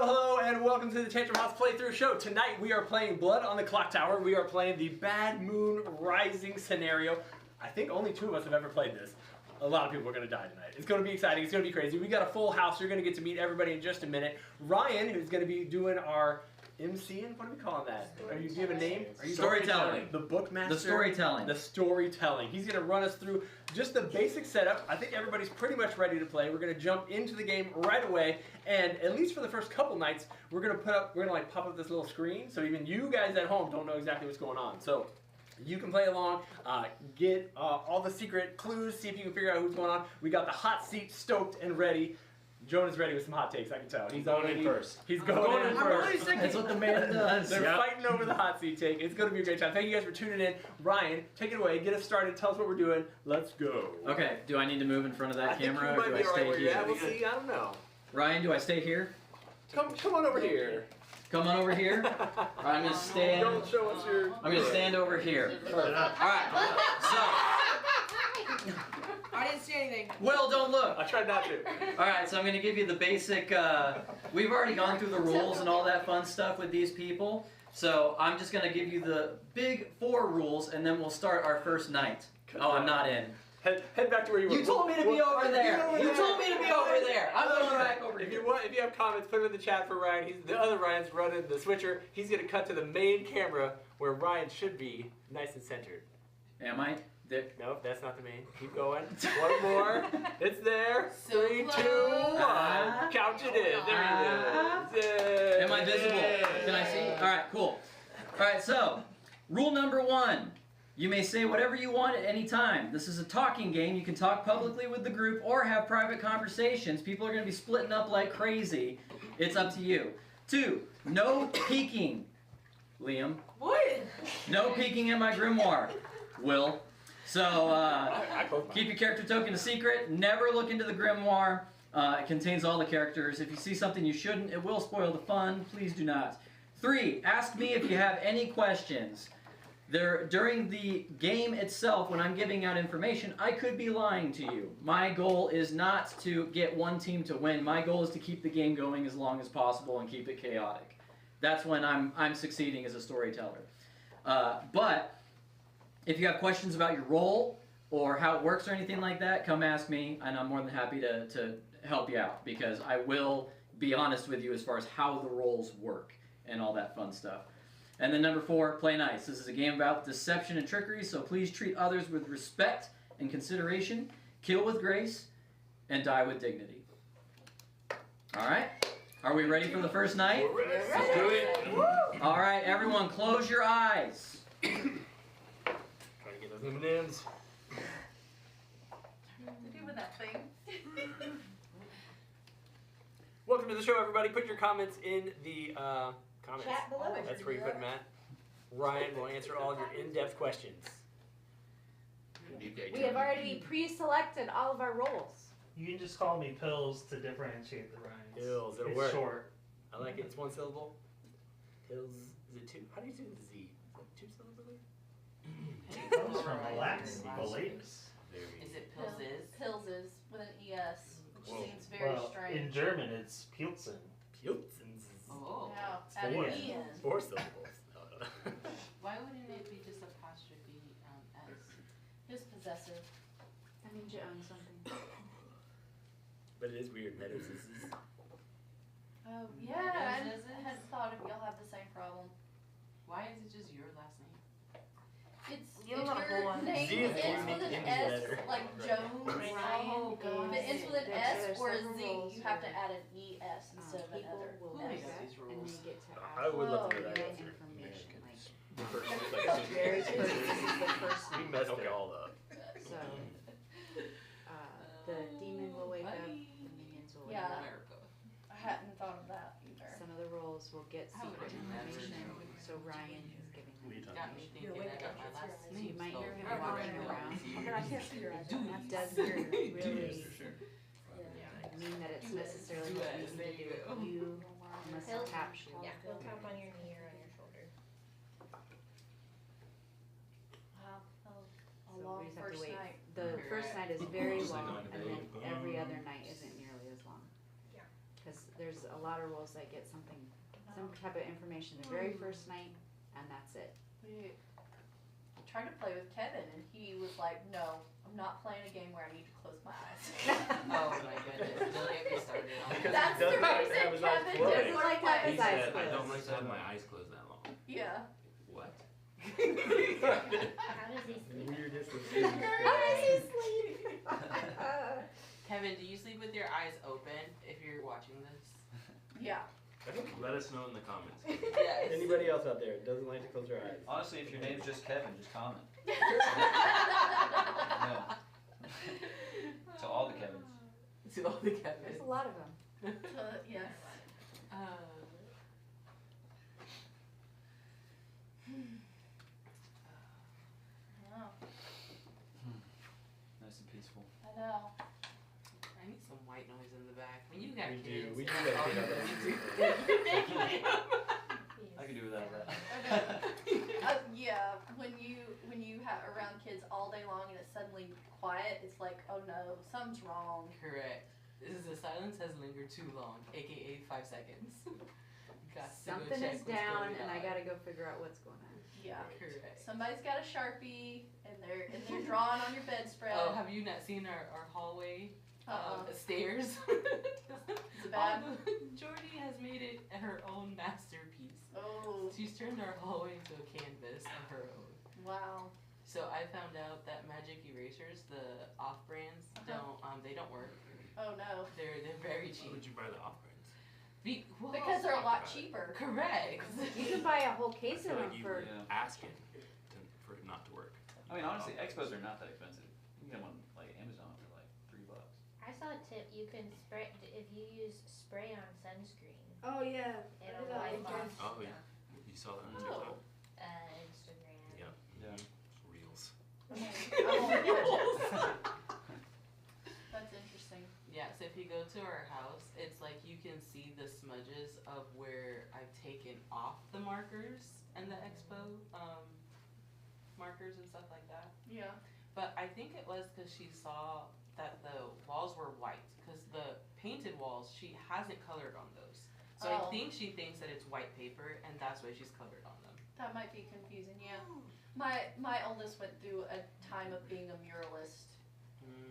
Hello, and welcome to the Tantrum House Playthrough Show. Tonight we are playing Blood on the Clocktower. We are playing the Bad Moon Rising scenario. I think only 2 of us have ever played this. A lot of people are going to die tonight. It's going to be exciting. It's going to be crazy. We got a full house. You're going to get to meet everybody in just a minute. Ryan, who's going to be doing our MCing, what are we calling that? Do you have a name? Are you Storytelling. The bookmaster? The storytelling. The storytelling. He's going to run us through just the basic setup. I think everybody's pretty much ready to play. We're going to jump into the game right away, and at least for the first couple nights, we're going to pop up this little screen, so even you guys at home don't know exactly what's going on. So you can play along, get all the secret clues, see if you can figure out who's going on. We got the hot seat stoked and ready. Jonah's ready with some hot takes, I can tell. He's going in first. He's going in first. That's what the man does. They're fighting over the hot seat take. It's going to be a great time. Thank you guys for tuning in. Ryan, take it away. Get us started. Tell us what we're doing. Let's go. Okay, do I need to move in front of that camera, or do I right stay here? Yeah, we'll see. I don't know. Ryan, do I stay here? Come on over here. Come on over here. I'm gonna stand. Don't show us your. I'm gonna stand over here. All right. So. I didn't see anything. Will, don't look. I tried not to. All right, so I'm gonna give you the basic. We've already gone through the rules and all that fun stuff with these people. So I'm just gonna give you the big 4 rules, and then we'll start our first night. Oh, I'm not in. Head back to where you were. You told me to be over there. You told me to be over there. I'm going back over here. If you have comments, put them in the chat for Ryan. The other Ryan's running the switcher. He's gonna cut to the main camera where Ryan should be, nice and centered. Am I? Nope, that's not the main. Keep going. 1 more. It's there. So 3, 2, 1. Ah. Count it in. There it is. Yay. Am I visible? Can I see? All right, cool. All right, so rule number 1. You may say whatever you want at any time. This is a talking game. You can talk publicly with the group or have private conversations. People are going to be splitting up like crazy. It's up to you. 2, no peeking. Liam. What? No peeking in my grimoire. Will. So, keep your character token a secret. Never look into the grimoire. It contains all the characters. If you see something you shouldn't, it will spoil the fun. Please do not. 3, ask me if you have any questions. During the game itself, when I'm giving out information, I could be lying to you. My goal is not to get one team to win. My goal is to keep the game going as long as possible and keep it chaotic. That's when I'm succeeding as a storyteller. But if you have questions about your role or how it works or anything like that, come ask me, and I'm more than happy to help you out, because I will be honest with you as far as how the roles work and all that fun stuff. And then number 4, play nice. This is a game about deception and trickery, so please treat others with respect and consideration, kill with grace, and die with dignity. All right? Are we ready for the first night? We're ready. Let's do it. All right, everyone, close your eyes. Trying to get those M&Ms. Do with that thing. Welcome to the show, everybody. Put your comments in the comments. Chat below. That's where you put them at. Ryan will answer all of your in-depth questions. We have already pre-selected all of our roles. You can just call me Pills to differentiate the rhymes. Pills, it'll it's work. Short. I like it. It's 1 syllable. Pills. Is it 2? How do you do the Z? Is that 2 syllables? It comes from Latin, Pilatus. Is it Pilses? Pills is with an ES, which Whoa. seems very Well, strange. in German it's Pilzen. Pilzens. Oh. No, It's add 4. an E in. 4 syllables. Oh, no. Why wouldn't it be just apostrophe S? He was possessive. That means you own something. But it is weird. Meadows is. Oh, yeah, I Does it? had thought if y'all have the same problem. Why is it just your last name? It's You if don't want a whole your one. name Z is ends with an English S, letter. like Jones, Oh, if it ends with an S or a several Z, rules you have to where, add an ES instead of people another will Who make makes that, these and rules? they get to I would love to know that get answer. information. Like, The first very first, this is the first We night. messed it all up. So, the demon will wake up, and the minions will wake Yeah. up. America. I hadn't thought of that either. Some of the roles will get I would secret never information, know. so Ryan is giving them Got me information. thinking I got my last So name. you might hear him spelled walking wrong. around. I can't see your eyes. That doesn't really Yeah. mean that it's Do it. necessarily Do what it. you need There to you do. go. You must capture. Yeah, we'll tap on your knee or on your shoulder. Wow, that was a So we long just have to first wait. night. The first night is very long, and then every other night isn't nearly as long. Because there's a lot of rolls that get something, some type of information the very first night, and that's it. We tried to play with Kevin, and he was like, "No, I'm not playing a game where I need to close my eyes." Oh my goodness, don't get me started on Because that. That's he the doesn't like to reason have his eyes Kevin closed. doesn't like to have He his eyes said, I don't closed. like to have my eyes closed that long. Yeah. What? How does he sleep? Weirdest of How does he sleep? Kevin, do you sleep with your eyes open if you're watching this? Yeah. Let us know in the comments. Yes. Anybody else out there doesn't like to close their eyes? Honestly, if your name's just Kevin, just comment. Yeah. To all the Kevins. To all the There's Kevins. a lot of them. Yes. I know. Nice and peaceful. I know. I need some white noise in the back. When you got We do. kids. We do gotta clean up that. I can do without that. Yeah, when you have around kids all day long and it's suddenly quiet, it's like, oh no, something's wrong. Correct. This is the silence has lingered too long, aka 5 seconds. Got to go Something check is what's down, going and I on. gotta go figure out what's going on. Yeah. Correct. Somebody's got a Sharpie and they're drawing on your bedspread. Oh, have you not seen our hallway stairs? Is it bad? Jordy has made it her own masterpiece. Oh, She's turned our hallway into a canvas of her own. wow. So I found out that magic erasers, the off brands, they don't work. Oh no. They're very Why cheap. would you buy the off-brands? Because they're a lot cheaper. Correct. You can buy a whole case of them you for. were asking for it not to work. I mean, honestly, expos are not that expensive. You can get them on like Amazon for like $3. I saw a tip. You can spray if you use spray on sunscreen. Oh yeah. It'll wipe off Oh, yeah. You saw that on Oh. TikTok? Instagram. Yeah. Yeah. Reels. That's interesting. Yeah, so if you go to our house, it's like you can see the smudges of where I've taken off the markers and the expo markers and stuff like that. Yeah. But I think it was because she saw that the walls were white. Because the painted walls, she hasn't colored on those. So I Oh. think she thinks that it's white paper, and that's why she's colored on them. That might be confusing, yeah. My oldest went through a time of being a muralist,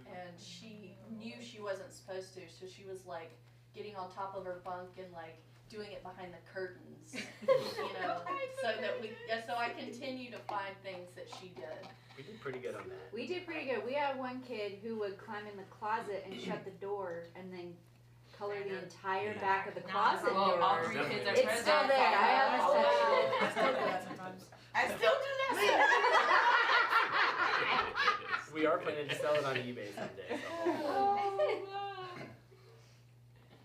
and she knew she wasn't supposed to, so she was like getting on top of her bunk and like doing it behind the curtains, you know, so I continue to find things that she did. We did pretty good on that. We did pretty good. We had one kid who would climb in the closet and shut the door and then color the entire back of the closet Well, all door. 3 kids are It's present. still there. I have Oh, to I still do that sometimes. I still do that. We are planning to sell it on eBay someday.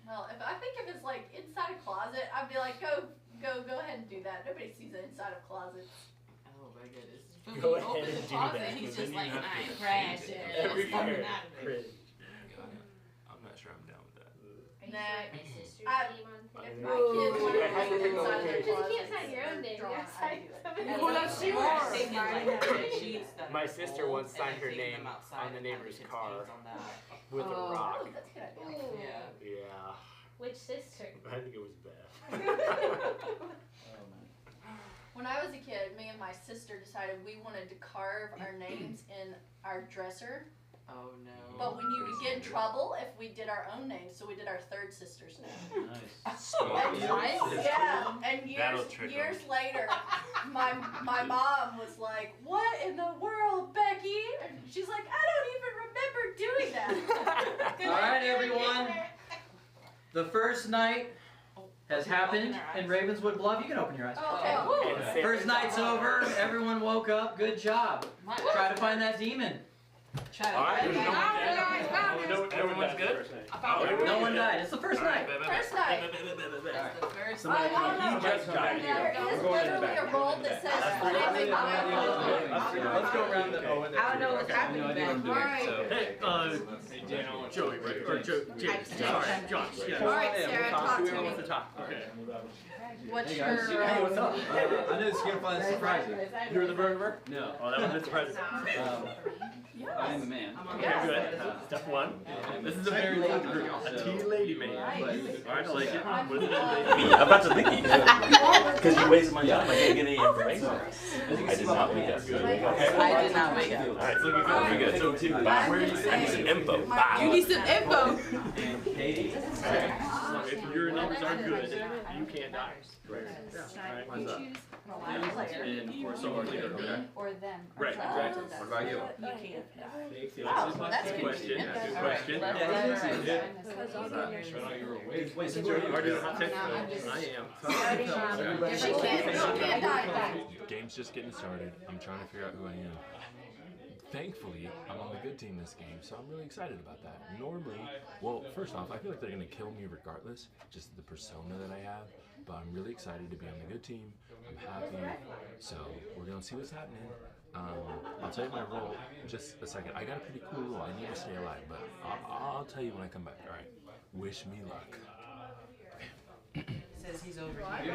Well, I think if it's like inside a closet, I'd be like, go ahead and do that. Nobody sees it inside of closets. Oh my goodness. But Go when you ahead open the and do closet, that, he's but just then like, you have to I'm paint crashing. it. Every It's coming year. out of it. Cringe. I'm not sure I'm down with that. Are you Nah. sure my sister's I- name on If thing? my kids want to I have to do pick it a inside of location. the Because you can't closet, sign your own name. You drawn, have to I sign do it. somebody Well, else's. that's We were yours. thinking like bed sheets that My are sister old, once signed and her then taking name them outside on the and neighbor's having car. kids on that. With a Oh. rock. Oh, that's a good idea. Ooh. Yeah. Yeah. Which sister? I think it was Beth. Oh man. When I was a kid, me and my sister decided we wanted to carve our names in our dresser, Oh no. but we knew we'd get in trouble if we did our own names, so we did our third sister's name. Nice. Smart. Yeah, and That'll trick 'em. years later, my mom was like, "What in the world, Becky?" And she's like, "I don't even remember doing that." All right, everyone. The first night has Can we happened open our eyes? in Ravenswood Bluff. You can open your eyes. Oh, okay. Oh. Woo. And say- First night's over. Everyone woke up. Good job. Try to find that demon. Try to All right. find No that. one Everyone's died good? the first night. I found it. No one died. It's the first night. First night. That's the first Somebody, he just died. There We're is going in the literally back. a roll that says Let's go around the. Oh, I don't know what's happening back here. Alright. Hey, Joey, right? Or James. Sorry, Josh. Yeah. Alright, Sarah, talk to Who me. wants to talk? Okay. What's Hey, your guys. Hey, what's up? I know this is gonna find surprising. You were the murderer? No. Oh, that was Mr. President. I am a man. Okay, good. Step one. This is a very lady group. A tea lady man. Alright, I like it. What is it? I'm about to think because you wasted my time. I didn't get any information. I did not wake up. I did not wake up. Alright, looking good. Looking good. So, too, bye. I need some info. Bye. You need some info. Katie. If your numbers are good, you can't die. Right. And of course, so Or them. Right, exactly. What about you? You can't. Wow, that's good question. Good question. Wait, so Are you a hot take? I am. She can't die. Game's just getting started. I'm trying to figure out who I am. Thankfully, I'm on the good team this game, so I'm really excited about that. Normally, well, first off, I feel like they're going to kill me regardless, just the persona that I have, but I'm really excited to be on the good team. I'm happy, so we're going to see what's happening. I'll tell you my role in just a second. I got a pretty cool role. I need to stay alive, but I'll tell you when I come back, all right? Wish me luck. Says he's over here.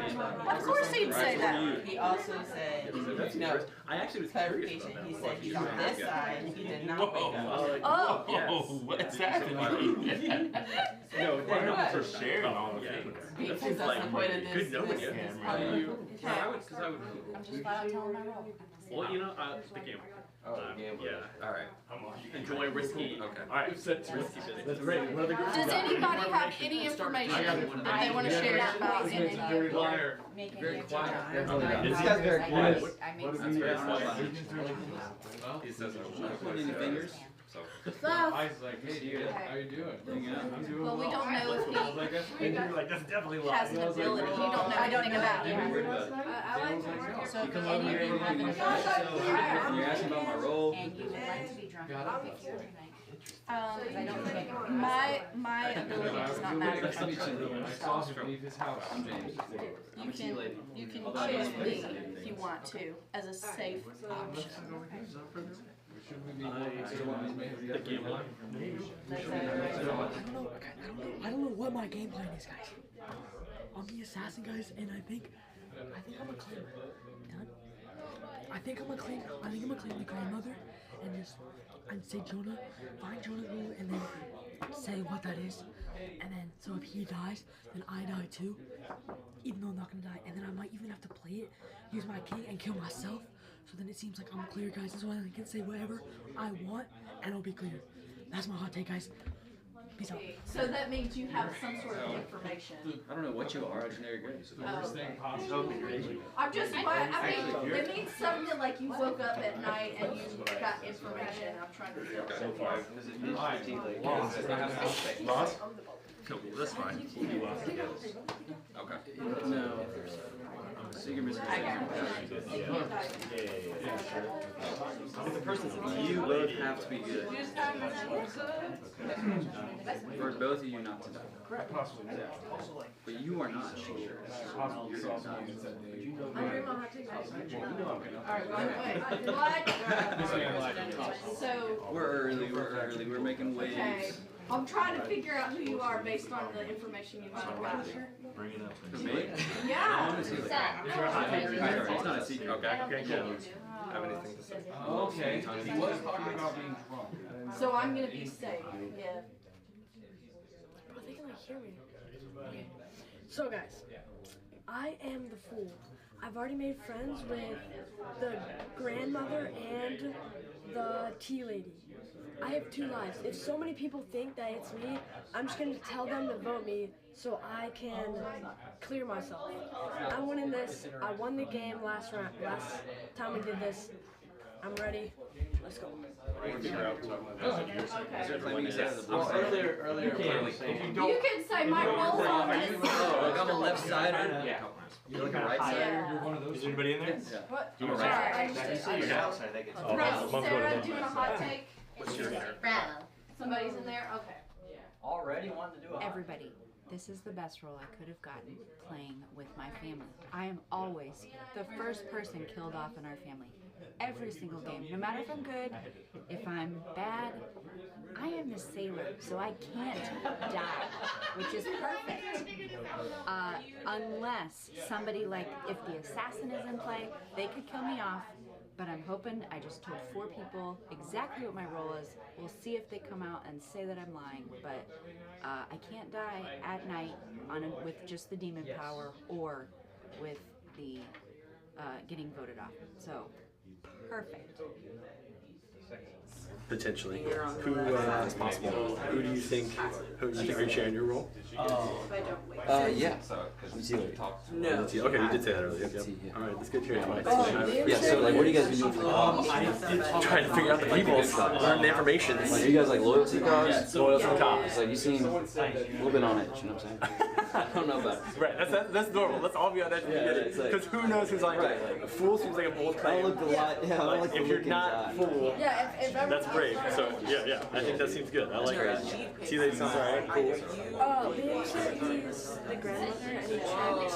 Of course he'd say that. He also said, no, I actually was curious clarification, about he that. said he's on this side, he did not wake up. Oh. Oh, what's happening? No, What? For sharing all the things. Because seems that's like the point of you this. could know it, yeah. this How do you? Okay. I would. I'm just flat out telling my role. Well, you know, the game. Yeah. All right. Enjoy risky. Okay. All right. Risky business. That's great. What other groups? Does anybody have any information that they want to share about in any Very liar. very quiet. This guy's very quiet. I make What some do we sort have? of- He says Any fingers? So. stuff? Hey, dude, how you doing? Well, we don't know if he And you're like, that's definitely has lying. an ability. We don't know anything about What are you him. worried about? So if Come any over of here. you have any You're asking about my role. And you would like to be drunk on picture tonight. My ability does not matter. Nice to meet you. I'm James. I'm a tea lady. You can choose me if you want to as a safe option. I don't know what my game plan is, guys. I'm the assassin, guys, and I think I'm gonna claim. I think I'm gonna claim the grandmother, and say Jonah, find Jonah's role, and then say what that is, and then so if he dies, then I die too, even though I'm not gonna die, and then I might even have to play it, use my king, and kill myself. So then it seems like I'm clear, guys. So I can say whatever I want, and I'll be clear. That's my hot take, guys. Peace out. So that means you have some sort of information. I don't know what you are, generic grace. I'm just, I mean, it means something like you woke up at night and you got information. I'm trying to feel Lost? Cool, that's fine. Okay. No. So you're missing You both have to be good. For both of you not to die. But you are not. So, We're early, we're making waves. okay. I'm trying to figure out who you are based on the information you've got. Bring it up. For me? Yeah. Honestly, like, it's not a secret. Okay, cool. Have anything to say? Okay. He was talking about being drunk. So I'm gonna be safe. Yeah. Bro, they can hear me. Okay. So guys, I am the fool. I've already made friends with the grandmother and the tea lady. I have 2 lives. If so many people think that it's me, I'm just gonna tell them to vote me so I can clear myself. I won in this. I won the game last time we did this. I'm ready. Let's go. Earlier, You can say my role's on this Like I'm a left sider. Yeah. You're like a right sider. Yeah. Is anybody in there? What? I'm a Sorry, right I understood. Sarah doing a hot take. What's your name? Bravo. Somebody's in there? Okay. Already wanting to do a Everybody. This is the best role I could have gotten playing with my family. I am always the first person killed off in our family. Every single game. No matter if I'm good, if I'm bad, I am the sailor, so I can't die, which is perfect. Unless somebody like, if the assassin is in play, they could kill me off, but I'm hoping, I just told 4 people exactly what my role is. We'll see if they come out and say that I'm lying, but I can't die at night with just the demon power or with the getting voted off. So, perfect. Potentially. Who is possible? Who do you think? Are you sharing your role? Yeah. No. Okay, you did say that earlier. Yep. All right, let's get your advice. Yeah. So, like, what do you guys been doing? Trying to figure out the people, learn the information. Like, are you guys like loyalty cards? Loyalty cards. It's like you seem a little bit on edge. You know what I'm saying? I don't know about it. Right. That's normal. Let's all be on edge. Because who knows who's like a fool seems like a bold claim. I don't look the light. Yeah, I don't like the if look you're in his not eye. fool, if that's brave. So yeah. I think that seems good. I like that. See, that sounds alright. Cool. Oh, they said he's the grandmother and the child.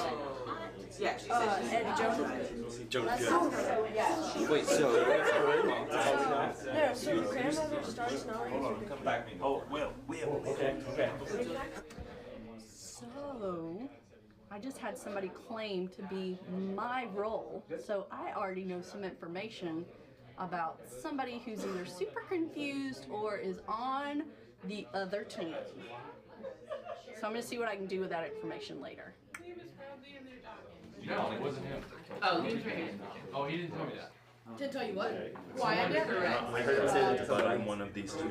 Yeah, she said and Jonah's good. Jonah's good. Wait, so that's good. No, so the grandmother starts knowing. Come back. Oh, Will. Okay. So, I just had somebody claim to be my role, so I already know some information about somebody who's either super confused or is on the other team. So I'm going to see what I can do with that information later. No, it wasn't him. Oh, he was right here. Oh, he didn't tell me that. Didn't tell you what? Why I never read. I heard him say that to But somebody. I'm one of these two.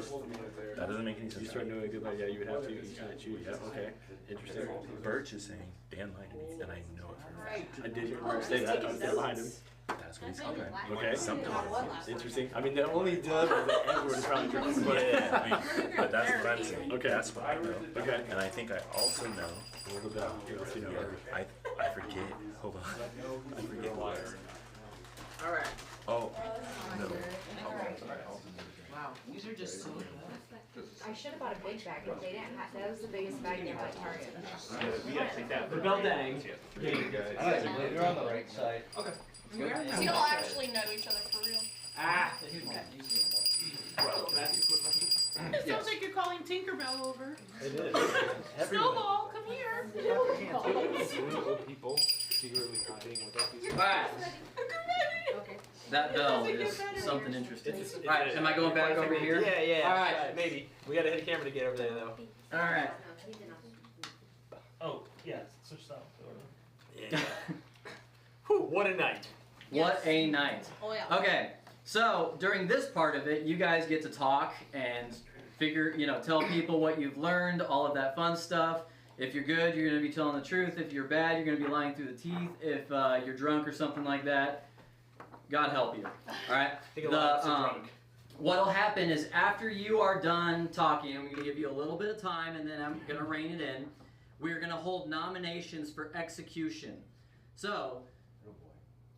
That doesn't make any sense. You start knowing good, yeah, you would have to. You kind of choose. Yeah, okay. Interesting. Birch is saying Dan lied to me, and I know it for a fact. I did hear Birch say that. I was there behind him. That's what he's saying. Okay. Sometimes. Interesting. I mean, the only dilemma is the N word is probably true. But but that's what I'm saying. Okay. That's what I know. Okay. And I think I also know. A little bit. You know. I forget. Hold on. I forget what it is. All right. Oh. No. Wow, these are just so good. I should have bought a big bag, but they didn't have, that was the biggest bag they had at Target. We gotta take that. The bell dang. You're on the right side. Okay. So you don't actually know each other for real. Ah. Well, that's a quick question. It sounds like you're calling Tinkerbell over. It is. Snowball, come here. People secretly hiding with us. Alright. That bell is something interesting. Alright, am I going back over here? Yeah. Alright. Maybe. We gotta hit a camera to get over there, though. Alright. Oh, yeah, switch that one. Yeah. Whew, what a night. What a night. Oh, yeah. Okay, so during this part of it, you guys get to talk and tell people what you've learned, all of that fun stuff. If you're good, you're going to be telling the truth. If you're bad, you're going to be lying through the teeth. If you're drunk or something like that, God help you. All right? What'll happen is after you are done talking, I'm going to give you a little bit of time, and then I'm going to rein it in. We're going to hold nominations for execution. So,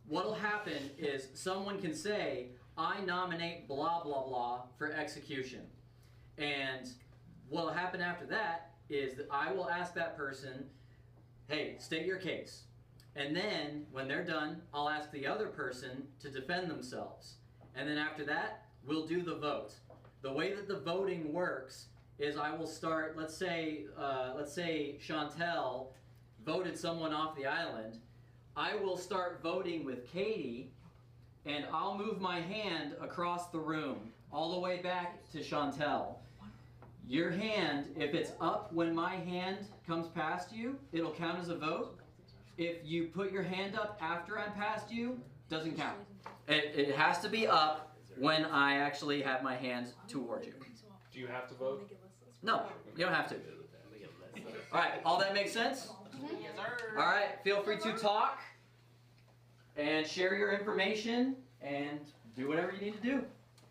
what'll happen is someone can say, I nominate blah, blah, blah for execution. And what'll happen after that is that I will ask that person, hey, state your case. And then, when they're done, I'll ask the other person to defend themselves. And then after that, we'll do the vote. The way that the voting works is I will start, let's say Chantel voted someone off the island. I will start voting with Katie, and I'll move my hand across the room, all the way back to Chantel. Your hand, if it's up when my hand comes past you, it'll count as a vote. If you put your hand up after I'm past you, doesn't count. It has to be up when I actually have my hands toward you. Do you have to vote? No, you don't have to. All right, all that makes sense? Yes, sir. All right, feel free to talk and share your information and do whatever you need to do.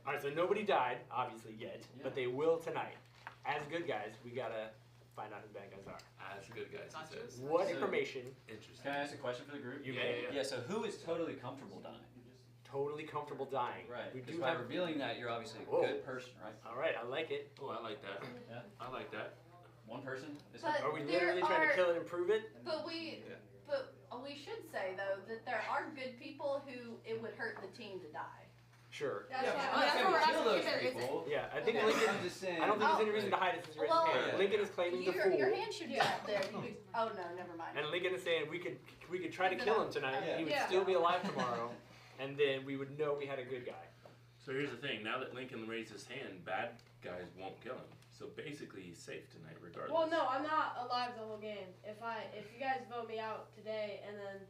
All right, so nobody died, obviously, yet, but they will tonight. As good guys, we gotta find out who the bad guys are. As good guys, he says. What information? Interesting. Can I ask a question for the group? Yeah. So who is totally comfortable dying? Totally comfortable dying. Right. We Because do by have. revealing that, you're obviously a Whoa. good person, right? All right, I like it. Oh, I like that. Yeah. I like that. One person? But Are we there literally trying to are- kill it and prove it? But we should say though that there are good people who it would hurt the team to die. Sure. That's yeah. why- that's what we're asking if there is it. Yeah, I think Okay. Lincoln. I'm just saying. I don't think there's any reason to hide it since he raised his hand. Well, Lincoln is claiming the fool. Your hand should be up there. You could, oh no, never mind. And Lincoln is saying we could try to Is it kill up? him tonight. Yeah. He would Yeah. still be alive tomorrow, and then we would know we had a good guy. So here's the thing, now that Lincoln raised his hand, bad guys won't kill him. So basically he's safe tonight regardless. Well, no, I'm not alive the whole game. If you guys vote me out today and then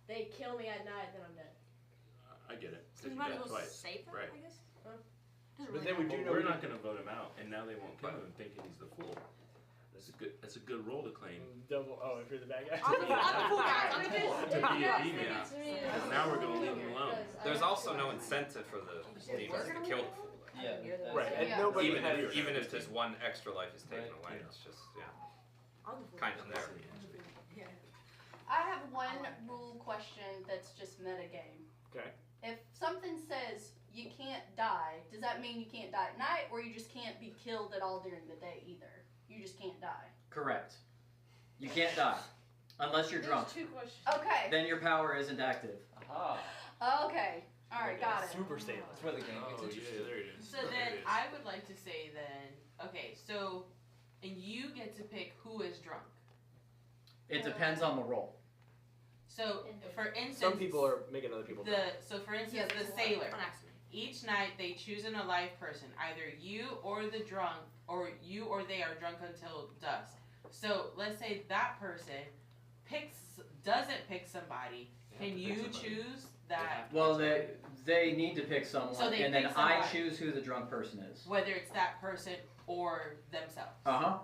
they kill me at night, then I'm dead. I get it. So you Because might you as died well twice. save them, right. I guess? But then we do know We're we not can- going to vote him out, and now they won't kill him thinking he's the fool. That's a good role to claim. Double. Oh, if you're the bad guy. I'm the fool, guys. I'm just. To be a female. Because now we're going to leave him alone. There's also no incentive for the demons to kill the fool. Yeah. Right, and Yeah. nobody Even has. if just one extra life is taken away, it's just kind of there. I have one rule question that's just metagame. Okay. If something says you can't die, does that mean you can't die at night, or you just can't be killed at all during the day either? You just can't die. Correct. You can't die. Unless you're drunk. There's 2 questions. Okay. Then your power isn't active. Aha. Okay. All right. Got it. Super stable. That's where the game gets Oh, interesting. yeah, there it is. So then I would like to say then, okay, so, and you get to pick who is drunk. It depends on the role. So, for instance, Some people are making other people. so for instance, the sailor. Each night they choose an alive person, either you or the drunk, or you or they are drunk until dusk. So let's say that person doesn't pick somebody. Can you choose that? Well, they need to pick someone, So they and then pick I somebody. choose who the drunk person is. Whether it's that person or themselves. Uh-huh.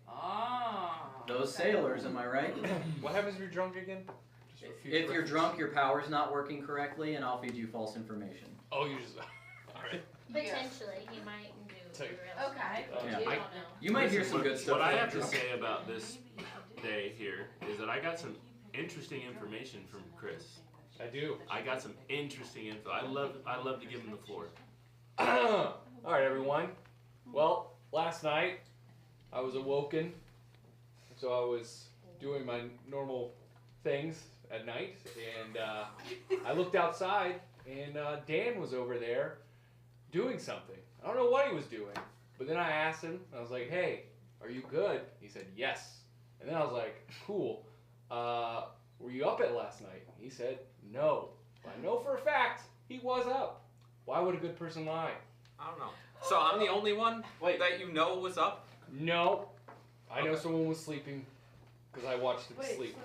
Ah. Those sailors, am I right? What happens if you're drunk again? If you're drunk, your power's not working correctly, and I'll feed you false information. Oh, you just. Alright. Potentially, he might do. Okay. Yeah. You don't know. You might hear some good stuff. What I when have you're to drunk. say about this day here is that I got some interesting information from Chris. I do. I got some interesting info. I love to give him the floor. Alright, everyone. Well, last night I was awoken, so I was doing my normal things at night, and I looked outside, and Dan was over there doing something. I don't know what he was doing, but then I asked him, I was like, hey, are you good? He said, yes. And then I was like, cool. Were you up at last night? He said, no. But I know for a fact he was up. Why would a good person lie? I don't know. So I'm the only one that you know was up? No. I know someone was sleeping because I watched him sleep.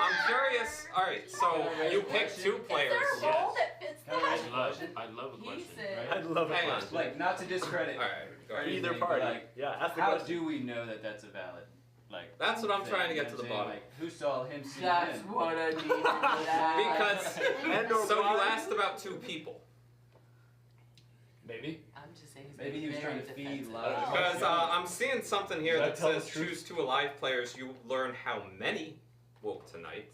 I'm curious. Alright, so you picked 2 players. Is there a role that fits that? I love a question. I'd love a Hang on. question. Like, not to discredit go ahead. Either anything, party. but, like, Yeah, ask the how question. do we know that that's a valid? Like, That's what I'm thing, trying to you get know to the what I'm bottom. saying? Like, who saw him see That's him? what I need to know. Because, so you asked about 2 people. Maybe. I'm just saying. Maybe he was trying to feed love. Because I'm seeing something here that Does that tell says the truth? choose 2 alive players. You learn how many woke tonight,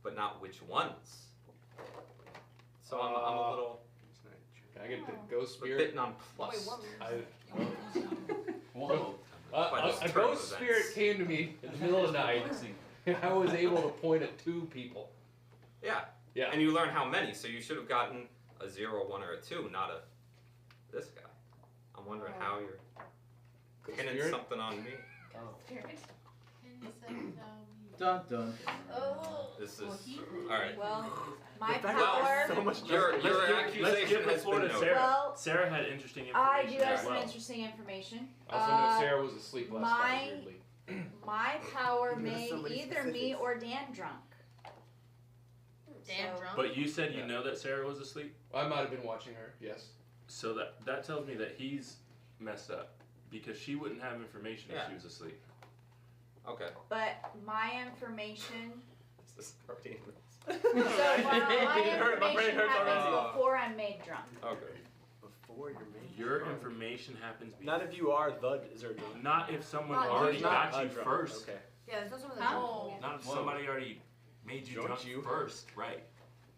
but not which ones. So I'm a little Can I get the ghost a spirit? bit nonplussed. Whoa. By this A turn of ghost events. spirit came to me in the middle of the night, and I was able to point at 2 people. Yeah. Yeah. And you learn how many, so you should have gotten a 0, 1, or a 2, not this guy. I'm wondering how you're pinning spirit? something on me. Dun dun. Oh. This is alright. Well, my The fact power. that there's so much Your Let's give accusation the has floor been to noted. Sarah. Well, Sarah had interesting I information do have as some well. interesting information. I also know Sarah was asleep last night, weirdly. My power You're made somebody either me specific. or Dan drunk. Damn So- drunk. But you said you know that Sarah was asleep? I might have been watching her, yes. So that tells me that he's messed up. Because she wouldn't have information if Yeah. she was asleep. Okay. But my information. This is already So my It hurt, my brain information hurts happens already. before I'm made drunk. Okay. Before you're made. Your information happens Not if you are the dessert drunk. Not if someone Not already Not got a you drunk. first. Okay. Yeah, that's some of the Huh? drunk. Not if Whoa. somebody already made you Drunk drunk you. first, right?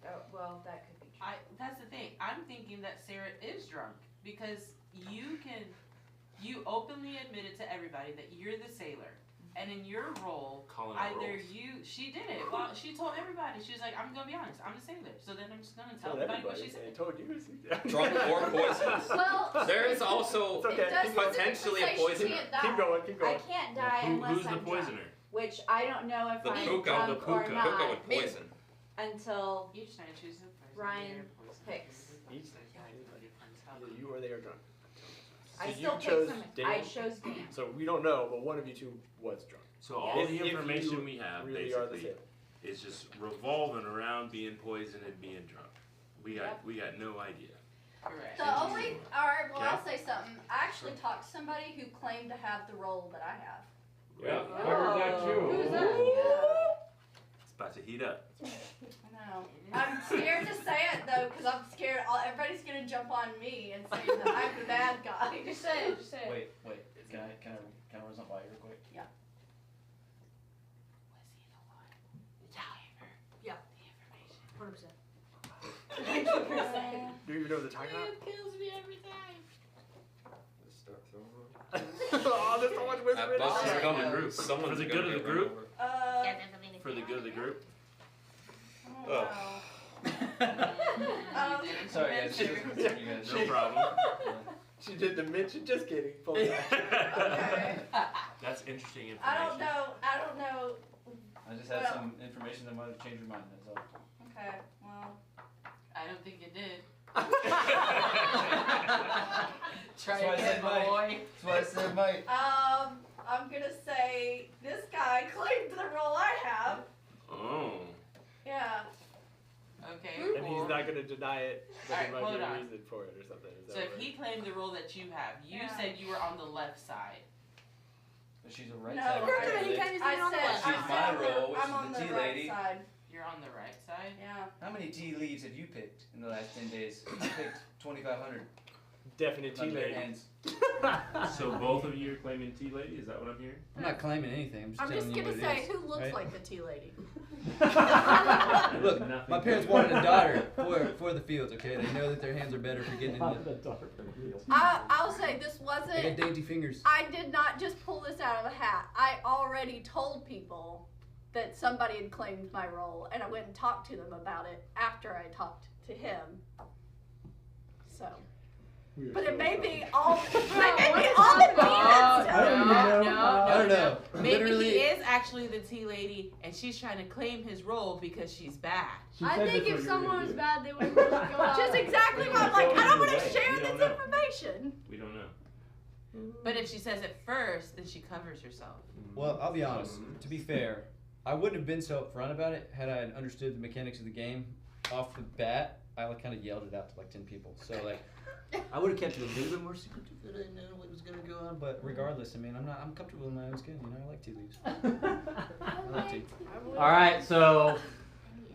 Oh, well, that could be true. That's the thing. I'm thinking that Sarah is drunk because you can. You openly admitted to everybody that you're the sailor. And in your role, she did it. Well, she told everybody. She was like, I'm going to be honest. I'm a sailor. So then I'm just going to tell everybody what she said. Told you. Drunk or poisonous. Well, There's also potentially a poisoner. Keep going. I can't die unless Who's I'm the poisoner? drunk, which I don't know if The I'm puka. drunk The or puka. not Puka would poison. until Each night choose a person. Ryan picks. Each night. Either you or they are drunk. I So still you picked chose some. Dan? I chose Dan. So we don't know, but one of you two was drunk. So all If- the if information you we have really are the basically sailor. is just revolving around being poisoned and being drunk. We got no idea. Correct. Alright, well, Okay. I'll say something. I actually talked to somebody who claimed to have the role that I have. Yeah, I heard that too. Who's that? It's about to heat up. I know. I'm scared to say it though, because I'm scared everybody's gonna jump on me and say that I'm the bad guy. Just say it. Just say it. Wait. Can I run something by you real quick? Yeah. Yeah. 100%. Do you even know what they're talking about? kills me every time. Let's start throwing Oh, there's so much whispering. bus is For coming. the Someone's good gonna of the get run group. over. For the good of the group. Oh. Sorry guys. No problem. She did the mention. Just kidding. Full time. That's interesting information. I don't know. I just had some information that might have changed your mind. That's all. Okay, well. I don't think it did. That's why I said might. That's why I said might. I'm gonna say this guy claimed the role I have. Oh. Yeah. Okay. And he's not going to deny it, but Alright, there might hold be a on. reason for it or something. Is So that if right? he claimed the role that you have, you Yeah. said you were on the left side. But she's a right No, side. I said my role, which I'm is on the the tea right lady. side. You're on the right side? Yeah. How many tea leaves have you picked in the last 10 days? I picked 2,500. Definite tea Under their lady. hands. So both of you are claiming tea lady? Is that what I'm hearing? I'm not claiming anything. I'm just telling you gonna what it say is, who looks right? like the tea lady. Look, my parents wanted a daughter for the fields, okay? They know that their hands are better for getting into I'll say this They wasn't. got dainty fingers. I did not just pull this out of a hat. I already told people that somebody had claimed my role, and I went and talked to them about it after I talked to him. So. But it may be all. It may be all the demons. I don't know. Maybe Literally. he is actually the tea lady, and she's trying to claim his role because she's bad. I think if someone was bad, they would just go out. Just exactly what I'm like. I don't want to We share don't this know. information. We don't know. But if she says it first, then she covers herself. Well, I'll be honest. To be fair, I wouldn't have been so upfront about it had I understood the mechanics of the game off the bat. I kind of yelled it out to like 10 people. So like, I would have kept it a little bit more secretive if I didn't know what was gonna go on. But regardless, I mean, I'm comfortable in my own skin. You know, I like tea leaves. I like tea. All right, so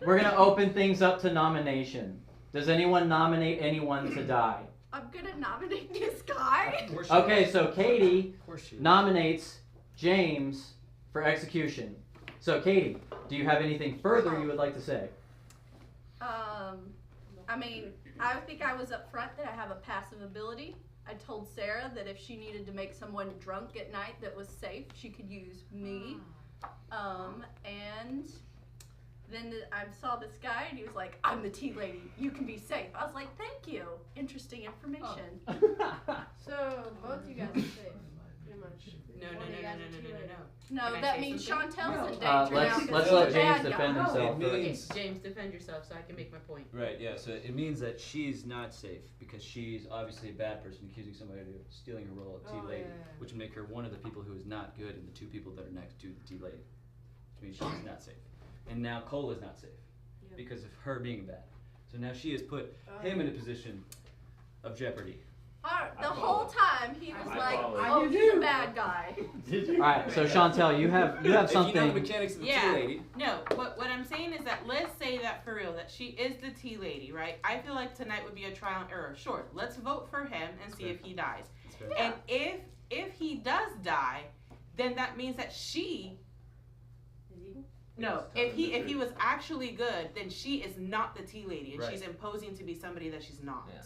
we're gonna open things up to nomination. Does anyone nominate anyone to die? I'm gonna nominate this guy. Okay, so Katie Of course she is. nominates James for execution. So Katie, do you have anything further you would like to say? I mean, I think I was upfront that I have a passive ability. I told Sarah that if she needed to make someone drunk at night that was safe, she could use me. And then I saw this guy and he was like, I'm the tea lady, you can be safe. I was like, thank you. Interesting information. So both you guys are safe, pretty much. No. No, Can I that say means something? Chantel's in danger now. Let's 'cause let he's a James bad defend guy. himself. It Okay, means, James, defend yourself so I can make my point. right, yeah, so it means that she's not safe because she's obviously a bad person accusing somebody of stealing her role of tea lady, which would make her one of the people who is not good and the two people that are next to the tea lady, which means she's not safe. And now Cole is not safe because of her being bad. So now she has put him in a position of jeopardy. The whole time he was like, follow. oh, he's a bad guy. All right, so Chantel, you have If you know the something. mechanics of the tea Yeah. lady, No, what I'm saying is that let's say that for real, that she is the tea lady, right? I feel like tonight would be a trial and error. Sure, let's vote for him and see if he dies. that's fair. And if he does die, then that means that she. No, if he was actually good, then she is not the tea lady, and Right. she's imposing to be somebody that she's not. Yeah.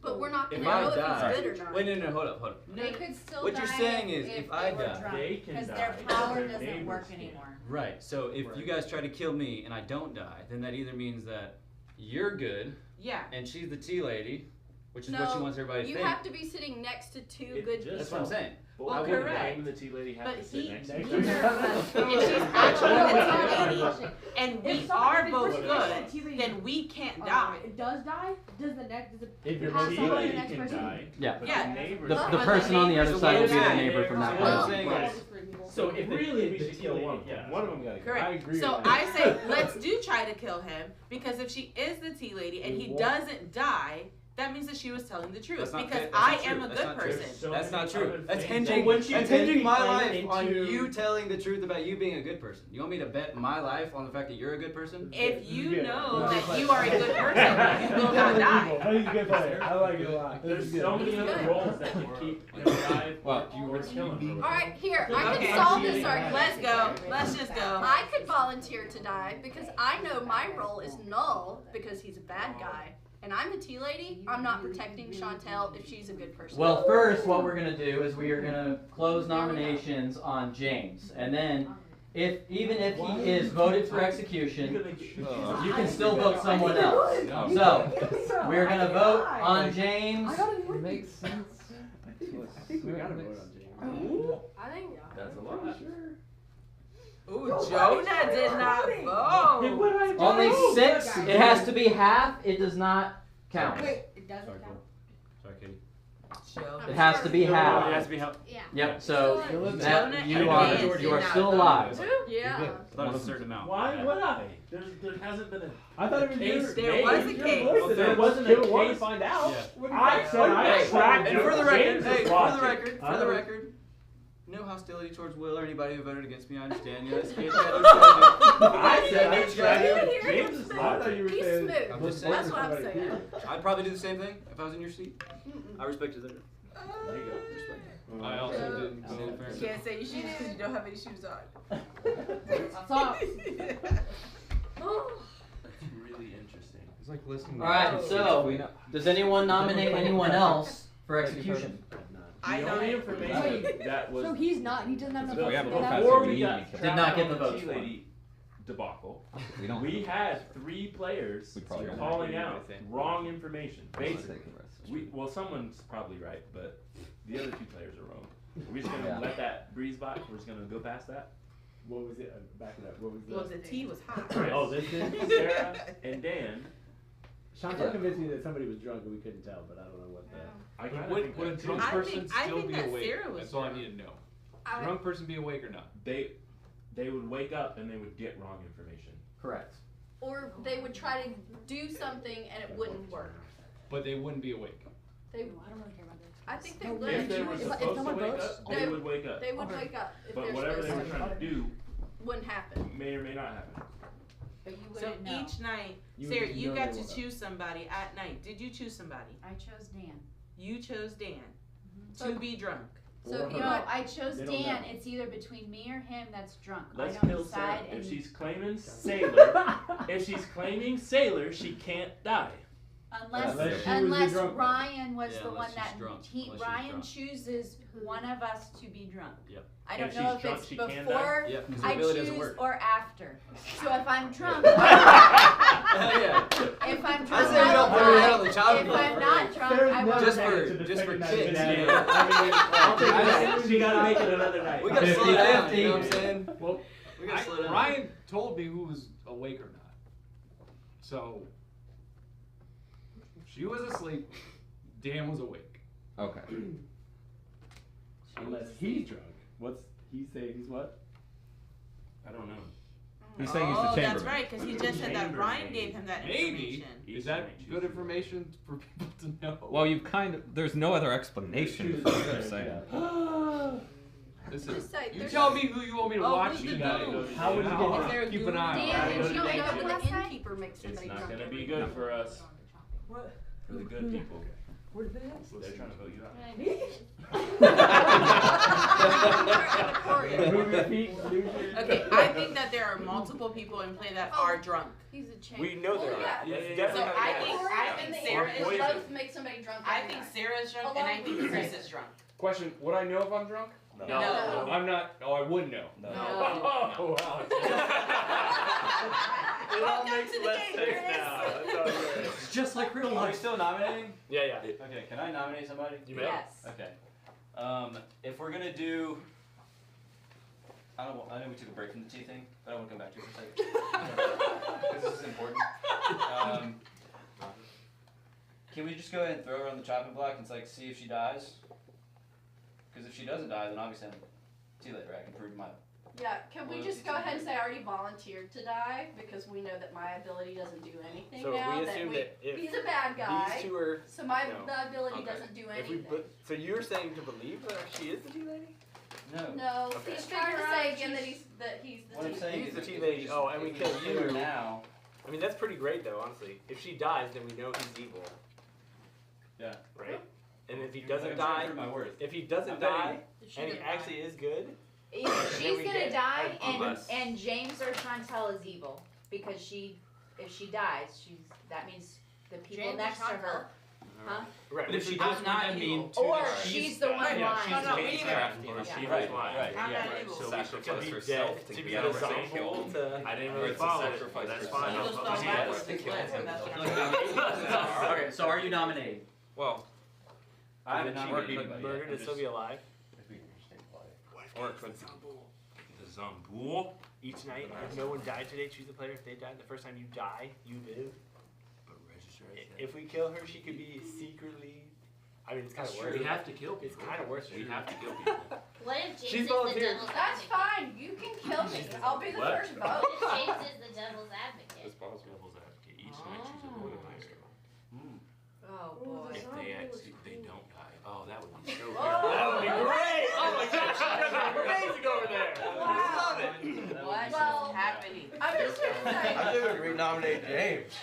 But we're not If gonna know I if die, he's good or not. wait, no, hold up. They could still What die you're saying is, if I they were die, drunk, they can because die, their but power their doesn't neighbors work can't. anymore. Right. So if you guys try to kill me and I don't die, then that either means that you're good Yeah. and she's the tea lady, which is what she wants everybody to you think. have to be sitting next to two good people. That's what I'm saying. Well, Well, wouldn't correct. the name of the tea lady have But to sit he- next to he- each If other? she's actually the tea lady and we If are if both the person good, next to the tea lady, then we can't die. Does die? Does the next does it If your pass tea on to the lady next can person? die, Yeah. but Yeah. the neighbors The can't. person on the other side will be the Yeah. neighbor from that So point what I'm on. saying is, So if Really, we the should kill one of them. One of them gotta go. Correct. I agree So with that. I say let's do try to kill him because if she is the tea lady and he doesn't die, that means that she was telling the truth That's not because fa- that's I not am true. a That's good not true. person. That's not So true. many That's other hinging. things. When she That's then hinging my played life on into- you telling the truth about you being a good person. You want me to bet my life on the fact that you're a good person? If you Yeah. know that you are a good person, you will not die. But he's a good player. I like it a lot. There's so many He's other good. roles that can keep him alive. Well, you were killing. All right, here I Okay. can solve this argument. Let's go. Let's just go. I could volunteer to die because I know my role is null because he's a bad guy. And I'm the tea lady. I'm not protecting Chantel if she's a good person. Well, first, what we're gonna do is we are gonna close nominations on James, and then even if he is voted for execution, you can still vote someone else. So we're gonna vote on James. It makes sense. I think we gotta vote on James. I think That's a lot. Ooh, Jonah did not vote. Only 6. It has to be half. It does not count. Wait, it doesn't count. Sorry, Katie. It has to be half. It has to be half. Yeah. Yep. So Jonah that and you Dan are did still not alive. vote. Yeah. I thought it was a certain amount. Why would I? There hasn't been a. I thought it was case your. There was a made. case. There wasn't Kill a one to case. find out. Yeah. I said I Hey, tracked And it. for the record, James was for the watching. record, no hostility towards Will or anybody who voted against me. I understand. You guys do what you gotta do. I said I Do what you gotta do. tracked Hear him James is speak. lying. He's smooth. I'm just saying. That's what I'm saying. I'd probably do the same thing if I was in your seat. I respect it. There you go. Respect it. I also didn't stand for You can't say your shoes because you don't have any shoes on. Stop. That's really interesting. It's like listening. All right. So does anyone nominate anyone else for execution? I The know only it. information that was So he's not. He doesn't have enough votes to get out. before we got Did trapped not get on the votes tea for lady debacle. We don't. We had 3 players probably don't calling agree out with anything. wrong information. Basically, well, someone's probably right, but the other 2 players are wrong. We're just gonna Yeah. let that breeze by. We're just gonna go past that. What was it? Back it up. What was Well, the? the tea was hot. Oh, this is. Sarah and Dan. Chantal convinced me that somebody was drunk and we couldn't tell, but I don't know what the. I kinda Would think a that too. drunk I person think still be that awake? Sarah was That's all I drunk. need to know. I- Drunk person be awake or not? They would wake up and they would get wrong information. Correct. Or they would try to do something and it wouldn't work. But they wouldn't be awake. They, I don't really care about this. I think they No, would. If they were If supposed to someone wake votes, up, they would wake up. They would wake up if But they're whatever they supposed were to. trying to do Wouldn't happen. may or may not happen. But you So wouldn't know. each night, You Sarah, would you know got they to woke up. choose somebody at night. Did you choose somebody? I chose Dan. You chose Dan So- to be drunk. So Or he her. No, would. I chose They don't Dan. know. It's either between me or him that's drunk. Let's I don't kill Sarah. decide. If And she's claiming sailor, she can't die. unless Unless she was the unless drunk one. Ryan was Yeah, the unless one she's that drunk. he Unless she's Ryan drunk. chooses one of us to be drunk. Yep. I don't If know she's if drunk, it's she can die? before Yeah, because the I ability doesn't choose work. or after. So if I'm drunk, Hell yeah. if I'm drunk, I say we don't put her head on the chopping if block I'm for not like- drunk, Sarah's I never won't. Just made it for- to the just for second night kicks, of man. that. I'll take that. She gotta make it another night. We gotta slow down, 50-50. you know what I'm saying? Well, We gotta slow down. Ryan told me who was awake or not. So she was asleep. Dan was awake. Okay. Unless he's drunk. What's he say? He's what? I don't know. He's saying he's Oh, the that's chambermaid. right, because he just said that Chambermaid. Ryan gave him that Maybe. information. Is that good information for people to know? Well, you've kind of. There's no other explanation for what you're saying. Listen, Just say, you there's- tell me who you want me to Oh, watch. who's the You gotta goon? go to How would you Dan. get- I'll Is there a keep goon? an eye on Dan, it. you don't know, Thank but the innkeeper makes It's somebody not drunk. gonna be every good night. for us. For the good people. Where's this? They're trying to vote you out. Okay, I think that there are multiple people in play that are drunk. He's a champ. We know there are. Yeah. That's So definitely I think Sarah is Both drunk. make somebody drunk. I think Sarah's drunk, and I think Chris is drunk. Question: would I know if I'm drunk? No. No. I'm not. Oh, I would know. No. Oh, wow. It all makes less sense now. That's all good. It's just like real Are we life. still nominating? Yeah. Okay, can I nominate somebody? You may. Yes. Okay. If we're gonna do, I know we took a break from the tea thing, but I want to come back to it for a second because this is important. Can we just go ahead and throw her on the chopping block and see if she dies? Because if she doesn't die, then obviously I'm too late, right? I can prove my. Yeah, can we just go ahead and say I already volunteered to die because we know that my ability doesn't do anything So now. we assume that if he's a bad guy. these two are, so my no. the ability Okay. doesn't do If we, anything. so you're saying to believe that she is the tea lady? No. No, Okay. he's trying to say again that he's the What I'm tea. saying He's is the if tea we lady. just- Oh, and we if kill kill her you. now. I mean, that's pretty great though, honestly. If she dies, then we know he's evil. Yeah. Right? And if he I'm doesn't trying to die, prove my worth. if he doesn't I'm betting. die, and he actually is good, Either then she's we gonna get die, a plus. and James or Chantel is evil because if she dies, that means the people James or next to her, huh? Right. But if she I'm does, not wouldn't that mean evil. Or that she's the one yeah, lying. she's No, the me main either. character. Or She's she's right, lying. right. I'm Yeah. not evil. So Could sacrifice be herself dead to to be be able the to example killed. to. I didn't Or really it's a follow it. sacrifice That's herself. fine. Evil spell Yeah, backwards that's is the left, kill. and that's what I'm saying. Okay, so are you nominating? Well, I haven't Then she nominated could be anybody murdered yet. and still be alive. or it could The Zambul. Each night, if no one died today, choose the player. If they died the first time you die, you live. But register as that. If we kill her, she could be secretly. I mean, it's kind of That's worse. true. We have to kill people. It's kind of worse. We have to kill people. What if James She's is the volunteered. devil's That's advocate? fine. You can kill me. I'll be the What? first vote. What if James is the devil's advocate? it's possible. Devil's advocate. Each night choose a loyal player. Oh boy. If they don't die. Oh, that would be so good. That would be great! Oh my gosh, you guys are amazing over there! Wow. Love it! What Well, is happening? I'm just gonna say, I think we renominate James.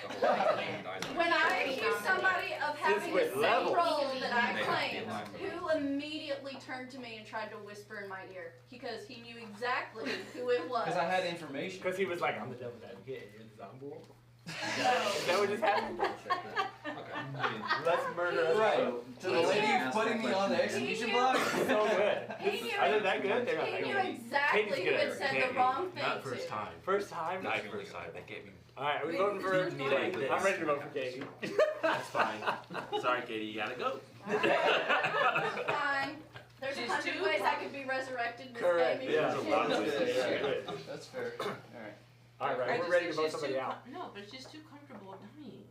when I accuse somebody of having the with same levels. role that I They claimed, have to be who immediately turned to me and tried to whisper in my ear because he knew exactly who it was. Because I had information. Because he was like, I'm the devil's advocate and you're the zombie. Is that what just happened? Let's murder us. Right. To the lady who's putting me on the execution block. So good. He knew, Are they that good? They're not he that knew good. exactly Katie's who good. had said the wrong thing Not to. first time. First time? Not first time. They gave me. Alright, are we voting for Katie? I'm ready to vote for Katie. That's fine. Sorry, Katie, you gotta go. Fine. There's She's 100 too ways I could be resurrected in this Correct, game. yeah. There's a lot of ways. Yeah, good. That's fair. Alright. Alright, I we're just ready think to vote she's somebody too out. No, but she's too comfortable dying.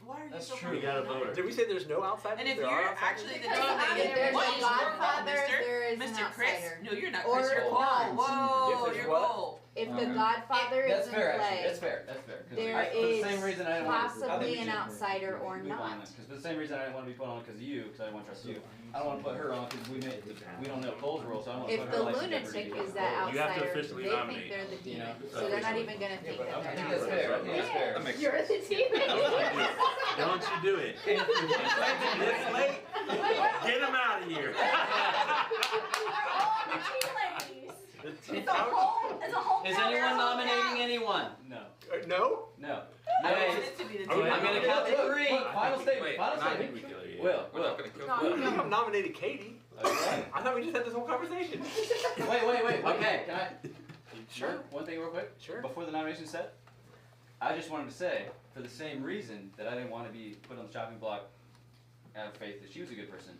Why are you That's so true. We gotta comfortable vote her. dying? Did we say there's no outsiders? And if There you're are outsiders? actually the Because devil's I mean, advocate, there's what a is your goal, Godfather, mister? there is an Mr. Chris? outsider. No, you're not Or Chris, you're not. Paul. Whoa, If there's your what? goal. If the Godfather That's is in fair, actually. play, That's fair. That's fair. 'Cause there for the is same reason I didn't want to, possibly an outsider or not. Because for the same reason I didn't want to be put on because of you, because I didn't want to trust you. I don't want to put her on because we don't know Cole's role, so I don't want to If put the her like lunatic jeopardy. is that You have to outsider, officially they nominate. think they're the You demon, know? so they're not even gonna think that I they're think not. that's fair. I think that's fair. That makes You're the demon. Don't you do it. It's late. Get him out of here. All the tea ladies. It's It's a whole Is town. anyone nominating anyone? No. No? No. I Hey, want it to be the Are we demon. I'm gonna count to three. Final statement. Wait, Final not statement. we kill her yet. Will. We're not gonna kill No, her. You have nominated Katie. Okay. I thought we just had this whole conversation. Wait. Okay, can I? Sure. One thing real quick. Sure. Before the nomination's set, I just wanted to say, for the same reason that I didn't want to be put on the chopping block out of faith that she was a good person,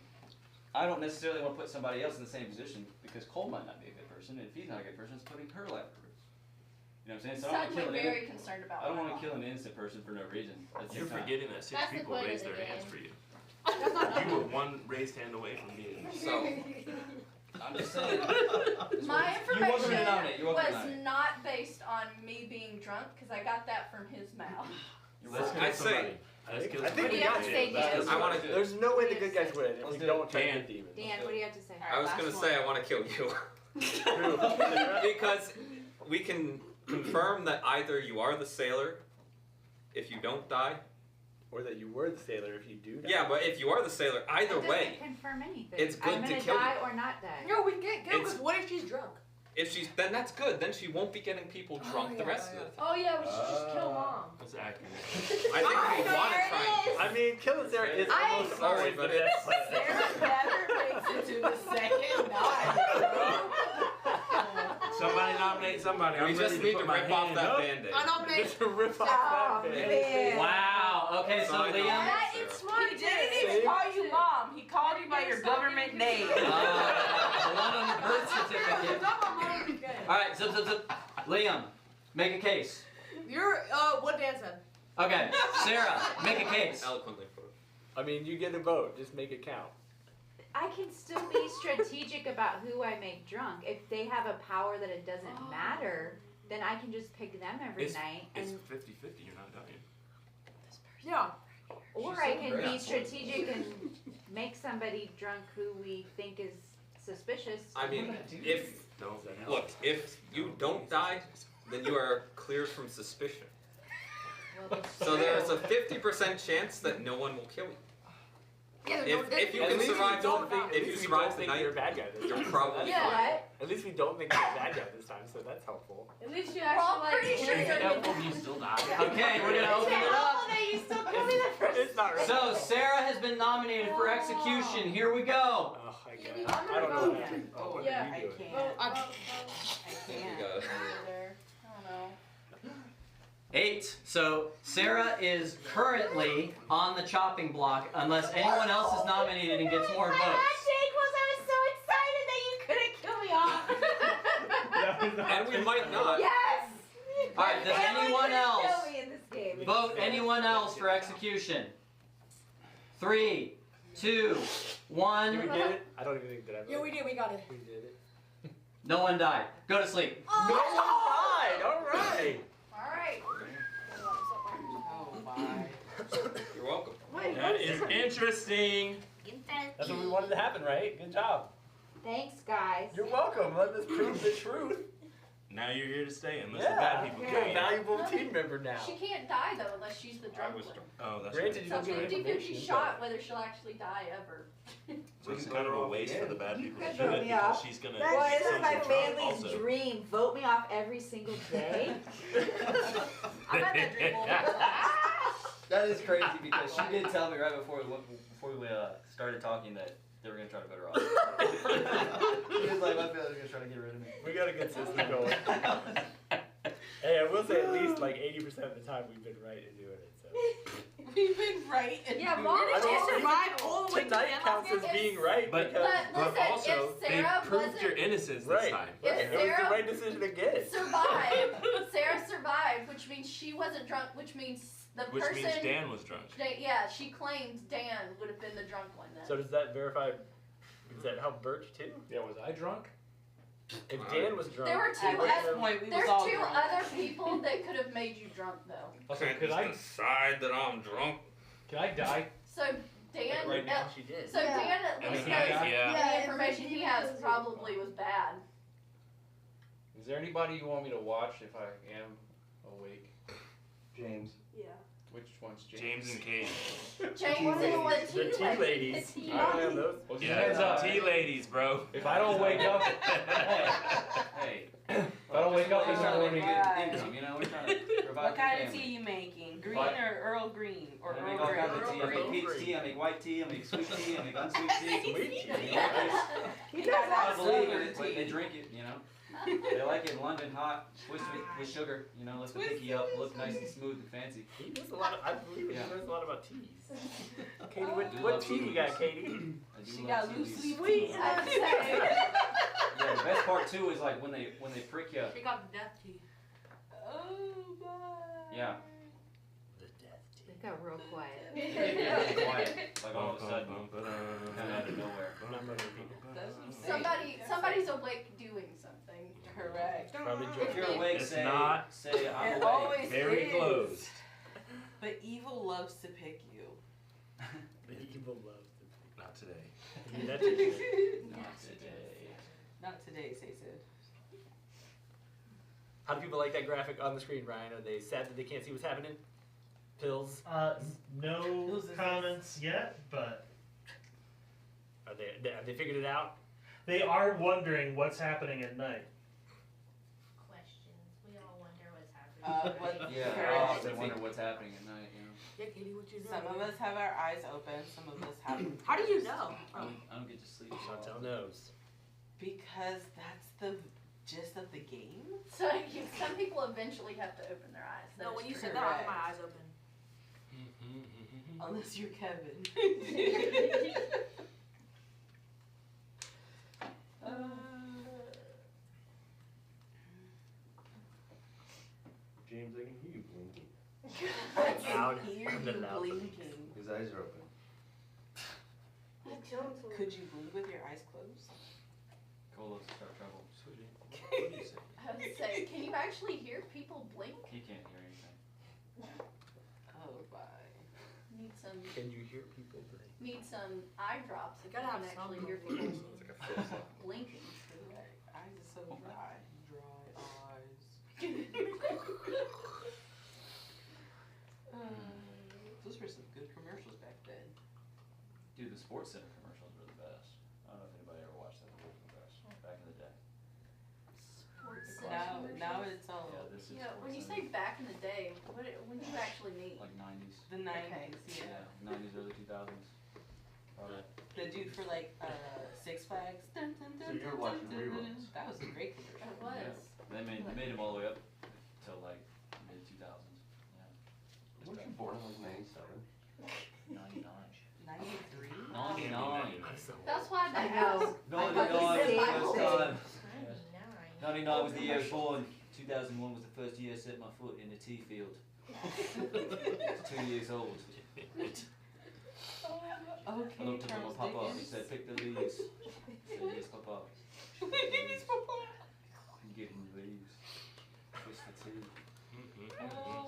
I don't necessarily want to put somebody else in the same position because Cole might not be a good person, and if he's not a good person, it's putting her life at risk. You know what I'm saying? So I don't want to Suddenly kill very concerned about I don't my want to mom. kill an innocent person for no reason. At the You're same time. forgetting that 6 That's the people point of raised the their hands game. for you. That's not You were one raised hand away from being. So, I'm just saying. My You're welcome to information nominate. You're welcome to was nominate. not based on me being drunk because I got that from his mouth. Let's kill I'd say- somebody. Let's kill I think somebody. we got say it. Dan. I want to. There's no way the good guys win if Let's we do don't it. try to Dan. get demons. Dan, what do you have to say? I was gonna say I want to kill you because we can confirm that either you are the sailor if you don't die. Or that you were the sailor if you do die. Yeah, but if you are the sailor, either That way, doesn't confirm anything. it's good I'm to gonna kill die you. or not die. No, we can't go It's- because what if she's drunk? if she's, then that's good. Then she won't be getting people drunk the rest of the time. Oh yeah, we should just kill mom. That's accurate. I think we want to try. I mean, killing Sarah is almost sorry, always but the best plan. Sarah never makes it to the second night. Somebody nominate somebody. We I'm just ready need to to put my rip off hand that up. band-aid. I nominate. Just to rip off that band. man. Wow. Okay, so So I know. Liam. That is smart. He didn't even call you mom. He called you by your government name. The one on the birth certificate. All right, zip, zip, zip. Liam, make a case. You're what Dan said. Okay, Sarah, make a case. Eloquently put. I mean, you get a vote. Just make it count. I can still be strategic about who I make drunk. If they have a power that it doesn't matter, then I can just pick them every night. It's And 50-50, you're not dying. Yeah. or I can be strategic and make somebody drunk who we think is suspicious. I mean, if you don't die, then you are cleared from suspicion. So there's a 50% chance that no one will kill you. If you can survive, if you survive the night, you're a bad guy. you're probably Yeah. fine. At least we don't think you're a bad guy this time, so that's helpful. At least you Well, actually I'm pretty sure you're You still die. Okay, we're gonna open it up. You still kill me the first. It's not right. So Sarah has been nominated for execution. Here we go. Oh, I guess. I don't know what happened. Oh, Yeah. I can't. Vote, I vote, can't. You got it. I don't know. 8. So Sarah is currently on the chopping block unless anyone else is nominated and gets more My votes. hot take was I was so excited that you couldn't kill me off. And we might not. Yes. All right, does anyone else Kill me in this game. vote anyone else for execution? 3, 2, 1. Did we get it? I don't even think that I voted. Yeah, we did. We got it. We did it. No one died. Go to sleep. No one died! Alright! Alright. Oh my. You're welcome. That is interesting. That's what we wanted to happen, right? Good job. Thanks, guys. You're welcome. Let us prove the truth. Now you're here to stay unless the bad people You're a kill you. valuable team member now. She can't die though unless she's the drunk one. Oh, that's Granted, right. you So don't get 50-50 information, shot whether she'll actually die ever. So it's kind of a waste for the bad people to could do vote it me because off. she's gonna. Well, get this is my someone drunk family's also. dream. Vote me off every single day. I'm not that dream all the time. That is crazy because she did tell me right before we started talking that they were gonna try to vote her off. She was like, I feel like they're gonna try to get rid of me. We got a good system going. Hey, I will say at least like 80% of the time we've been right in doing it. So We've been right. Yeah, doing Mom it. did survive all the way to the tonight end. counts as being right But because But listen, also if they Sarah proved wasn't- your innocence this right, time. If right. It was Sarah- the right decision again. Sarah survived, which means she wasn't drunk, which means the Which person. means Dan was drunk. Yeah, she claimed Dan would have been the drunk one then. So does that verify? Does that help Birch too? Yeah, was I drunk? If Dan was drunk, There were At two. this point, we There's was all two drunk. other people that could have made you drunk though. Also, Can't could just I decide that I'm drunk. can I die? So Dan. right now she did. So Dan at I least mean, knows yeah. the information he has probably was bad. Is there anybody you want me to watch if I am awake? James. Yeah. Which one's James and Kate. James is The the tea ladies. The tea I don't have those. What's Yeah, hands up? tea ladies, bro. If I don't wake up, Hey. if I don't wake up in the morning, Right. income, you know, we're trying to provide What for kind of family. tea you making? Green What? or Earl Green? Or I Earl make all Grey? kinds of tea. I Earl make Grey. peach tea, I make white tea, I make sweet tea, I make unsweet tea. Sweet tea. He You does got I that believe southern it, but they tea. drink it, you know. They like it in London hot, twisted with sugar, you know, lets the pinky up, look nice and smooth and fancy. He knows a lot. I believe he Yeah. knows a lot about teas. Katie, I what do what love tea tea you got, leaves. Katie? I do She love got tea loose leaves. leaf Sweet. tea. I'd say. Yeah, the best part too is like when they prick you. She got the death tea. Oh my. Yeah. It got real quiet. Really quiet, like all of a sudden, kind of out of nowhere. Somebody's awake doing something. Correct. Probably If you're awake, It's say not. say I'm It awake. always Very is. close. But evil loves to pick you. The evil love. Not today. I mean, that's it. Not today. Not today, say so. How do people like that graphic on the screen, Ryan? Are they sad that they can't see what's happening? Pills? No comments yet, but Are they? Have they figured it out? they are wondering what's happening at night. What Yeah, I often wonder what's happening at night, you know. Yeah, Katie, what you doing? Some of us have our eyes open, some of us have them How do you closed. know? I don't get to sleep. Chantel knows. Because that's the gist of the game. So some people eventually have to open their eyes. No, That when is you said correct. that, I had my eyes open. Unless you're Kevin. James, I can hear you blinking. Loud. Hear you blinking. His eyes are open. Could you blink with your eyes closed? Colo's got trouble. What do you say? I would say, can you actually hear people blink? He can't hear anything. Oh, bye. Need some. Can you hear people blink? Need some eye drops. If you Gotta can have actually some hear blink. people It's like a flip-flop. blinking. Eyes are so dry. Dry eyes. Those were some good commercials back then. Dude, the Sports Center commercials were the best. I don't know if anybody ever watched that. They were the best back in the day. Now it's all. Yeah, this is. Yeah, when you Sports say back in the day, what do you actually mean? Center. Like 90s. The 90s, Yeah, 90s, early 2000s. Probably. The dude for like Six Flags. Dun, dun, dun, So you're dun, watching dun, dun, reruns. That was a great commercial. It was. Yeah. They made him all the way up till like mid 2000s. Yeah. Weren't you born in like 97? 99. 93? 99. That's why I I know. 99 was the first time. 99. 99 was the year I was born. 2001 was the first year I set my foot in the tea field. I was 2 years old. Okay, I looked up at my Charles papa and he Dickens. said, pick the leaves. I said, yes, papa. Baby's papa. I'm getting the leaves. Twist the tea. Oh.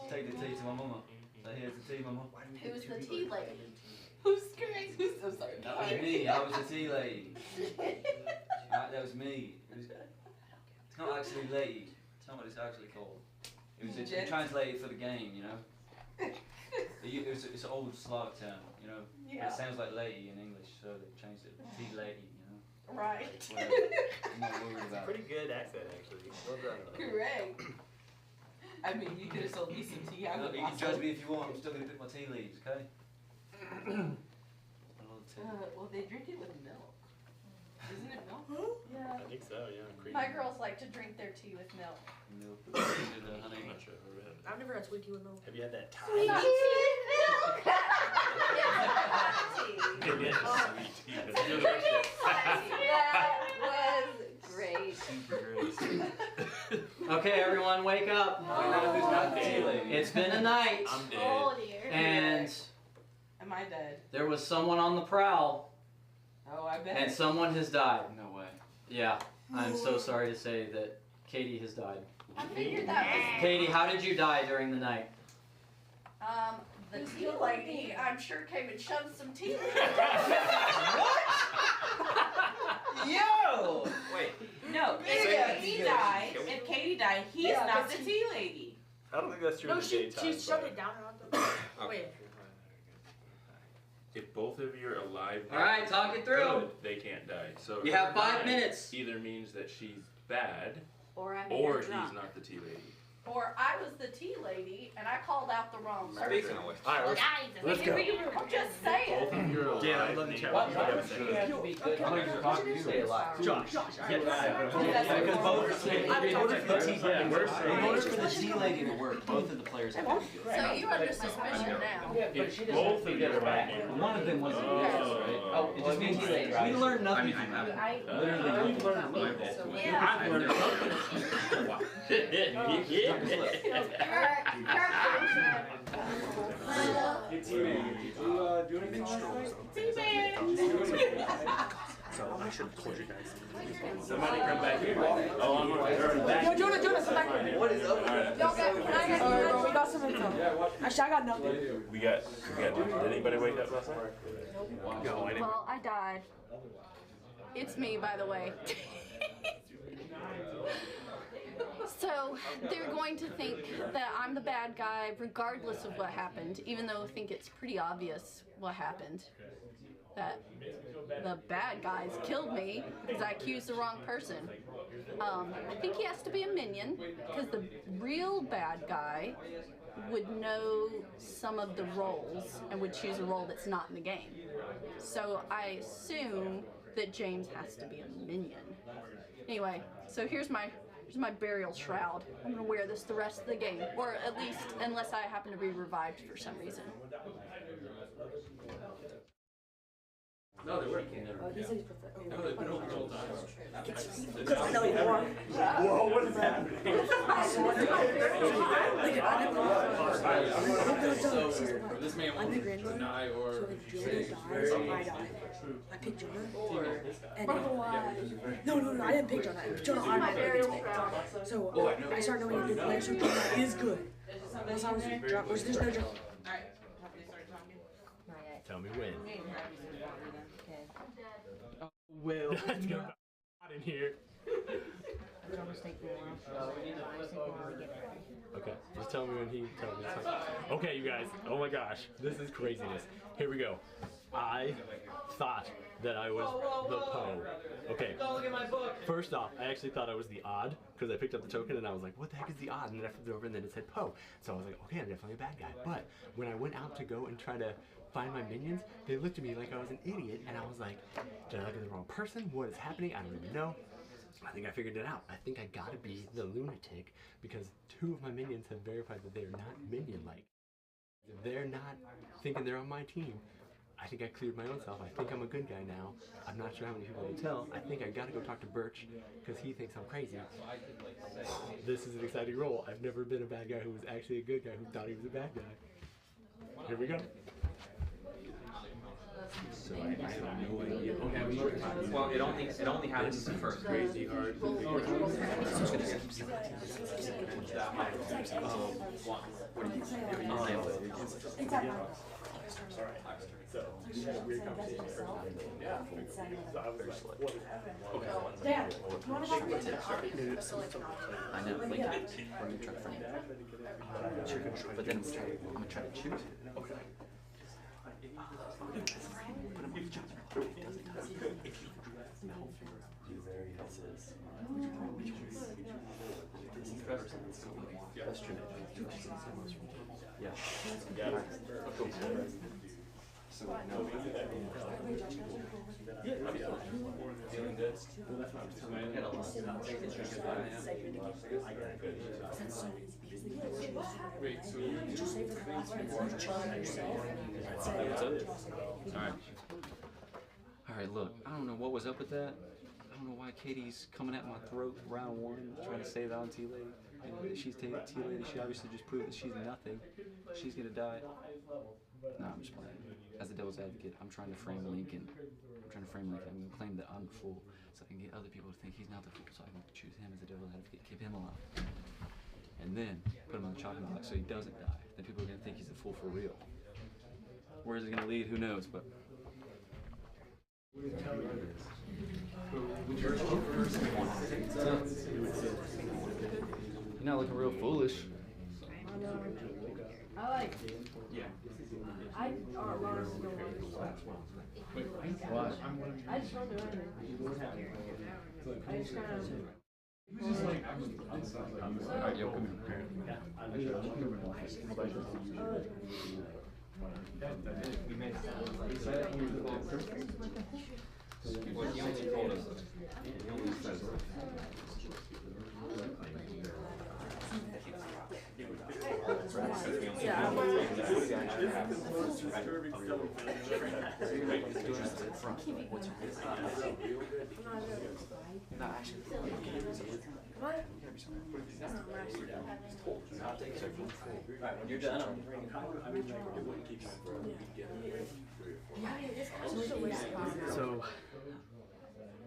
Take the tea to my mama. So here's the tea, mama. Who's the tea lady? Who's correct? Who's so sorry? That was me. I was the tea lady. That was me. It's not actually lady. It's not what it's actually called. It was translated for the game, you know. It's an old Slavic term, you know. Yeah. It sounds like lady in English, so they changed it. Tea lady, you know. Right. Whatever. I'm not worried about it. Pretty good accent, actually. Well done. Correct. I mean, you could have sold me some tea. I Look, would you can judge me if you want. I'm still gonna pick my tea leaves, okay? I love tea. Well, they drink it with milk. Isn't it milk? Yeah. I think so, yeah. Cream. My girls like to drink their tea with milk. Milk. Honey. I'm not sure who it is. I've never had sweet tea with milk. Have you had that Thai? Sweet tea with milk. Yes, sweet tea. That's good. That was great. Super great. Okay, everyone, wake up. Who's not the tea lady? It's been a night, I'm dead. Oh dear. and Am I dead? there was someone on the prowl, Oh, I bet. and someone has died. No way. Yeah, I'm so sorry to say that Katie has died. I figured that was Katie, how did you die during the night? the tea lady. I'm sure came and shoved some tea. Yo! Wait. No, if Katie died, he's Yeah, not but the tea lady. I don't think that's true No, in the she daytime. shoved but it down her on the. Wait. If both of you are alive, All right, talk it through. good, they can't die. So You have her 5 dying minutes. Either means that she's bad, Or I'm or drunk. he's not the tea lady. Or I was the tea lady and I called out the wrong person. Speaking of which. Alright, let's go. I'm just saying. Both of you are alive. Dan, I'd love to chat with you. have to be good. How many talk you stay alive? Josh. Because both in order for the tea Yeah, we're safe. in order for the tea lady to work, both of the players have to be good. So you under suspicion now. If both of you are alive, One of them was the yes, right? Oh, it just means tea lady. We learned nothing from that. Literally, you learned nothing. Yeah. I've learned So I should have told you guys. Somebody come back here. Oh, I'm back. Yo, Jonas, come back here. What is up? We got some info. Actually, I got nothing. we got. Did anybody wake up last night? No, I didn't. Well, I died. It's me, by the way. So they're going to think that I'm the bad guy regardless of what happened, even though I think it's pretty obvious what happened. that the bad guys killed me because I accused the wrong person. I think he has to be a minion because the real bad guy would know some of the roles and would choose a role that's not in the game. So I assume that James has to be a minion. Anyway, so here's my burial shroud. I'm gonna wear this the rest of the game, or at least unless I happen to be revived for some reason. No, they working. Oh, he said he's prefer. No, they've been open the whole time. Because I know you more. Whoa, what is happening? So, this man will deny or say I die. I picked Jonah. And no, I didn't pick Jonah. Jonah automatically picked me. So I started knowing a good player, so Jonah is good. Unless I was drunk, which there's no drunk. Alright, have they started talking? Tell me when. Will. Let's go out in here. Okay, just tell me when he tells me. Okay, you guys. Oh my gosh, this is craziness. Here we go. I thought that I was the Poe. Okay. Don't look at my book. First off, I actually thought I was the odd because I picked up the token and I was like, what the heck is the odd? And then I flipped it over and then it said Poe. So I was like, okay, I'm definitely a bad guy. But when I went out to go and try to find my minions, they looked at me like I was an idiot and I was like, did I look at the wrong person? What is happening? I don't even know. I think I figured it out. I think I gotta be the lunatic because 2 of my minions have verified that they're not minion-like. If they're not thinking they're on my team, I think I cleared my own self. I think I'm a good guy now. I'm not sure how many people to tell. I think I gotta go talk to Birch because he thinks I'm crazy. This is an exciting role. I've never been a bad guy who was actually a good guy who thought he was a bad guy. Here we go. So I have no idea. Well, it only happens first. Crazy hard. So, weird conversation. Yeah. So I was like, what is happening? Dad, you want to go get to I know, like, we're gonna try to frame it. But then I'm gonna try to choose it. Okay. Yeah. So no. Feeling good. Wait, so Alright, look, I don't know what was up with that. I don't know why Katie's coming at my throat round 1, trying to say that on T-Lady. She's T-Lady, she obviously just proved that she's nothing. She's gonna die. No, I'm just playing. As a devil's advocate, I'm trying to frame Lincoln. I'm gonna claim that I'm the fool, so I can get other people to think he's not the fool, so I can choose him as a devil's advocate, keep him alive. And then put him on the chopping block so he doesn't die. Then people are gonna think he's a fool for real. Where is it gonna lead? Who knows, but you're not looking real foolish. I like it. Yeah. I honestly don't want to. Why? I just don't do anything. I just kind of. Alright, yo, come here. Well, he only told us. He only says. Alright, when you're done, So,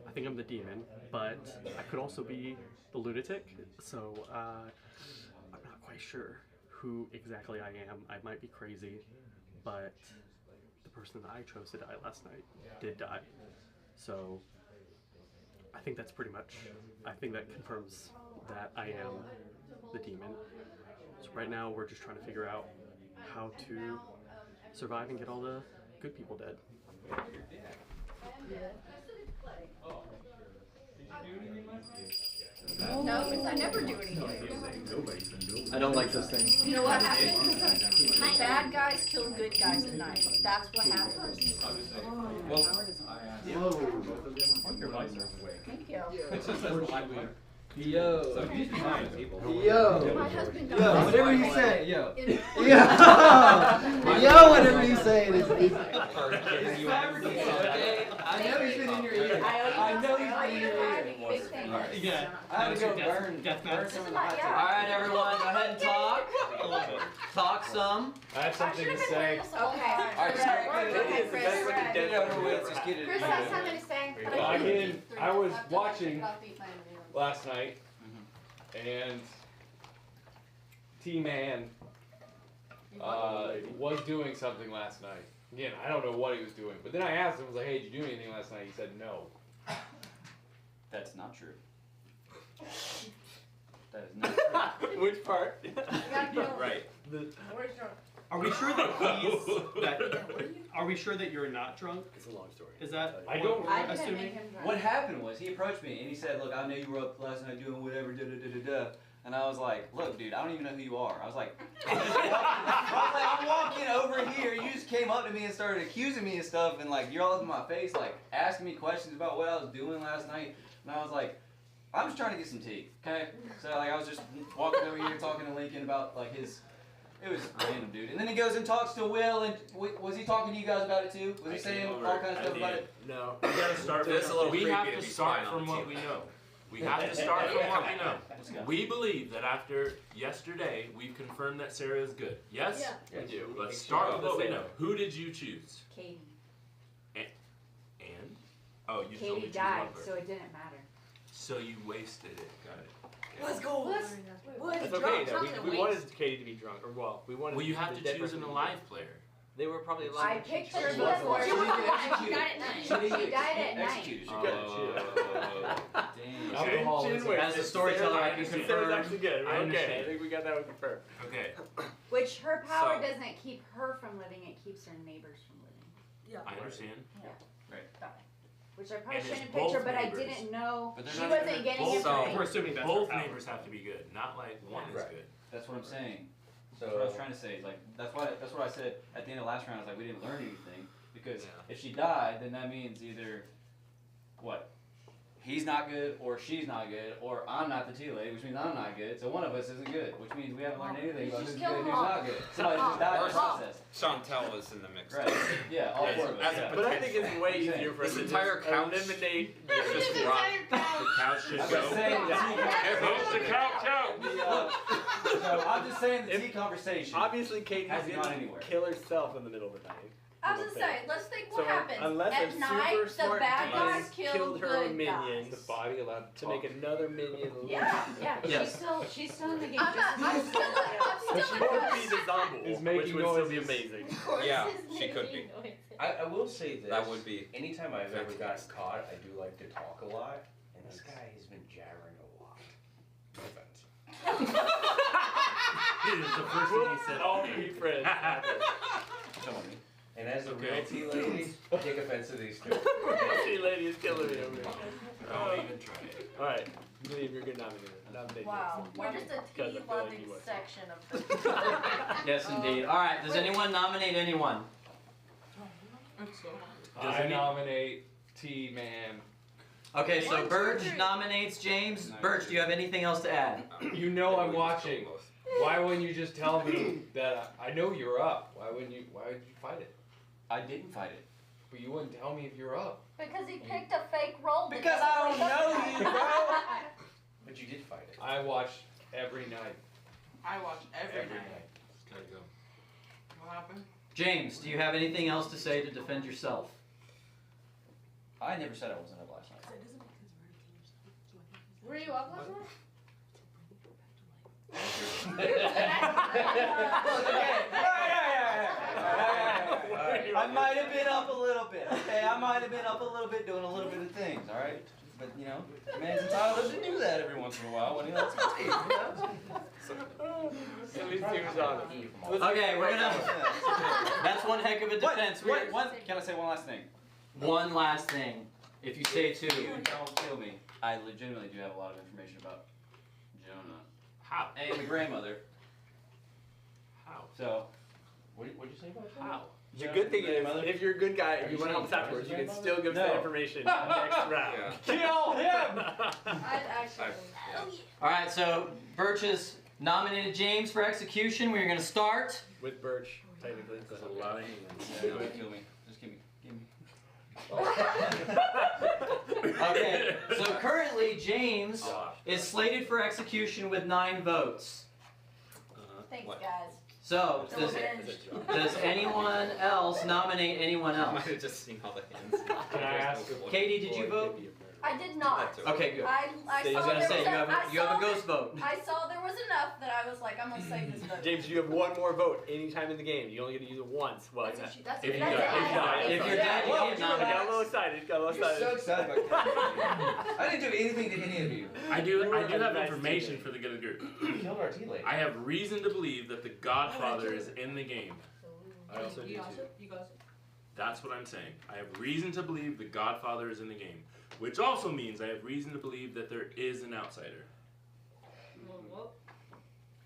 I think I'm the demon, but I could also be the lunatic, so I'm not quite sure who exactly I am. I might be crazy, but the person that I chose to die last night did die. So, I think that's pretty much, I think that confirms that I am the demon. So right now we're just trying to figure out how to survive and get all the good people dead. No, because I never do anything. I don't like this thing. You know what happens? Bad guys kill good guys at night. That's what happens. Well, Thank you. it just says Playthru. Yo. So he's behind people. Yo. My husband Yo. died. Whatever you say. Yo. Yo. Yo. Whatever you say. It is. I know he's been in your ear. I know he's been in your ear. Yeah. I had to go burn some of the hot tape. Alright, everyone, go ahead and talk. Talk some. I have something to say. Okay. Alright, Chris has something to say. Well, I was watching last night, and T-Man was doing something last night. Again, I don't know what he was doing, but then I asked him, I was like, hey, did you do anything last night? He said no. That's not true. That is not true. Which part? Right. Are we sure that are we sure that you're not drunk? It's a long story. Is that I don't. I didn't assuming? make him drunk. What happened was he approached me and he said, look, I know you were up last night doing whatever, da da da da da. And I was like, look, dude, I don't even know who you are. I was like, I'm walking over here. You just came up to me and started accusing me of stuff, and like you're all up in my face, like asking me questions about what I was doing last night. And I was like, I'm just trying to get some tea, okay? So like I was just walking over here talking to Lincoln about like his. It was random, dude. And then he goes and talks to Will, and was he talking to you guys about it too? Was he saying all kinds of stuff about it? No. We gotta start. It's a little We creepy have to to be start spying on from the what team. we know. We have to start from what we know. We believe that after yesterday, we've confirmed that Sarah is good. Yes? Yeah. We do. Let's start with what we know. Who did you choose? Katie. And? Oh, you told me Katie to choose died, one person. so it didn't matter. So you wasted it. Got it. Let's go. That's okay. Though. We wanted Katie to be drunk, or well, we wanted. Well, you have the to dead choose person an to be alive drunk. player. They were probably I alive. picked her She before. was She died at night. She died at night. Executed. Damn. Alcoholism. As a storyteller, I can Sarah's confirm. actually good. I Okay, understand. I think we got that one confirmed. Okay. Which her power So- doesn't keep her from living, it keeps her neighbors from living. I understand. Which I probably And it's shouldn't have picked her, both but I neighbors. didn't know. But they're She not wasn't even- getting both- information. We're assuming that's Both her power. neighbors have to be good, not like one is Right. good. That's what I'm saying. That's what I was trying to say. Is like that's what I said at the end of last round. I was like, we didn't learn anything because if she died, then that means either what he's not good, or she's not good, or I'm not the tea lady, which means I'm not good. So one of us isn't good, which means we haven't learned anything about who's good and who's not good. Somebody just died in the process. Chantel was in the mix. Right. Yeah, all four of us. As a But I think it's way I'm saying. easier for us This to entire just couch eliminate. is just rock. The couch should I'm go. just saying the tea Vote the couch out. So I'm just saying the tea conversation. Obviously, Katie hasn't didn't gone anywhere. kill herself in the middle of the night. I was gonna say, let's think what So, happens. unless At a night, super the smart bad demon guys killed her good minions. guys. The body allowed To make another minion live. Yeah, Yes. she's still in the game. I'm still She in could this. be the zombie, Is which making would still be noises. amazing. Yeah, she could be. I will say this. That would be. Anytime I've ever gotten caught, I do like to talk a lot, and this guy has been jabbering a lot. No offense. It is the first thing he said. All be friends. And as a real tea lady, take offense to these two. Tea lady is killing me over here. Don't even try it. All right, I believe you're good nominated. Wow, we're just a Because I tea feel like loving you would. section of the. Yes, indeed. All right. Does anyone nominate anyone? I nominate T-Man. Okay, so Burge nominates James. Burge, do you have anything else to add? You know I'm watching. Why wouldn't you just tell me that I know you're up? Why would you fight it? I didn't fight it. But you wouldn't tell me if you're up. Because he picked a fake role. Because I don't know you, bro. But you did fight it. I watch every night. I watch every night. Gotta go. What happened? James, do you have anything else to say to defend yourself? I never said I wasn't up last night. Were you up last night? I might have been up a little bit, okay? I might have been up a little bit doing a little bit of things, alright? But, you know, a man's entitled to do that every once in a while when he lets me take, you know? At least he was on it. Okay, we're gonna. That's one heck of a defense. Wait, can I say one last thing? One last thing. If you say two. You don't kill me. I legitimately do have a lot of information about Jonah. How? And the grandmother. How? So, what'd you say about Jonah? How? The good thing is, if you're a good guy and you want to help us afterwards, you can still give us that information next round. Kill him! I'd actually. All right, so Birch has nominated James for execution. We're going to start with Birch, technically. That's a lot of hands. Yeah, don't kill me. Just give me. Okay, so currently James is slated for execution with 9 votes. Thanks, guys. So, does anyone else nominate anyone I else? might have just seen all the hands. Can I ask? Katie, did you vote? I did not. Okay, good. I I saw was gonna there say, was you have a ghost vote. I saw there was enough that I was like, I'm gonna save this vote. James, you have one more vote anytime in the game. You only get to use it once. Well, That's what she- that's if you what- die. that's If it. you're dead, you Well, can't nominate. Got a little excited. Got a little You're excited. so excited about I didn't do anything to any of you. I do have nice information teammate. for the good group. You killed our tea lady. I have reason to believe that the Godfather is in the game. I also do too. That's what I'm saying. I have reason to believe the Godfather is in the game, which also means I have reason to believe that there is an outsider.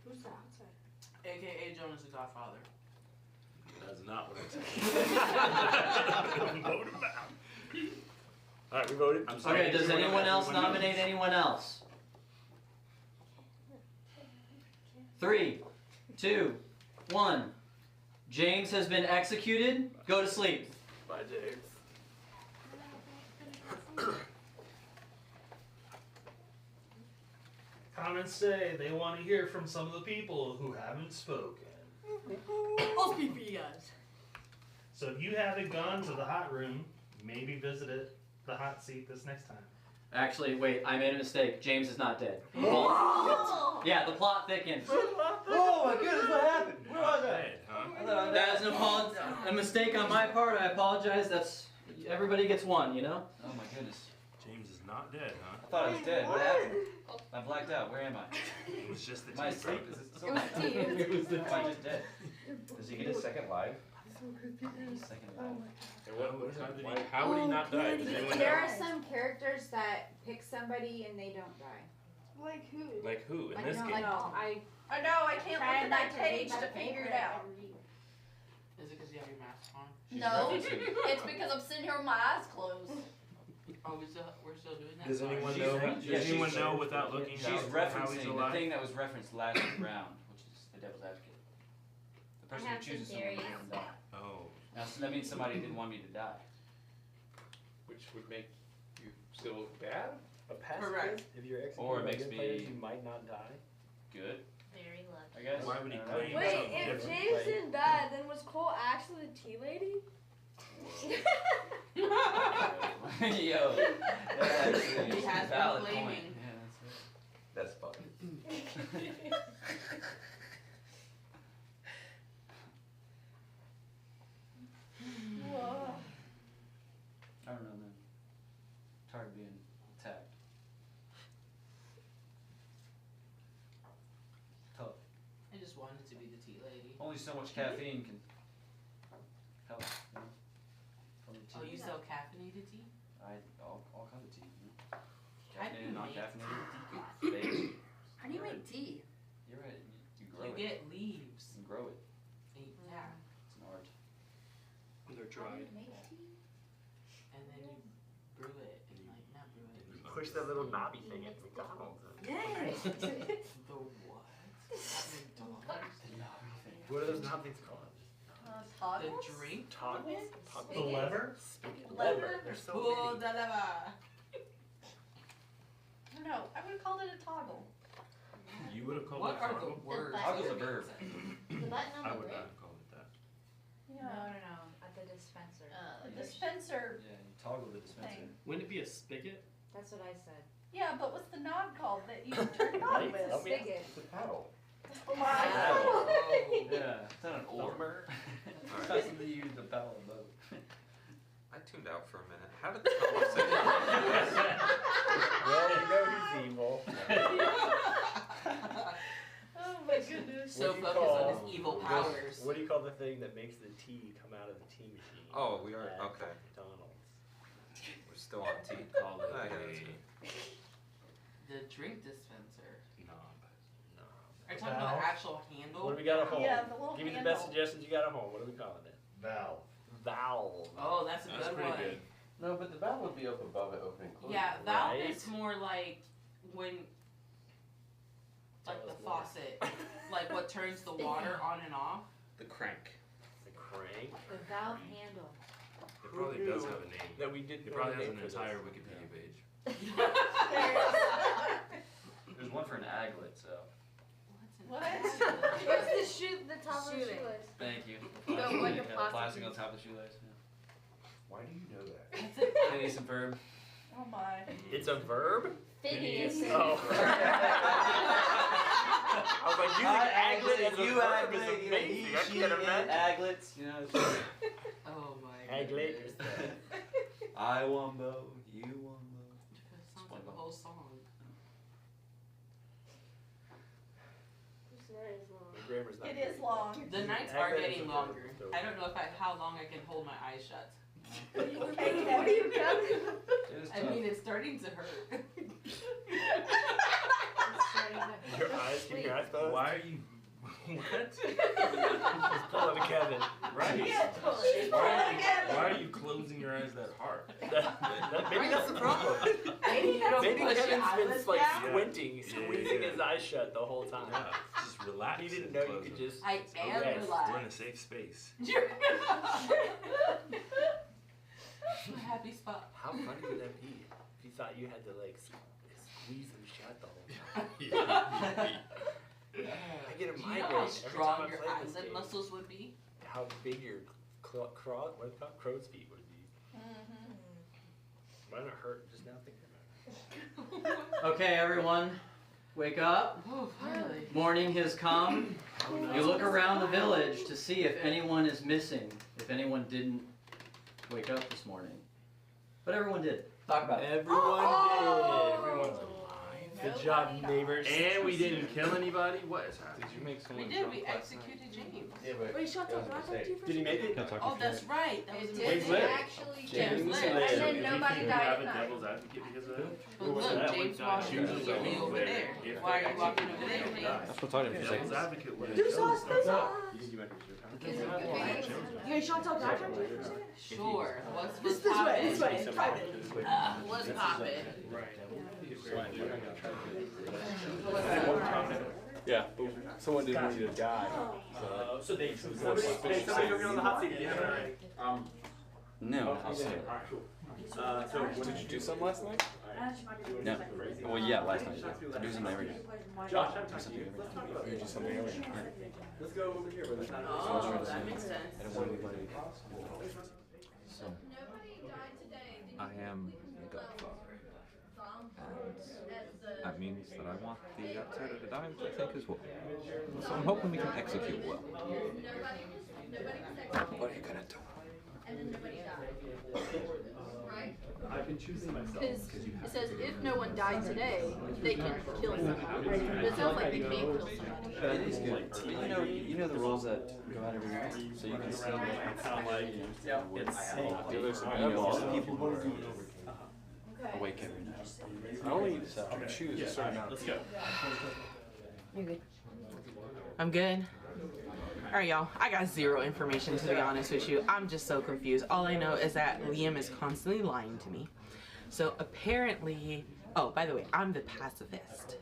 Who's the outside? AKA Jonas the Godfather. That's not what I'm saying. Vote him out. All right, we voted. I'm sorry. Okay, does anyone else nominate anyone else? 3, 2, 1. James has been executed. Go to sleep. Bye, James. Comments say they want to hear from some of the people who haven't spoken. I'll speak for you guys. So if you haven't gone to the hot room, maybe visited the hot seat this next time. Actually, wait, I made a mistake. James is not dead. Yeah, the plot thickens. Oh my goodness, what happened? Where was I? That is a mistake on my part. I apologize. Everybody gets one, you know? Oh my goodness. James is not dead, huh? I thought I was dead. What happened? I blacked out. Where am I? It was just the Am I tea, asleep? bro. Is it It was tea. It was the Am I just dead? Does he get a second life? Second life. How would he not die? Does anyone There know? are some characters that pick somebody and they don't die. Like who? Like who in Like, this no, game? like, I I know, I can't try look at not that to page read to my figure it paper out. every week. Is it because you have your mask on? No, it's because I'm sitting here with my eyes closed. Oh, we're still doing that? Does Sorry. anyone She's know? re- Does yeah, anyone she's- know without looking? She's how he's referencing the alive? thing that was referenced last round, which is the devil's advocate. The person who have some chooses someone theories. who die. Oh. Now, so that means somebody didn't want me to die. Which would make you still bad? A pacifist, Correct. if you're executed Or it by makes good players, me- you might not die. Good, Very lucky. I guess. Why would he I don't know. claim Wait, something if different? James didn't die, then was Cole actually the tea lady? Yo, that's actually He has been valid claiming. point. Yeah, that's right. That's funny. Whoa. I don't know, man. It's hard being attacked. Tough. I just wanted to be the tea lady. Only so much caffeine can help, you know? From the tea. Oh, you sell caffeinated tea? All kinds of tea. You know? How do you Caffeinated, make non-caffeinated. Baked. How do you make tea? You're right. You grow You it. get leaves. You grow it. Yeah. It's an art. They're dried. And then you brew it. And like, not brew it. Push that little knobby thing at McDonald's. Yes. The what? What are those knob things called? The Toggles? drink? Toggles? The lever? Lever? There's so Oh, many. da la ba. I don't know. I would have called it a toggle. You would have called What it are toggle? the words? Toggle's a verb. The button on I the would lid. not have called it that. Yeah. At the dispenser. The dispenser Yeah, you toggle the dispenser. thing. Wouldn't it be a spigot? That's what I said. Yeah, but what's the knob called that you turn it on It's a with? spigot. It's a paddle. Oh my Paddle. God. Yeah, it's not an oar. It's not something you use to paddle a boat. I tuned out for a minute. How did the conversation? Well, you know he's evil. Oh my goodness. So What do you focused call- on his evil powers. What do you call the thing that makes the tea come out of the tea machine? Oh, we are at okay. McDonald's. We're still on T. Call it Okay, a that's good. The drink dispenser. knob. Are you talking about the actual handle? What do we got at home? Yeah, the little Give me the handle. best suggestions you got at home. What are we calling it? Valve. Valve. Oh, that's a That's good pretty one. good. No, but the valve would be up above it, opening and closing. Yeah, valve Right. is more like when, like the faucet, like what turns the water on and off. The crank. The crank. The valve handle. It probably does have a name. That we didn't It know probably the has name an for entire this. Wikipedia page. There's one for an aglet, so. What? It's the shoe, the top of the Shooting. shoelace. Thank you. No, like a Yeah, plastic plastic on top of the shoelace. Why do you know that? Phineas and Ferb. Oh my. It's a verb? Phineas. Oh. I was like, using aglet as a verb is amazing. I can't imagine. Aglets, you know. Oh my. Aglet. I wombo, you wombo. Sounds like a whole song. The grammar's not It good. is long. The nights are Aglet is getting a longer. verb. I don't know how long I can hold my eyes shut. What are you counting? I mean, it's starting to hurt. Your eyes, can your eyes closed? Why are you? What? Just pull it, Kevin. Right. Why are you closing your eyes that hard? Maybe that's the problem. Maybe Maybe push your Kevin's been eyelids like down. squinting, Yeah, squeezing yeah. his eyes shut the whole time. Yeah, just relax. He didn't and know you close could them. just. I am Yes. relaxed. We're in a safe space. A happy spot. How funny would that be if you thought you had to like squeeze them shut the whole time? I get a Do you migraine know how every time strong I your play this eyelid game. muscles would be? How big your crow's feet would be. Mine are hurt just now thinking about it. Okay, everyone, wake up. Oh, finally. Morning has come. You look around the village to see if anyone is missing, if anyone didn't wake up this morning. But everyone did. Talk about it. Everyone did. Everyone's alive. Good job, neighbors. And we didn't kill anybody. What is happening? Did you make We someone did. drunk We last executed James. Yeah, but Wait, shut that up. was a I talked to mistake. you for Did he make it? Oh, that's right. That was a It mistake. did actually James James lived. lived. And then If nobody you died have at a night. devil's advocate because of that. But look, James walked immediately over there. Why are you walking over there, James? That's what talking for a Devil's second. advocate would have Do chosen sauce, do that. sauce. You think you might be sure? You ain't shot out that time? Sure. What's This way, poppin'? this way. Private. What's poppin'? Yeah, but someone didn't want you to die. So they somebody go get on the hot seat. You have it already. No, I'll say. So what Did you do something last night? No. Well, yeah, last night. I do something every day. Josh, Do something every day. You do something every night. let's go over here. But Oh, that makes sense. I don't want anybody. So, Nobody died today. Did I am the Godfather. And that means that I want the outsider to die, which I think is well. So I'm hoping we can execute well. nobody was What are you gonna do? and then nobody died. Right? I've been choosing myself. Because it says if no one died today, they can kill somebody. But it sounds like they can't kill somebody. it is good. You know the rules that go out every night, so you can see all the people who are awake every night. I only choose a certain amount. Let's go. You're good. I'm good. Alright, y'all. I got zero information, to be honest with you. I'm just so confused. All I know is that Liam is constantly lying to me. So apparently, oh, by the way, I'm the pacifist.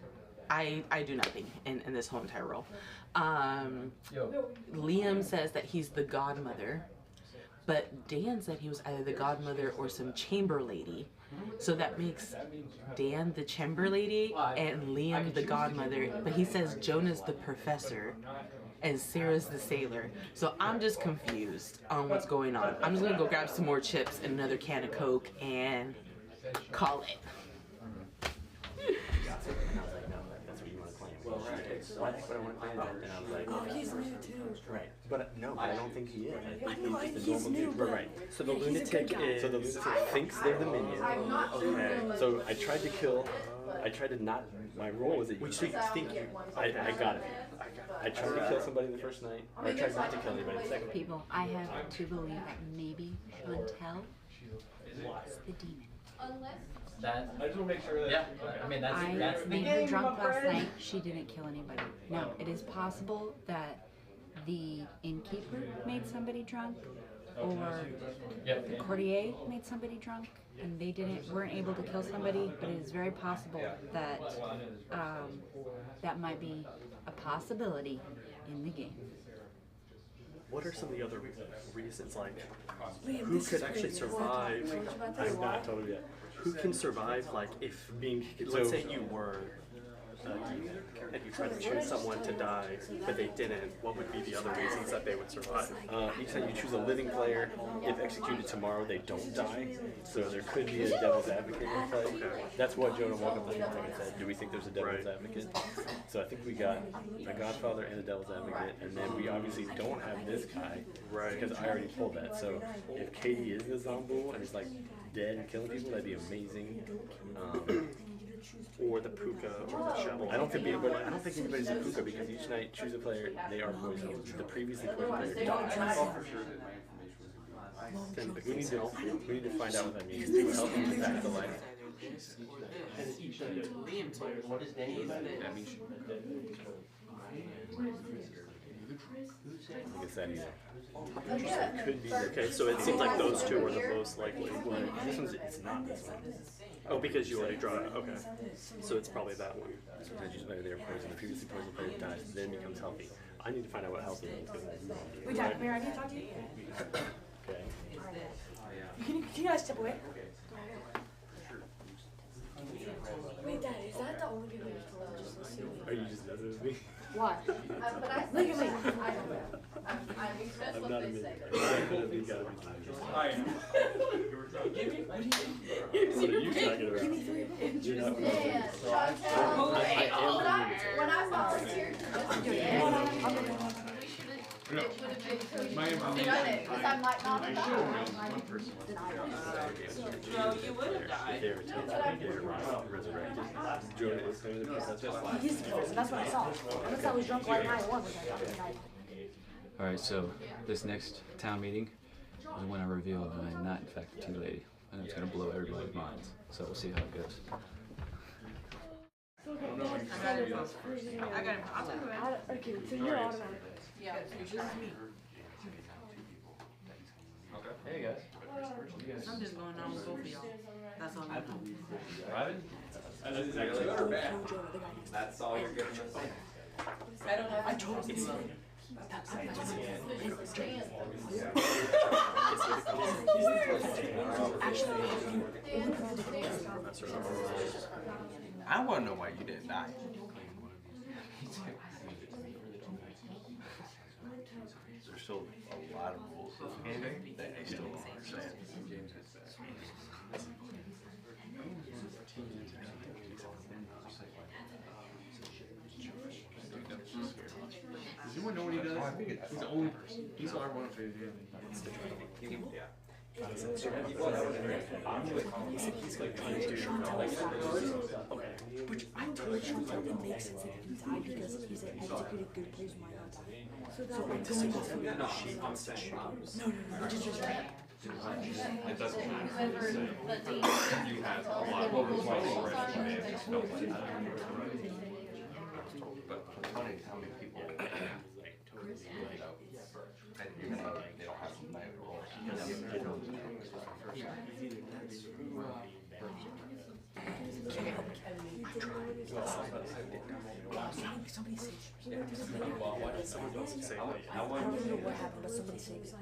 I do nothing in this whole entire role. Liam says that he's the godmother, but Dan said he was either the godmother or some chamber lady. So that makes Dan the chamber lady and Liam the godmother, but he says Jonah's the professor and Sarah's the sailor. So I'm just confused on what's going on. I'm just gonna go grab some more chips and another can of Coke and call it. That's what you want to claim. Well, right. So I think what I want to claim that, and I was like, Oh, he's new too. right. But no, I don't think he is. I I think know, he's just a he's normal new, dude. but Right. So the he's a good lunatic guy. is. So the lunatic thinks they're the minion. Okay. So I tried to kill. I tried to not. My role was that you think you. I got it. I tried to kill somebody the first night. Or I tried not to kill anybody the second night. People, I have to believe that maybe Chantel is the demon. That. I just want to make sure that. Yeah. I mean, that's I the made her game, drunk my last friend. night. She didn't kill anybody. Now, it is possible that the innkeeper made somebody drunk, or the courtier made somebody drunk, and they weren't able to kill somebody. But it is very possible that that might be a possibility in the game. What are some of the other reasons, like, who could actually survive? I'm not told yet. Who can survive, like, if being, let's say you were a demon and you tried to choose someone to die, but they didn't, what would be the other reasons that they would survive? Each time you choose a living player, if executed tomorrow, they don't die. So there could be a devil's advocate in play. Okay. That's what Jonah woke up this morning and said, do we think there's a devil's advocate? So I think we got a Godfather and a devil's advocate, and then we obviously don't have this guy, because I already pulled that. So if Katie is the zombie and is like dead and killing people, that'd be amazing. Or the puka or the shovel. I don't think anybody's a puka because each night choose a player, they are poisoned. The previously poisoned player dies. Then we need to find out what that means. To help them get back to life. What is name? That means I guess that either. Could be. Okay, so it seems like those two are the most likely. This one's, it's not this one. Oh, because you already draw it. Okay. So it's probably that one. Sometimes you play their poison. The previously poisoned player dies, then becomes healthy. I need to find out what healthy means. Wait, Dad, Mayor, I need to talk to you. Okay. Can you guys step away? Wait, Dad, is that the only people you're supposed to just listen to? Are you just messing with me? Why? But I Look at me. I don't know. I'm that's I'm what not a they minute. say. You gotta be Give me, what do What are you talking about? Give me 3. You're not Yeah, Chantel. When I volunteered to just do it, it would have been done it, because I might not have died. No, you would have died. They're resurrected. Jonah is going to the He used to kill us, and that's what I saw. Unless I was drunk like I was, which I thought he died. Alright, so this next town meeting is when I reveal that I'm not in fact the tea lady. And it's gonna blow everybody's minds. So we'll see how it goes. I got him. I'll tell you what. Okay, so you're automatic. Yeah, this is me. Hey guys. I'm just going on with both of y'all. That's all I'm doing. Robin? That's all you're giving us? I don't know if I told you. I want to know why you didn't die. There's still a lot of rules in the game that I still don't understand. Does anyone know what he does? He's the only person. He's our one for Yeah. He's like trying to do which I told Chantel it makes sense that he died because he's an executed good player why not die. So that we're going to she wants to choose. No, just right. It doesn't matter. You had a lot of But it's funny how many people they don't have some night roles. Somebody saves. I don't know what happened, but somebody saves.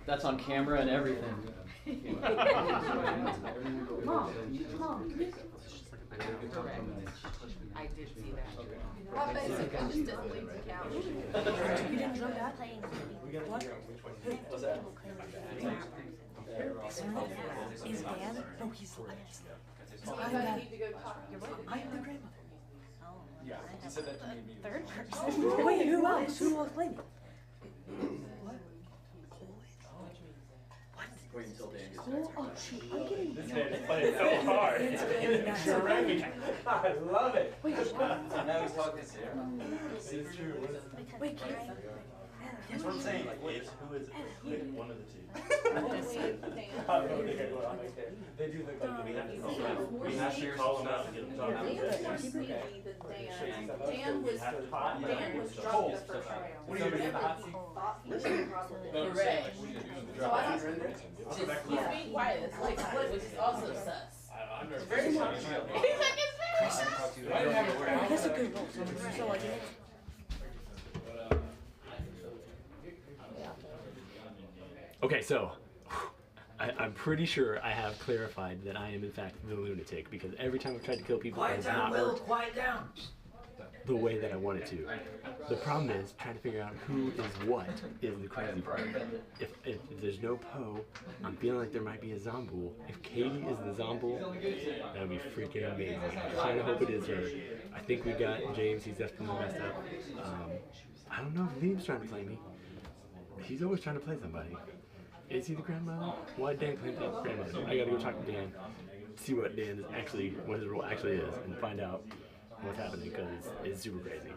That's on camera and everything. Mom. I did see that. Well, basically, just didn't leave the couch. You didn't drop that? What? What's that? Is Dan? No, he's alive. I need to go talk to I am the grandmother. Yeah, he said that to me immediately. Third person? Wait, who else? Who else played me? What? Wait until Dan gets Oh, shoot, I'm getting... This man is playing so card. I love it. Wait, So now he's talking to It's true. Wait, That's what I'm saying. Like, wait, who is it? Pick one of the two. They do look like we have to call them out and get them talking. Dan was drunk the first round. What are you doing in the hot seat? Correct. So I don't. He's being quiet. It's like, which is also sus. I'm very nervous. He's like, it's very sus. That's a good roll. So like, Okay, so I'm pretty sure I have clarified that I am in fact the lunatic because every time I've tried to kill people, it has not worked quiet down. the way that I want it to. The problem is trying to figure out who is what is the crazy part. If there's no Poe, I'm feeling like there might be a Zombool. If Katie is the Zombool, that would be freaking amazing. I kind of hope it is her. I think we got James. He's definitely messed up. I don't know if Liam's trying to play me. He's always trying to play somebody. Is he the grandmother? Why Dan claim the grandmother? I gotta go talk to Dan, see what Dan is actually, what his role actually is, and find out what's happening because it's super crazy.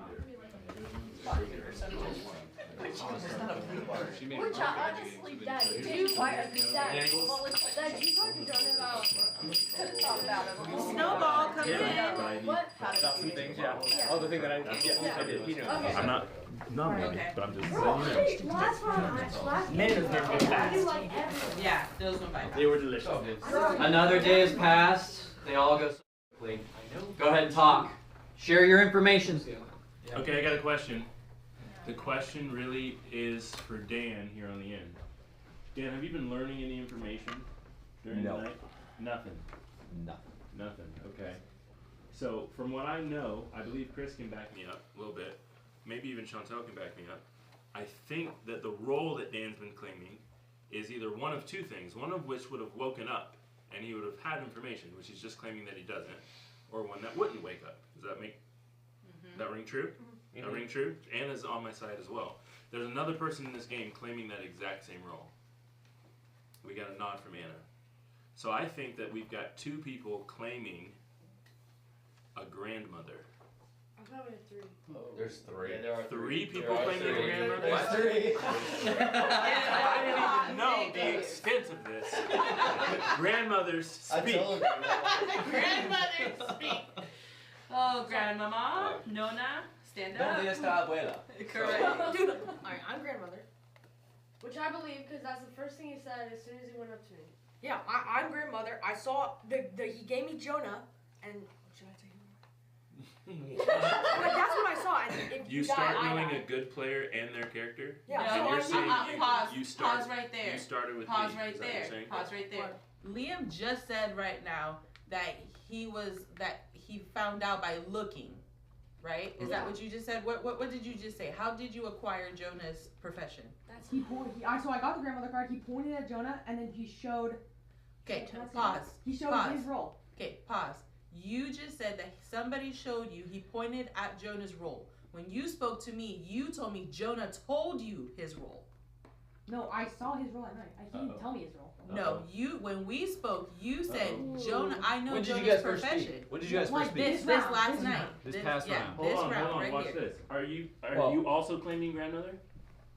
Which I honestly, Dad, do you Dad, you talk to John about talk about it. Snowball, come in. What About happened? some things, yeah. All the things that I did. He knows. Okay. I'm not nominated, but I'm just letting you know. Last Tomatoes never go fast. Yeah, those went by. They were delicious. Another day has passed. They all go so quickly. Go ahead and talk. Share your information. Okay, I got a question. The question really is for Dan here on the end. Dan, have you been learning any information during the night? Nothing. Nothing. Okay. So from what I know, I believe Chris can back me up a little bit. Maybe even Chantel can back me up. I think that the role that Dan's been claiming is either one of two things, one of which would have woken up and he would have had information, which he's just claiming that he doesn't, or one that wouldn't wake up. Does that make that ring true? That ring true? Anna's on my side as well. There's another person in this game claiming that exact same role. We got a nod from Anna. So I think that we've got two people claiming a grandmother. I thought we had 3. There's 3. Yeah, there are Three people claiming a grandmother? There's 3. I didn't even know the extent of this. Grandmothers speak. I told you. Grandmother speak. Oh, grandmama, Nona, stand up. ¿Dónde está abuela? Correct. Dude, alright, I'm grandmother. Which I believe because that's the first thing he said as soon as he went up to me. Yeah, I'm grandmother. I saw he gave me Jonah, and what should I tell you? Like, that's what I saw. And if You start knowing a good player and their character? Yeah. No, So you're saying pause. you start, Pause right there. You started with Pause me. right Is that what there. you're saying? Pause right there. Liam just said right now that he found out by looking, right? Is that what you just said? What did you just say? How did you acquire Jonah's profession? So I got the grandmother card. He pointed at Jonah, and then he showed. Okay, pause. He showed Pause. his role. Okay, pause. You just said that somebody showed you. He pointed at Jonah's role. When you spoke to me, you told me Jonah told you his role. No, I saw his role at night. He didn't tell me his role. No, when we spoke, you said Jonah. I know When did you Jonah's guys first profession. speak? When did you guys first speak? This last night. This past round. Hold on, right watch here. this. Are you also claiming grandmother?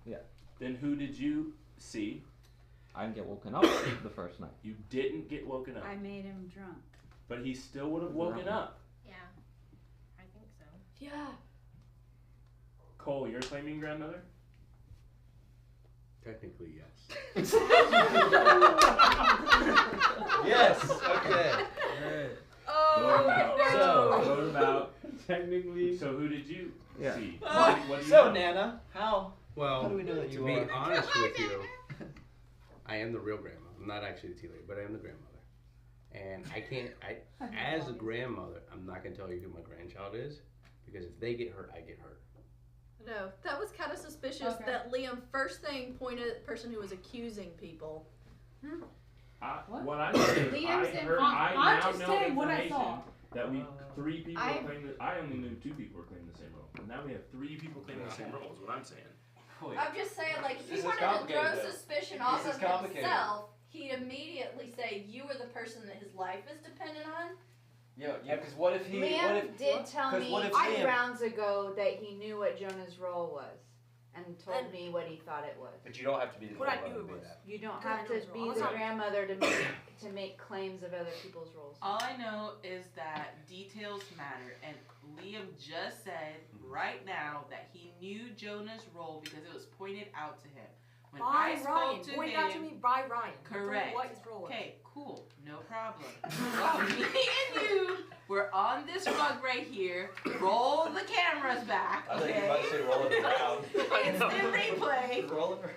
Yeah. Then who did you see? I didn't get woken up the first night. You didn't get woken up. I made him drunk. But he still would have woken up. Yeah, I think so. Yeah. Cole, you're claiming grandmother? Technically, yes. Yes. Okay. What about technically? So who did you see? What do you know? Nana, how? Well, How do we know that to you be are? honest with you, I am the real grandmother. I'm not actually the tea lady, but I am the grandmother. And as a grandmother, I'm not gonna tell you who my grandchild is, because if they get hurt, I get hurt. No, that was kind of suspicious that Liam first thing pointed at the person who was accusing people. What I'm saying is I now know saying what I information saw. that three people are claiming I only knew 2 people were claiming the same role. And now we have 3 people claiming the same role is what I'm saying. I'm just saying, like, if This he is wanted to throw complicated, though. suspicion This off is of complicated. himself, he'd immediately say you were the person that his life is dependent on. Yeah, because what if he? Liam did tell me what if 2 Liam- rounds ago that he knew what Jonah's role was and told me what he thought it was. But you don't have to be the What I grandmother knew to it do was. that. You don't Because I have know to his be role. the Sorry. grandmother to make claims of other people's roles. All I know is that details matter, and Liam just said right now that he knew Jonah's role because it was pointed out to him. When I By spoke Ryan. to Pointed him, out to me by Ryan. He told me correct. what his role was. Okay, cool, no problem. Well, me and you, we're on this rug right here. Roll the cameras back, I thought you okay? were about to say roll it around. Instant replay. Roll it.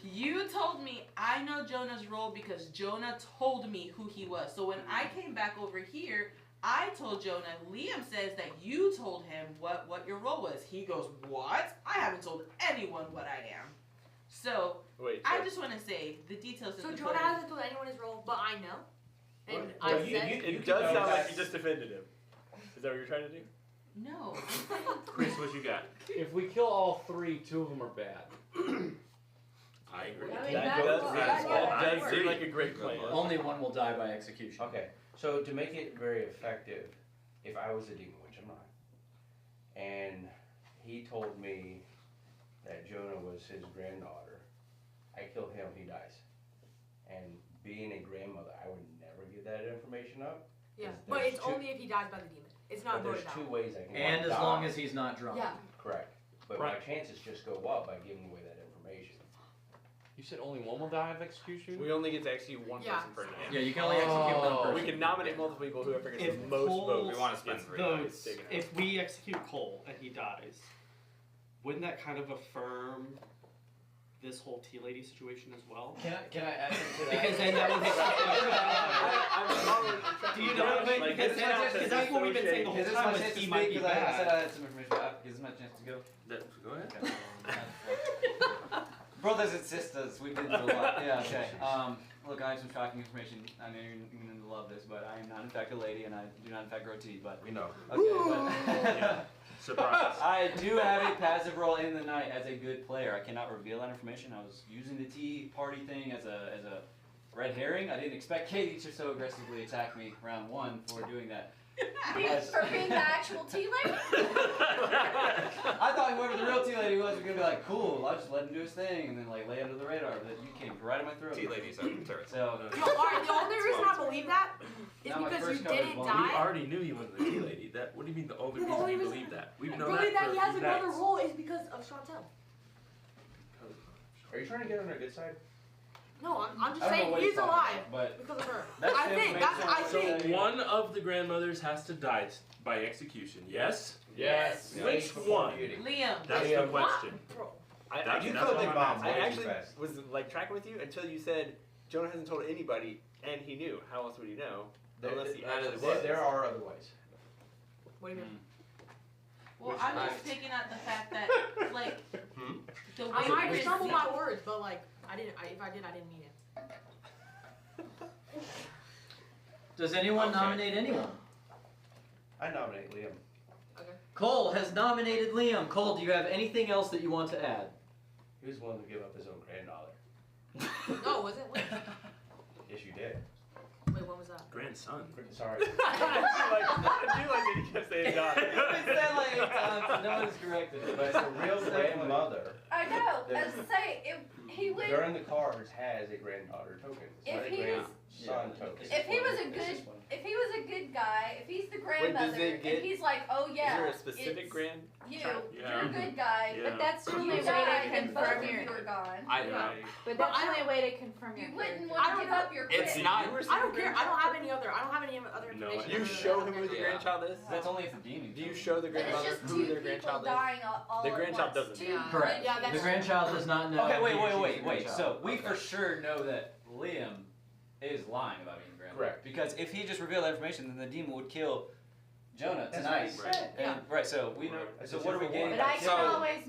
You told me I know Jonah's role because Jonah told me who he was. So when I came back over here, I told Jonah, Liam says that you told him what your role was. He goes, what? I haven't told anyone what I am. So, I just want to say, the details So of the Jonah footage- hasn't told anyone his role, but I know. And Well, I said. it does sound like you just defended him. Is that what you're trying to do? No. Chris, what you got? If we kill all 3, 2 of them are bad. I agree. I mean, That does seem like a great plan. Only one will die by execution. Okay, so to make it very effective, if I was a demon, which I'm not, and he told me that Jonah was his granddaughter, I kill him, he dies. And being a grandmother, I would never give that information up. Yeah, There's but it's two- only if he dies by the demon. It's not but voted there's out. 2 ways I can And as die. long as he's not drunk. Yeah. Correct. But my chances just go up by giving away that information. You said only one will die of execution? We only get to execute one Yeah. person per night. Yeah, you can only execute one person. We can nominate multiple people. Whoever gets If the most Cole votes. We want to spend gets 3 votes, nights. taken out. if we execute Cole and he dies, wouldn't that kind of affirm this whole tea lady situation as well? Can I add something to that? Because then that would do you know what I mean? Like, Because that's what we've been saying the whole Is this time my was chance to he might be speak? 'Cause I said bad. I had some information. Is this my chance to go? Go ahead. Okay. Brothers and sisters, we've been through a lot. Yeah, okay. Look, I have some shocking information. I know you're going to love this, but I am not in fact a lady, and I do not in fact grow teeth, but... We know. Okay, but... Yeah. Surprise. I do have a passive role in the night as a good player. I cannot reveal that information. I was using the tea party thing as a red herring. I didn't expect Katie to so aggressively attack me round 1 for doing that. For being the actual tea lady? I thought whoever the real tea lady was gonna be like, cool, I'll just let him do his thing and then like lay under the radar, but you came right in my throat. Tea ladies out in turrets. So No, alright, the only reason I believe that is Now my because first you card is didn't one. We die. already knew he wasn't the tea lady. That. What do you mean the only The reason only you reason- believe that? We've I known believe that that for he a has few another nights. role is because of Chantel. Are you trying to get on our good side? No, I'm just I don't know saying what he's he's talking alive about, but because of her. that's I the think that's I information. think. So one of the grandmothers has to die by execution. Yes. Yes. Which one? Liam. That's the question. I That's you what felt I'm like asking. I actually was like tracking with you until you said Jonah hasn't told anybody, and he knew. How else would he know? Unless he actually was. There are other ways. What do you mean? Well, Which I'm night? just picking out the fact that, like, the way I might you're stumble seeing- my words, but like I didn't. If I did, I didn't mean it. Does anyone nominate anyone? I nominate Liam. Cole has nominated Liam. Cole, do you have anything else that you want to add? He was willing to give up his own granddaughter. No, was it? Wait, Yes, you did. wait, when was that? Grandson. Sorry. I do like that he kept saying daughter. It's been said like 8 times, no one's corrected it. But it's a real grandmother. I know. As I say, if he would, During the cards has a granddaughter token. It's not If a he was- grandson token. if he was a good guy, if he's the Wait, grandmother, does it get- if he's like, oh yeah, Is there a specific it's grand? you, Yeah. you're a good guy, Yeah. But that's the you only way died to and both confirm of your. you are gone. But that's the only way to confirm your You wouldn't character. want to give up your It's kid. not. I don't care. I don't have any other. I don't have any other No, information. You show him who the grandchild is? That's only if the demon. Do you show the And it's grandmother just who two their people grandchild is? dying all The at grandchild once. doesn't. Two Yeah. Correct. Yeah, that's The grandchild does not know. Okay, who wait. she's the So grandchild. we for sure know that Liam is lying about being grandmother. Correct. Because if he just revealed that information, then the demon would kill Jonah That's tonight. what I said. And, right. So we know. That's So a what are we two for getting? one. But I can So- always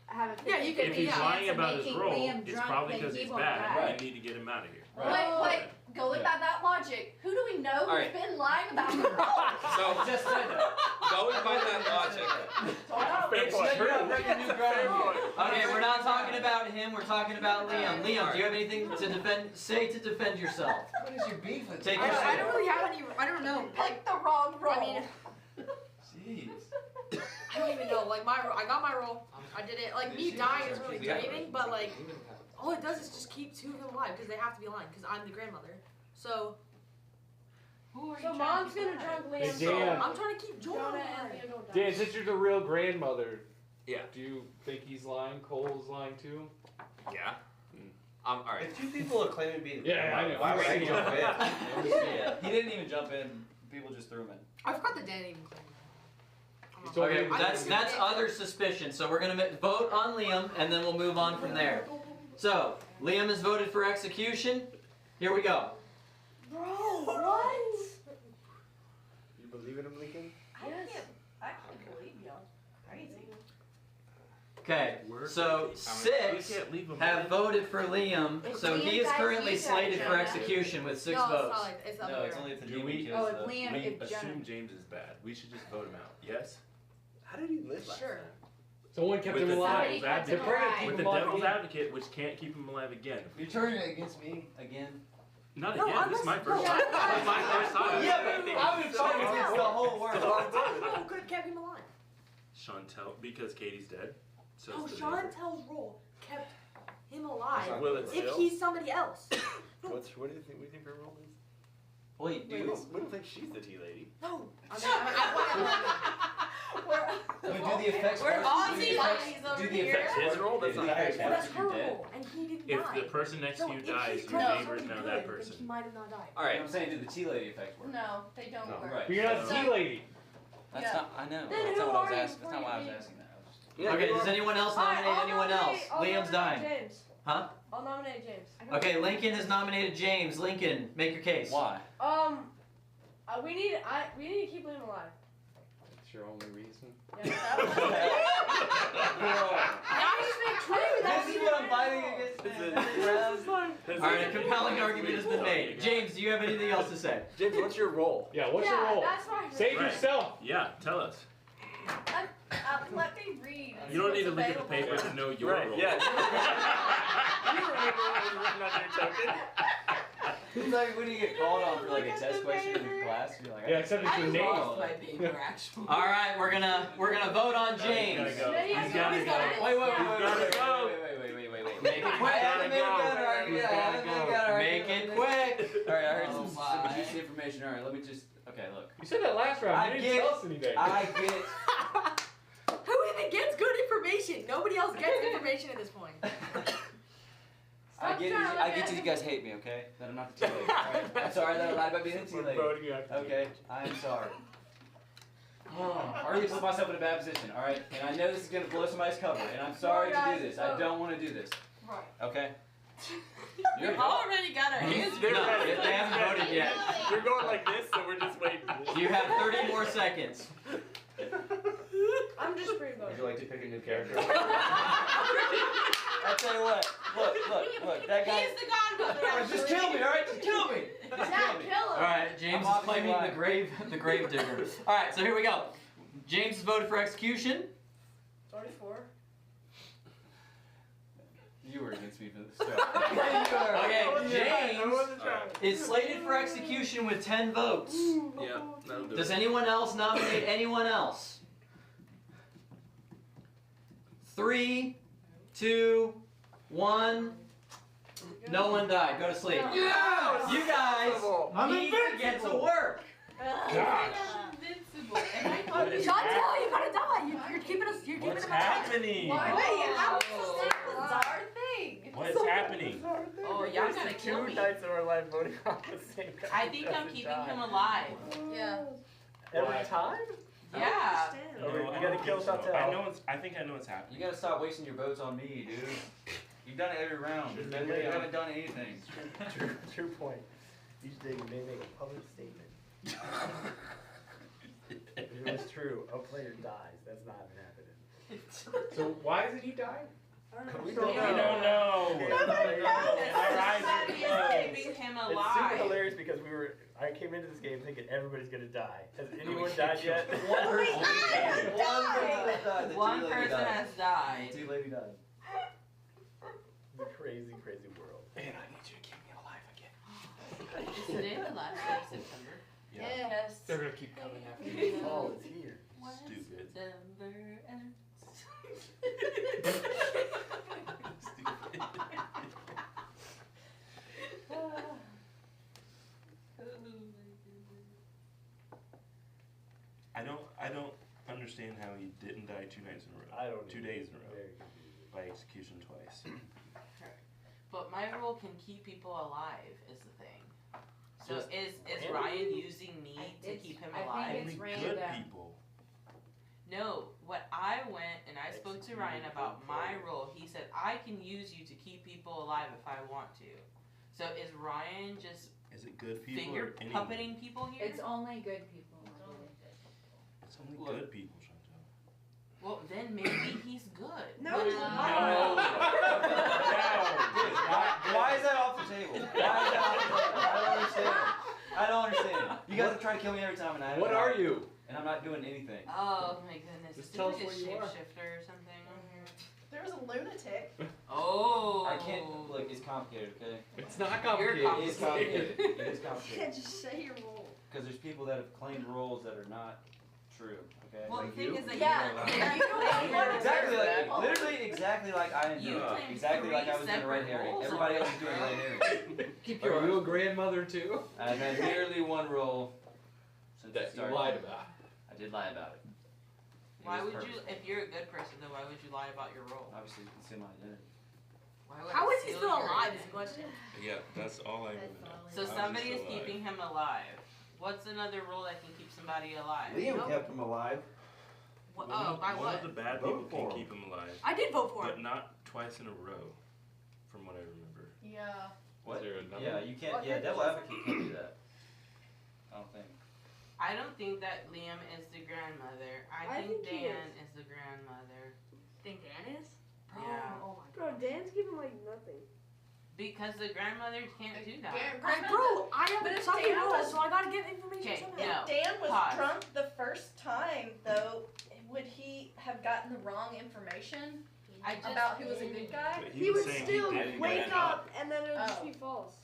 have a 50-50 Yeah, you can- If he's yeah. lying chance of about his making role, Liam it's drunk, probably then because he he's won't bad. die. Right. We need to get him out of here. Wait, going by that logic, who do we know who's Alright. been lying about the role? So Just said that. going by that logic, It's true. Okay, we're not talking about him. We're talking about Liam. Liam, do you have anything to defend yourself? What is your beef with Take I your don't really have any. I don't know. Pick the wrong role. I mean, Jeez. I don't even know. Like I got my role. I did it. Like me dying isn't really doing anything, but like all it does is just keep two of them alive because they have to be alive because I'm the grandmother. So. So mom's gonna drunk Liam. Hey, Dan. I'm trying to keep Jonah alive. Dan, since you're the real grandmother, Yeah. do you think he's lying? Cole's lying too? Yeah. All right. If two people are claiming to be the Yeah, I know. why would I jump in? Yeah. He didn't even jump in. People just threw him in. I forgot that Dan even claimed. Okay, that's other suspicion. So we're gonna vote on Liam, and then we'll move on from there. So Liam is voted for execution. Here we go. Bro, what? You believe in him, Lincoln? I can't believe y'all. Crazy. Okay, so 6 have voted for Liam, so he is currently slated for execution with 6 votes. No, it's only if the Do demon we, kills the... we assume James is bad. We should just vote him out. Yes? How did he live last Sure. Someone kept With him the alive. devil's They're trying to keep With him the alive. devil's advocate, which can't keep him alive again. You're turning it against me again. Not No, again. This is my first time. This is my first time. Yeah, but I've been fighting against the whole world. Who could have kept him alive? Chantel, because Katie's dead. So Oh, is the neighbor. Chantel's role kept him alive. Will it If still? he's somebody else. What do you think her role is? Wait, We don't think she's the tea lady. No. Do the effects We're first. all Do the tea effects- ladies over do the here. effects His role? That's do the not effects his first That's if her you're dead. role, and he didn't If die. the person next to you if dies, he's your killed neighbors somebody know good, that then person. he might have not died. All right. I'm saying, do the tea lady effects work? No, they don't No. work. Right. But you're not the tea lady. That's Yeah. not. I know. Then That's who not what I was are you asking. That's not why I was before you asking that. I was just... Okay, does anyone else nominate anyone else? Liam's dying. James. Huh? I'll nominate James. Okay, Lincoln has nominated James. Lincoln, make your case. Why? We need to keep Liam alive. That's your only reason. Yeah, that was This is what I'm fighting against. Alright, a compelling argument has been made. James, do you have anything else to say? James, what's your role? Yeah, what's your role? that's fine. Save Right. yourself. Yeah, tell us. Let me read. You don't need to look at the paper to know your role. Yeah. You remember what was written on your token? It's like when you get called on for like a test question in class, you're like, Yeah, except it's your name. Alright, we're gonna vote on James. He's gotta go. He's gotta go. Wait. Make it quick. Make it quick. Alright, I heard some juicy information. Alright, let me just. Okay, look. You said that last round. You didn't tell us anything. I get. Who even gets good information? Nobody else gets information at this point. I get you guys hate me, okay? That I'm not the tea lady. Alright? I'm sorry that I lied about being a tea lady. Okay, I am sorry. I already put myself in a bad position, alright? And I know this is gonna blow somebody's cover, and I'm sorry to do this. I don't want to do this. Right. Okay? We already got our hands No, they haven't voted yet. You're going like this, so we're just waiting. You have 30 more seconds. I'm just pretty Would you like to pick a new character? I'll tell you what. Look. That guy. He's the godmother. Just kill me, alright? Just kill me. Just kill me. Alright, James is claiming the grave digger. Alright, so here we go. James is voted for execution. 34. You were against me for this show. Okay, James is slated for execution with 10 votes. Yeah, that'll do Does it. anyone else nominate anyone else? 3, 2, 1. No one died. Go to sleep. Yes! You guys need to get to work. Invincible. Chantel, you gotta die. You're keeping us. You're keeping What's us alive. happening? Wait, how is this a bizarre thing? What's happening? Oh, y'all gonna kill me. Nights of our life voting on the same guy. I think I'm keeping him alive. Yeah. Every time? Yeah. Oh, you gotta kill Chantel. I think I know what's happening. You gotta stop wasting your votes on me, dude. You've done it every round. You haven't done anything. True point. Each day you may make a public statement. If it was true, a player dies. That's not happening. So why is it he died? We don't know. We don't know. Our eyes are Somebody is closed. keeping him It's super alive. hilarious because I came into this game thinking everybody's gonna die. Has anyone died yet? One person died. One person has died. The lady died. The crazy, crazy world. And I need you to keep me alive again. Is today the last day of September? Yeah. Yes. They're gonna keep coming after The me. fall is here. Stupid. September ends. I don't understand how he didn't die 2 nights in a row. I don't 2 days in a row. By execution twice. But my role can keep people alive is the thing. So Just is random? Ryan using me to keep him alive? Only good people. No, what I went and I spoke to Ryan about my role. He said I can use you to keep people alive if I want to. So is Ryan just Is it good people finger or anyone? puppeting people here? It's only good people. It's only good people, Chantal. Well, then maybe he's good. No, he's not. Why is that off the table? Why is that off the table? I don't understand. I don't understand. You guys are trying to kill me every time, and I. What are you? And I'm not doing anything. Oh my goodness. Just Is tell he us like what a you are. shapeshifter or something? There was a lunatic. Oh. I can't. Look, it's complicated, okay? It's not complicated. It is complicated. It is You complicated. can't just say your role. Because there's people that have claimed roles that are not true. Okay. Well, the thing is that Yeah. you don't Exactly like, literally exactly like I am You doing. claimed Exactly like I was doing a red separate herring. roles Everybody else is already, doing a red herring. Keep your. Are you a grandmother too? I've had merely one role since That it started. you lied about. I did lie about it. It Why was would you, purposeful. if you're a good person, then why would you lie about your role? Obviously, you can see my identity. Why would How I is he steal still your alive? Is identity? the question. Yeah, that's all I would know. So somebody is keeping him alive. What's another role that can keep somebody alive? Liam kept him alive. What, oh, by One what? of the bad Vote people for can him. keep him alive. I did vote for But him. not twice in a row, from what I remember. Yeah. What? Is there another? Yeah, you can't. What Yeah, did devil you advocate can't do that. I don't think. I don't think that Liam is the grandmother. I think think he Dan is the grandmother. Think Dan is? Yeah. Oh my Bro, Dan's giving like nothing. Because the grandmother can't do that. Bro, I have But a if sucking Dan role, was- so I gotta get information Okay, somehow. no. Dan was Pause. drunk the first time, though. Would he have gotten the wrong information I just, about who was a good guy? But He would saying still didn't wake get up and then it would just Oh. be false.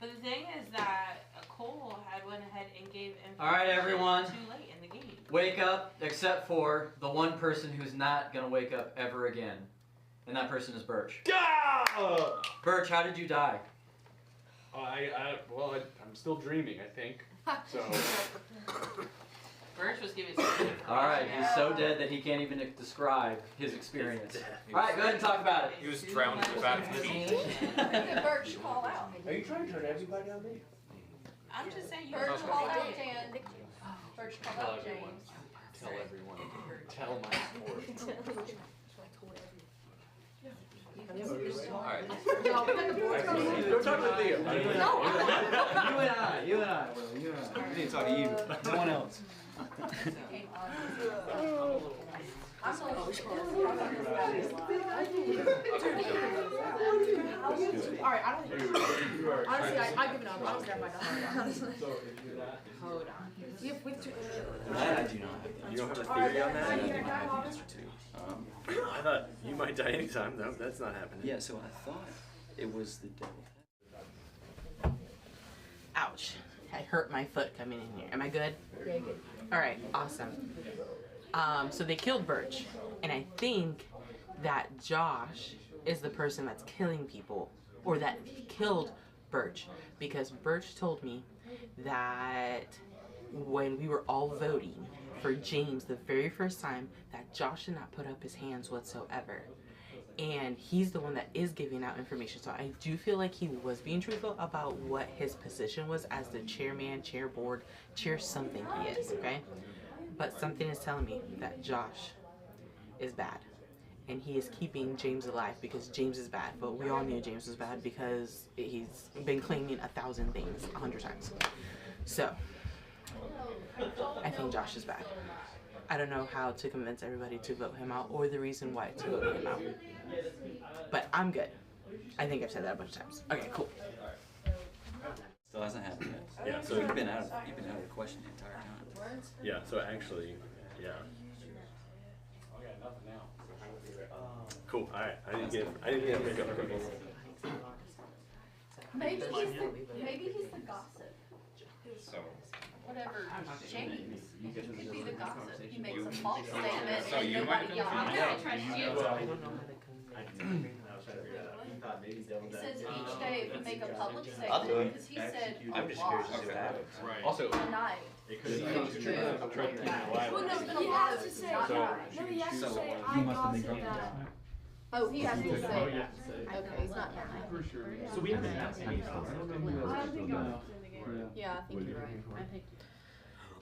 But the thing is that Cole had went ahead and gave information All right, everyone. too late in the game. Wake up, except for the one person who's not gonna wake up ever again, and that person is Birch. Go! Birch, how did you die? I'm still dreaming, I think. So. Birch was giving some information. All right, he's so out. dead that he can't even describe his experience. All right, go ahead and talk about it. He was drowned in the battlefield. When did Birch call out? Are you trying to turn everybody on me? I'm just saying you Birch were called out okay. Dan. Birch called Tell out everyone. James. Tell everyone. Tell my story. Alright. Go talk to Liam. You and I, Will. You and I. I need to talk to you. No one else. Alright, I don't honestly, I give it up. I don't grab my dog. Hold on. You have with two. That I do not have. You don't have a theory on that? I thought you might die anytime. No, that's not happening. Yeah, so I thought it was the devil. Ouch. I hurt my foot coming in here. Am I good? Yeah, good. Alright, awesome. So they killed Birch. And I think that Josh is the person that's killing people. Or that killed Birch. Because Birch told me that when we were all voting for James the very first time, that Josh did not put up his hands whatsoever. And he's the one that is giving out information. So I do feel like he was being truthful about what his position was as the chairman, chair board, chair something he is, okay? But something is telling me that Josh is bad. And he is keeping James alive because James is bad. But we all knew James was bad because he's been claiming 1,000 things 100 times. So, I think Josh is bad. I don't know how to convince everybody to vote him out or the reason why to vote him out. But I'm good. I think I've said that a bunch of times. Okay, cool. Still hasn't happened yet. Yeah, so you've been out of the question the entire time. Yeah, so actually, yeah. I got nothing now. Cool. All right. I didn't get pickup articles. Maybe he's the gossip. So. Whatever, James. He could be the gossip. He makes a false statement So and you nobody might yells. confuse I trust you. He He says each day if you make a public I'll do statement, it. because he said I'm just curious to see what happens. Right. Also, tonight. it could be true. Well, no, he has to say. No, he has to say. I gossip that. Oh, he has to say. Oh, Okay, yeah. he's not lying. For sure. So we haven't had any. Yeah, I think you're right.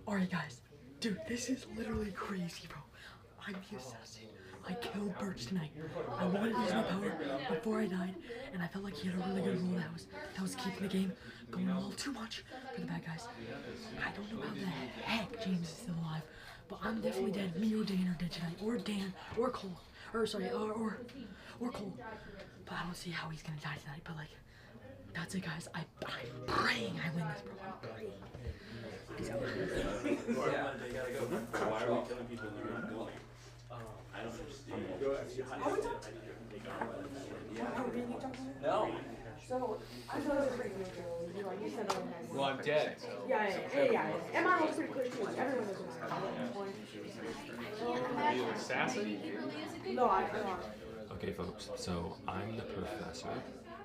Alright guys, dude, this is literally crazy, bro. I'm the assassin. I killed Birch tonight. I wanted to use my power before I died, and I felt like he had a really good role that was keeping the game going a little too much for the bad guys. I don't know how the heck James is still alive, but I'm definitely dead. Me or Dan are dead tonight, or Dan, or Cole, or Cole. But I don't see how he's gonna die tonight. But like, that's it, guys. I'm praying I win this, bro. I'm praying. Peace out. Why are we killing people when they're not going? I don't understand. No. So, I thought it was pretty clear, like you said, Well, I'm dead. Yeah. And mine was pretty clear too. Everyone was Are you an assassin? No, I can't. Okay, folks, so I'm the professor,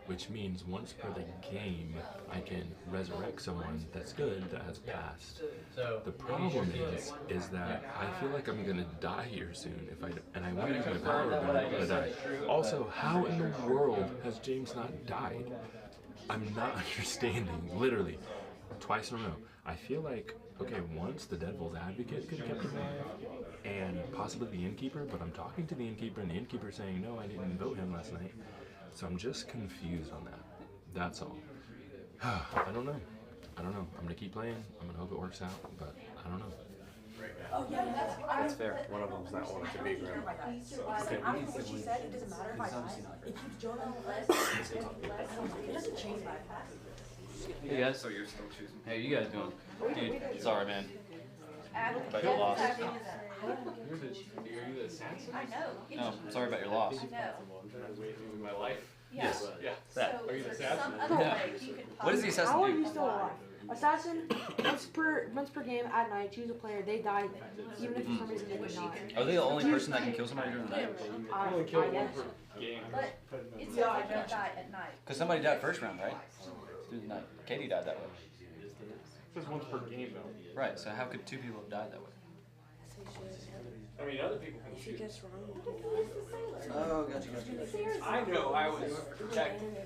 which means once per the game, I can resurrect someone that's good that has passed. The problem is that I feel like I'm gonna die here soon if I and I want to use my power, but I'm gonna die. Also, how in the world has James not died? I'm not understanding. Literally, twice in a row. I feel like okay, once the Devil's Advocate could have kept him alive, and possibly the Innkeeper, but I'm talking to the Innkeeper, and the Innkeeper's saying no, I didn't vote him last night. So I'm just confused on that. That's all. I don't know. I'm gonna keep playing. I'm gonna hope it works out, but I don't know. Oh yeah, That's fair. One of them's not wanting to be grandma. I don't know what she said. It doesn't matter if I die. It keeps Jonah less. It doesn't change my past. Hey guys. So you're still choosing. Hey, you guys doing? Dude, sorry man. About your loss. You're the assassin? I know. No, sorry about your loss. I know. My life? Yes. Yeah. That. Are you the assassin? What does the assassin How are do? you still alive? Assassin, once per game at night, choose a player. They die, even if for some reason they did not. Are they the only person that can kill somebody during the night? I guess. But it says I can't die at night. Because somebody died first round, right? Through the night. Katie died that way. It says once per game though. Right, so how could two people have died that way? I mean, other people can shoot. Oh, gotcha. I know, I was protected.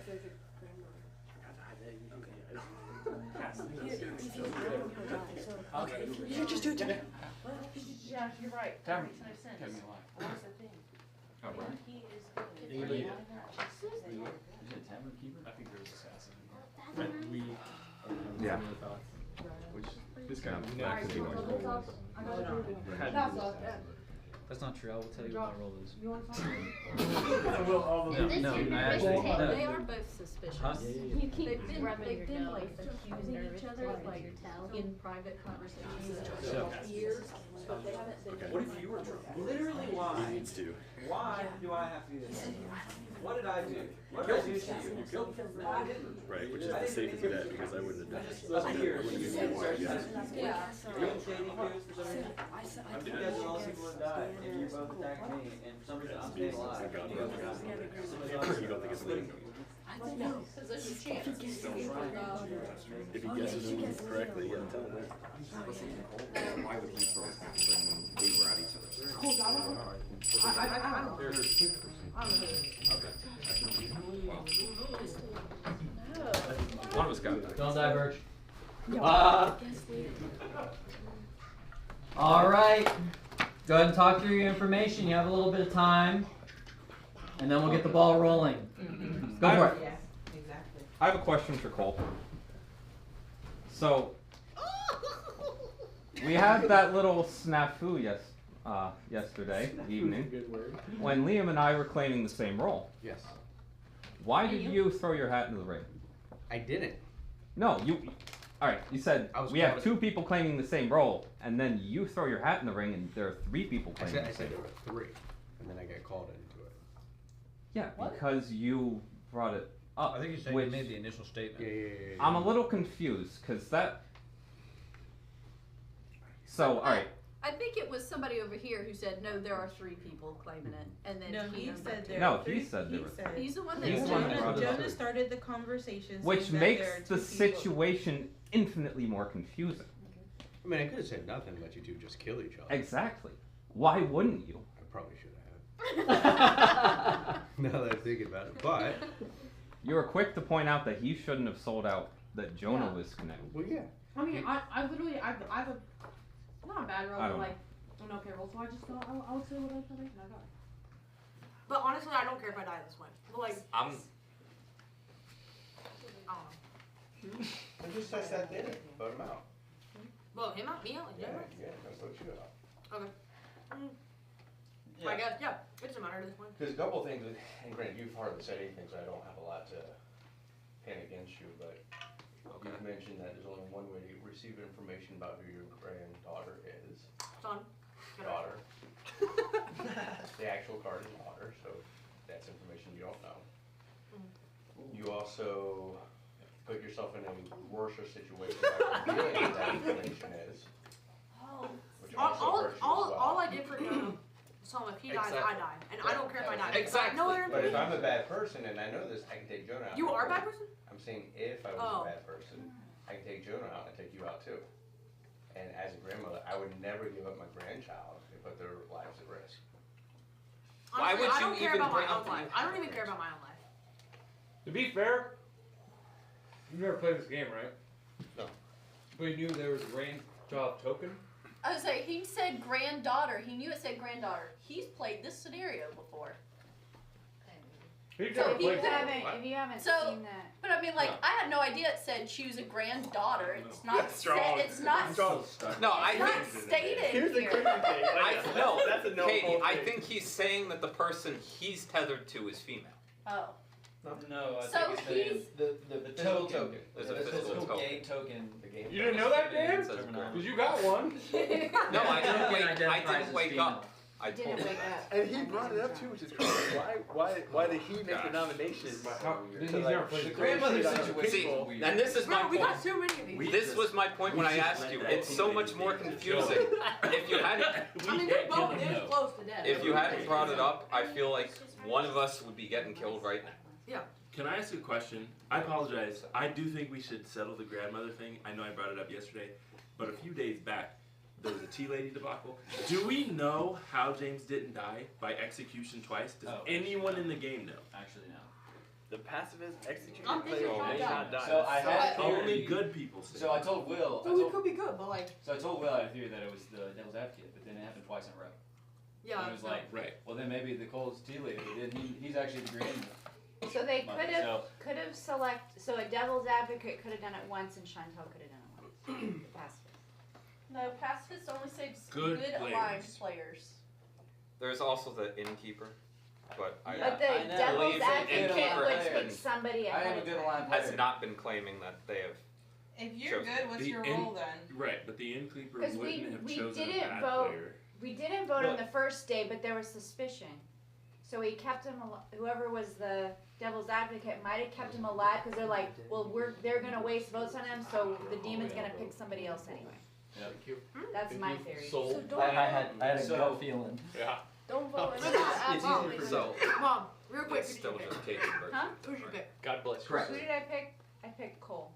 Okay, you just do it together. Yeah, you're right. Tell me. Makes no sense. Tell me why. That's the thing. Oh, right. He is Anybody? good. I think there's assassin. Yeah. Which this guy That's not true. I will tell you what my role is. You want some? No, I actually. They are both suspicious. Huh? You keep they've been like accusing each other like in private conversations for years, but they haven't been. Okay. What if you were drunk? Literally, why? He needs to. Why do I have to do this? What did I do? What did I do to you? You killed me. No, I didn't. Right, which is the safest bet because I wouldn't have done it. Let's hear it. I wouldn't have even Yeah. You and Katie do this for some reason? You guys are all people that died, and you're both attacking me, and for some reason I'm staying alive. You don't think it's me? No. Because there's a chance. If he guesses him correctly, yeah, tell him that. Why would he throw his back when we were at each other? Cool, I don't know. I don't know. One of us got it. Don't die, Birch. All right. Go ahead and talk through your information. You have a little bit of time, and then we'll get the ball rolling. Go for it. I have a question for Cole. So, we had that little snafu yesterday evening when Liam and I were claiming the same role. Yes. Why did you throw your hat into the ring? I didn't. No, you. All right, you said we have counting. 2 people claiming the same role, and then you throw your hat in the ring, and there are 3 people I claiming said, the I same said there role. were 3, and then I got called into it. Yeah, because you brought it up. I think you said which you made the initial statement. Yeah. I'm a little confused, because that. So, all right. I think it was somebody over here who said, no, there are 3 people claiming it, and then No, he he said there No, are 3. he said there were. He's the one that He's the one that brought it up. Jonah started the conversation. Which saying that makes there are the 2 people. situation infinitely more confusing. I mean, I could have said nothing, let you 2 just kill each other. Exactly. Why wouldn't you? I probably should have. Now that I think about it, but You were quick to point out that he shouldn't have sold out that Jonah was connected. Well, yeah. I mean, I literally, I have a, not a bad roll, I but don't like, an okay roll, so I just thought I would say what I thought and I got it. But honestly, I don't care if I die this way. But like, I'm. I don't know. I just said that there. Vote him out. Well, him out, me out, like, Yeah, that's what you out. Okay. I guess, yeah, it doesn't matter at this point. Because a couple of things, and granted, you've hardly said anything, so I don't have a lot to pin against you, but you've mentioned that there's only one way to receive information about who your granddaughter is. Son. Daughter. The actual card is daughter, so that's information you don't know. You also put yourself in a worse situation by revealing what that information is. Which also hurts you as well. All I did for Jonah was tell him if he dies, I die. And I don't care if I die. Exactly. No other But if information. I'm a bad person and I know this, I can take Jonah out. You are a bad person? I'm saying if I was a bad person, I can take Jonah out and take you out too. And as a grandmother, I would never give up my grandchild and put their lives at risk. Why Honestly, would I don't you care even about my bring up own life. I don't even care about my own life. To be fair, you've never played this game, right? No. But you knew there was a grandchild token? I was like, he said granddaughter. He knew it said granddaughter. He's played this scenario before. You've So never if you played this haven't- game. If you haven't So, seen that. but I mean, like, No. I had no idea it said choose a granddaughter. It's not That's strong. It's not. No, I it's not think. stated Here's the here. crazy thing. No, That's a no Katie, fault I thing. think he's saying that the person he's tethered to is female. Oh. No, I So think it's saying he's- the physical token. token. There's The a physical physical token. game token. The game You didn't know that, Dan? It says girl. Because you got one. No, I didn't Token wake. I identifies didn't as wake female. up. I Didn't told wake him. up. And he brought it up too, which is crazy. Why did he make the nomination? He's never played The this grandmother game. situation See, is weird. and this is my Bro, we point. got too many of these. This was my point when I asked you. It's so much more confusing. If you hadn't, I mean, they're both this close to death. if you hadn't brought it up, I feel like one of us would be getting killed right now. Yeah. Can I ask a question? I apologize. I do think we should settle the grandmother thing. I know I brought it up yesterday, but a few days back, there was a tea lady debacle. Do we know how James didn't die by execution twice? Does anyone in the game know? Actually, no. The pacifist executed I'm thinking player may showdown. not die. So I had a Only theory. good people say. So I told Will. So we could be good, but like. So I told Will I had a theory that it was the devil's advocate, but then it happened twice in a row. Yeah. And it was like, right. Well, then maybe the Cole's tea lady. Then he's actually the grandmother. So they So- could have so a devil's advocate could have done it once and Chantal could have done it once. The pacifist. No, pacifists only saves Good good players. aligned players. There's also the innkeeper, but I But the I devil's believe the advocate innkeeper would has pick been- somebody ahead of time. has not been claiming that they have. If you're chosen. good, what's your role then? Right, but the innkeeper Because wouldn't have we chosen a didn't bad vote. player. We didn't vote on Look. the first day, but there was suspicion. So he kept him. Whoever was the devil's advocate might have kept him alive because they're like, well, they're gonna waste votes on him, so the demon's gonna pick somebody else anyway. Thank you. That's my theory. So I had a gut feeling. Yeah. Don't vote. It's easier for Zoe. Mom, real quick. It's Who did still you pick? just Kate's version. Huh? Who did you pick? God bless you. Correct. Who did I pick? I picked Cole.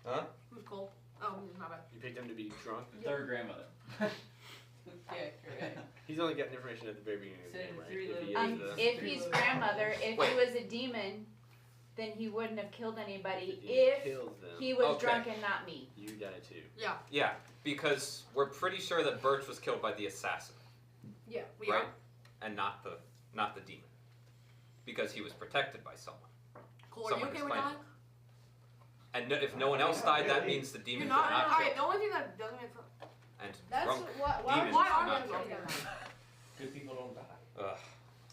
Huh? Who's Cole? Oh, my bad. You picked him to be drunk. Third grandmother. Yeah, correct. He's only getting information at the very beginning of the game, right? Three If he little- is If he's grandmother, if Wait. he was a demon, then he wouldn't have killed anybody. If he If kills them. he was Okay. drunk and not me. You die too. Yeah. Yeah, because we're pretty sure that Birch was killed by the assassin, Yeah. We right? are. And not the demon, because he was protected by someone. Cole, are you Someone okay is with claiming. dying? And if no one else died, that means the You're demons not. are not Alright, killed. the only thing that doesn't make sense. And That's drunk why demons Why are are not we killed. okay? Good people don't die. Ugh.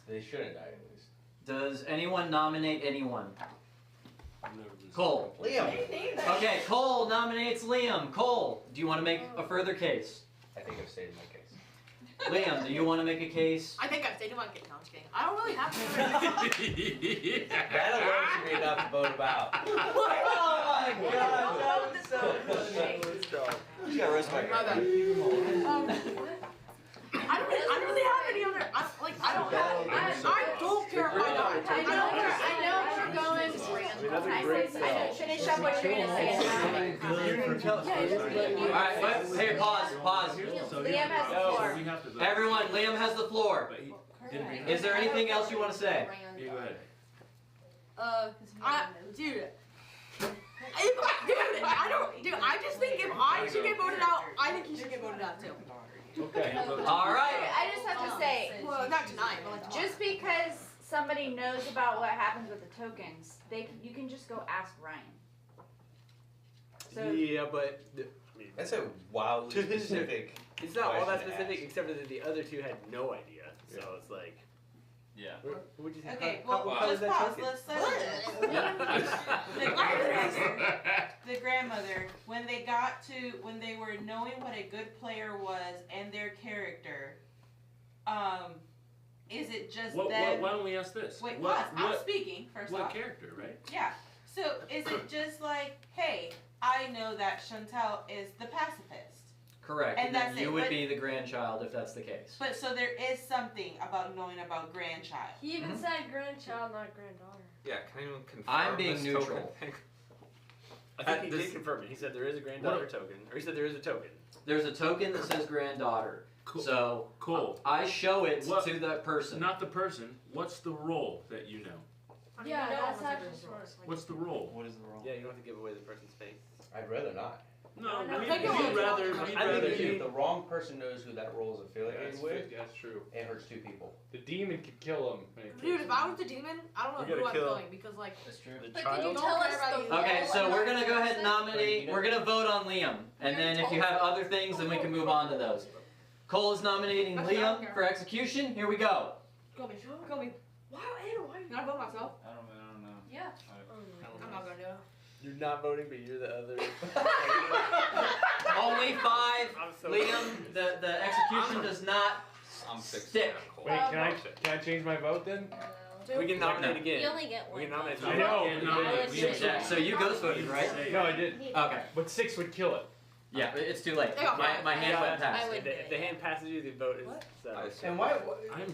They shouldn't die at least. Does anyone nominate anyone? Cole. Liam. Okay, Cole nominates Liam. Cole, do you want to make a further case? I think I've stated my case. Liam, do you want to make a case? I think I've stated my case. No, I'm just kidding. I don't really have to. That alone should be enough to vote about. Oh my god, that was so funny. You gotta roast my I don't really have any other. I don't care if I die. I know where you're going. Finish up what you're gonna say. Alright, hey, pause. Liam has the floor. Everyone, Liam has the floor. Is there anything else you want to say? Yeah, go ahead. I just think if I should get voted out, I think he should get voted out too. Okay. Alright. I just have to say, well, not tonight, but like just because somebody knows about what happens with the tokens, you can just go ask Ryan. So, Yeah, but That's a wildly specific. it's not all that question to specific, ask. except that the other two had no idea. So it's like, yeah. What'd you think? Okay, How well, was just that pause. token? Let's settle this. The grandmother, when they were knowing what a good player was and their character, is it just them? Why don't we ask this? Wait, pause. I'm speaking first What off. character, right? Yeah. So is it just like, hey, I know that Chantal is the pacifist. Correct. And And then that's you it, would but- be the grandchild if that's the case. But so there is something about knowing about grandchild. He even said grandchild, not granddaughter. Yeah, can anyone confirm I'm being this neutral. token thing? I think he This- did confirm it. He said there is a granddaughter token, or he said there is a token. There's a token that says granddaughter. Cool. So Cool. I show it What- to that person. Not the person. What's the role that you know? Yeah, that's actually smart. What's the role? What is the role? Yeah, you don't have to give away the person's face. I'd rather not. No, No, we'd take it away. rather. I think if the wrong person knows who that role is affiliated with, That's true. it hurts two people. The demon could kill him. Dude, if I was the demon, I don't know You who gotta I'm kill killing because like. That's true. The But can you child. tell us the Okay, so we're gonna go ahead and role? nominate. We're gonna vote on Liam, and then if you have other things, then we can move on to those. Cole is nominating Liam for execution. Here we go. Kill me. Kill me. Why? Can I vote myself? I don't know. Yeah. I'm not gonna do it. You're not voting, but you're the other. Only 5. I'm so Liam, the execution does not I'm fixing stick. that, Cole. Wait, can I change my vote then? We can nominate again. You only get one. We can nominate. I know. Yeah, so you ghost voted, right? No, I did. Okay. But 6 would kill it. Yeah, it's too late. They got My hand went past. If the hand passes you, the vote is settled. And why?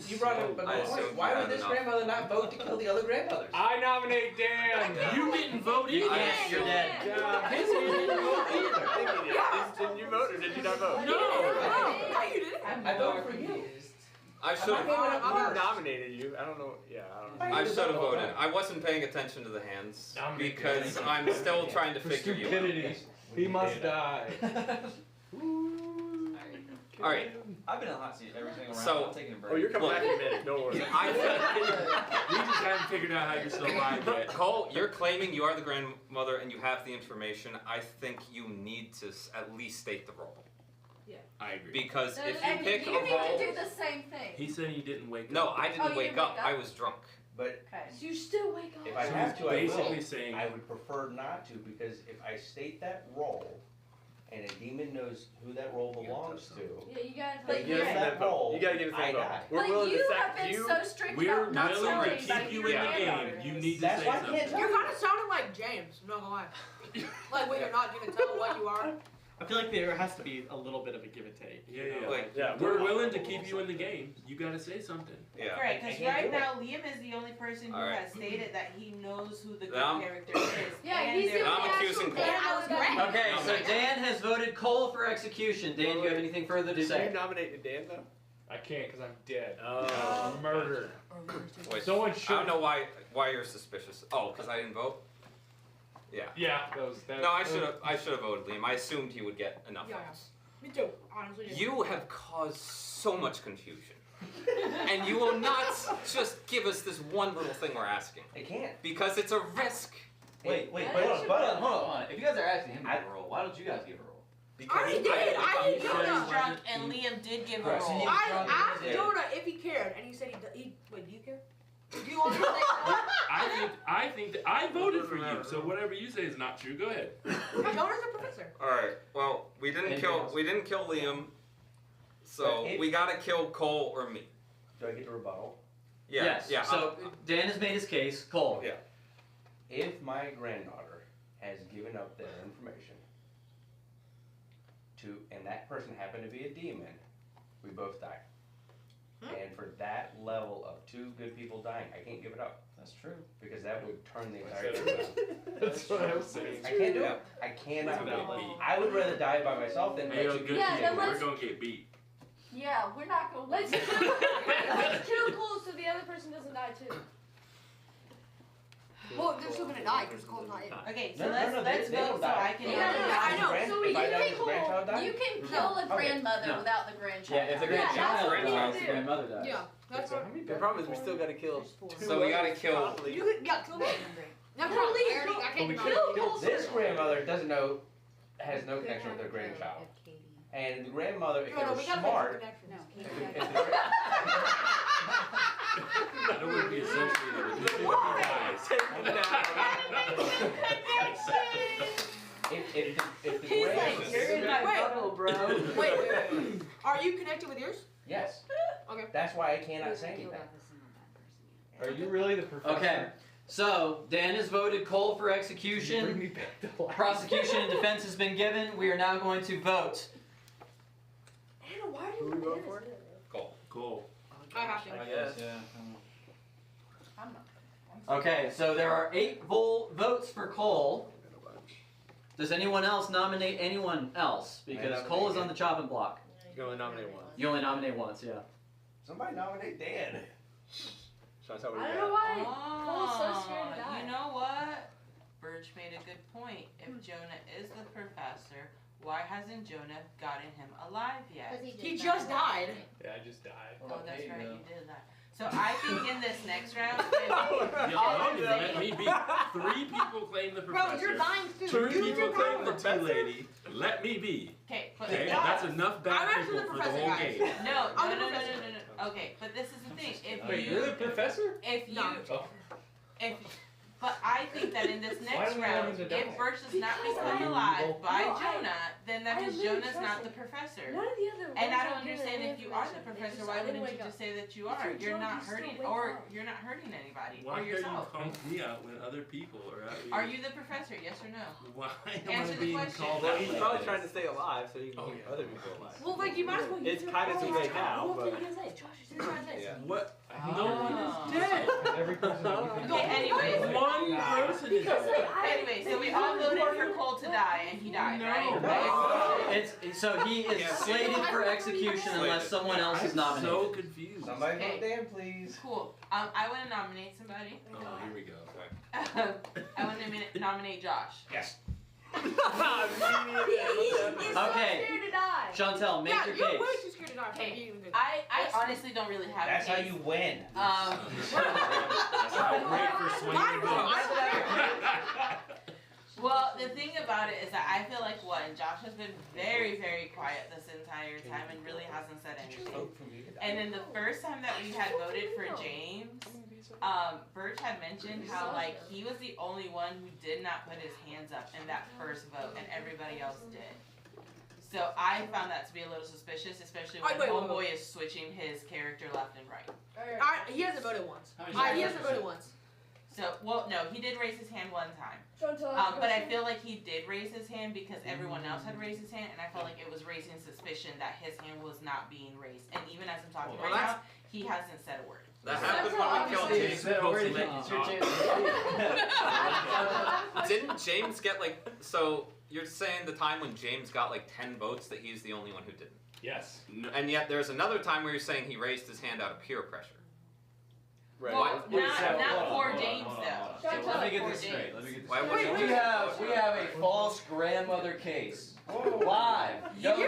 You brought up a good point. Why would this grandmother not vote to kill the other grandmothers? I nominate Dan. You didn't vote You either. can't. You're dead. His hand didn't vote either. I think you did. Did you vote or did you not vote? No. No, you didn't. I voted for you. I should have. I nominated you. I don't know. Yeah, I don't know. I should have voted. I wasn't paying attention to the hands because I'm still trying to For figure you out. stupidity. He must die. All right. I've been in the hot seat every single round. So- I'm taking a break. Oh, you're coming back in a minute. Don't worry. We just haven't figured out how you're still alive yet. Cole, you're claiming you are the grandmother and you have the information. I think you need to at least state the role. I agree. Because if you And pick you a need role, to do the same thing. He said he didn't wake no, up. I Oh, didn't you wake didn't up. wake up? I was drunk. But Okay. So you still wake up. if I So have he's to, I basically will. saying- I would prefer not to because if I state that role, and a demon knows who that role belongs to, Yeah, you gotta they play. give that role. You gotta give us I that vote. die. We're But willing you to have sack been you. so strict We're about not willing telling to anybody keep you who in your the granddaughter game. You is. need to That's say why I something. can't tell You're you. kind of sounding like James. I'm not gonna lie. Like when you're not gonna tell what you are. I feel like there has to be a little bit of a give and take. Yeah, you know, yeah. like- Yeah, We're willing to keep you in the game. You gotta say something. Yeah. Right, because I can't right do it. now Liam is the only person who Alright. has stated that he knows who the good Then I'm- character is. Yeah, and he's they're- the I'm only accusing actual Cole. grandmother that- Okay, so Dan has voted Cole for execution. Dan, do you have anything further to Did you say? nominate Dan though? I can't because I'm dead. Oh. Murdered. Wait, Someone I should. don't know why you're suspicious. Oh, because I didn't vote. Yeah. Yeah, that was that. No, I should have voted Liam. I assumed he would get enough Yeah. votes. Me too. Honestly. You have caused so much confusion. And you will not just give us this one little thing we're asking. I can't. Because it's a risk. Wait, Yeah, hold on. If you guys are asking him to give a roll, why don't you guys give a roll? Because I already did. I didn't He know was that. drunk and Liam did give a Correct. roll. I asked Yeah. Jonah if he cared, and he said he. Wait, do you care? You want me to say I think that I voted for you, so whatever you say is not true. Go ahead. Jonah's a professor. All right. Well, we didn't kill Liam, so But if- we gotta kill Cole or me. Do I get to rebuttal? Yeah. Yes. Yeah. So Dan has made his case. Cole. Yeah. If my granddaughter has given up their information and that person happened to be a demon, we both die. And for that level of two good people dying, I can't give it up. That's true. Because that would turn the entire game around. That's what I was saying. I can't do it. I cannot do it. I would rather die by myself than let you Yeah, then We're let's- gonna get beat. Yeah, we're not gonna. Let's kill Cole so the other person doesn't die too. Well, they're still gonna die because Cole's not in. Okay, so No, let's they vote don't so die. I can. I know. So If I know the grandchild died? You can kill a grandmother without the grandchild. Yeah, if the grandchild that's what we dies, do. the grandmother dies. Yeah, that's what. The problem is we still gotta kill two. So we gotta kill. You could, yeah, kill me. Now, Well, please, I I can't Kill This grandmother doesn't know, has no connection with their grandchild. And the grandmother, if they No, were we gotta smart, make That would be associated with it. if the He's like, grandmother, you're in my bubble, bro. Wait. Are you connected with yours? yes, Okay. that's why I cannot say anything. Are you really the professor? Okay. So Dan has voted Cole for Bring execution. me back to life. Prosecution and defense has been given. We are now going to vote. Anna, why Who we vote for? Cole. I have to. Yes. I'm not. Okay, so there are 8 votes for Cole. Does anyone else nominate anyone else? Because Cole is on the chopping block. You can only nominate one. You only nominate once, yeah. Somebody nominate Dan. Chantal, what do I you don't know got? why. Cole's so scared to die. You know what? Birch made a good point. If Jonah is the professor, why hasn't Jonah gotten him alive yet? He just died. Yeah, I just died. Oh, that's right, you did that. So I think in this next round, Let me be. 3 people claim the professor. Bro, you're dying too. 2 people claim the tea lady. Let me be. okay, but Okay, that's enough bad I'm actually people the for the professor, whole guys. game. no. Okay, but this is the thing. If Wait, you're the professor? if you, No. if, but I think that in this Why next do we want round, him to die? if Birch does not Because become I- alive by No, Jonah, then that I means really Jonah's trust not it. the professor. None of the other And I ones don't are giving understand any if you are the information. professor, It's why just I didn't wouldn't you wake just up. say that you If are? you're You're drunk, not you still hurting, wake or up. you're not hurting anybody, Why or are you yourself. calling me out when other people are out here? Are you the professor? Yes or no? Why am Answer I the being question. called Well, out? he's like probably this? trying to stay alive so he can keep other people alive. Well, like, you might as well use It's your kind of too phone. late now, What but are you gonna say? Josh, you said this. yeah. What? No one is dead. Every person that you think Okay, anyways. One person is dead. Anyway, so we all voted for Cole to die, and he died, right? So he is slated for execution unless someone else is I'm nominated. so confused. Somebody Okay. vote Dan, please. Cool. I want to nominate somebody. Oh, here we go. I want to nominate Josh. Yes. He's so Okay. scared to die. Chantel, make Yeah, your you're case. way too scared to die. Okay. I honestly don't really have That's a how case. you win. That's how great for swinging doors. Well, the thing about it is that I feel like Josh has been very, very quiet this entire time and really hasn't said anything. And then the first time that we had voted for James, Birch had mentioned how like he was the only one who did not put his hands up in that first vote, and everybody else did. So I found that to be a little suspicious, especially when Wait. Homeboy is switching his character left and right. He hasn't voted once. He hasn't voted once. So, well, no, he did raise his hand one time. But I feel like he did raise his hand because everyone else had raised his hand, and I felt like it was raising suspicion that his hand was not being raised. And even as I'm talking Well, right now, he hasn't said a word. That happened when we killed James. Didn't James get like? So you're saying the time when James got like 10 votes that he's the only one who didn't? Yes. And yet there's another time where you're saying he raised his hand out of peer pressure. Right. Well, Why- not for James though. Let me get this straight. Why would We have a false grandmother case. Live. Go, wait.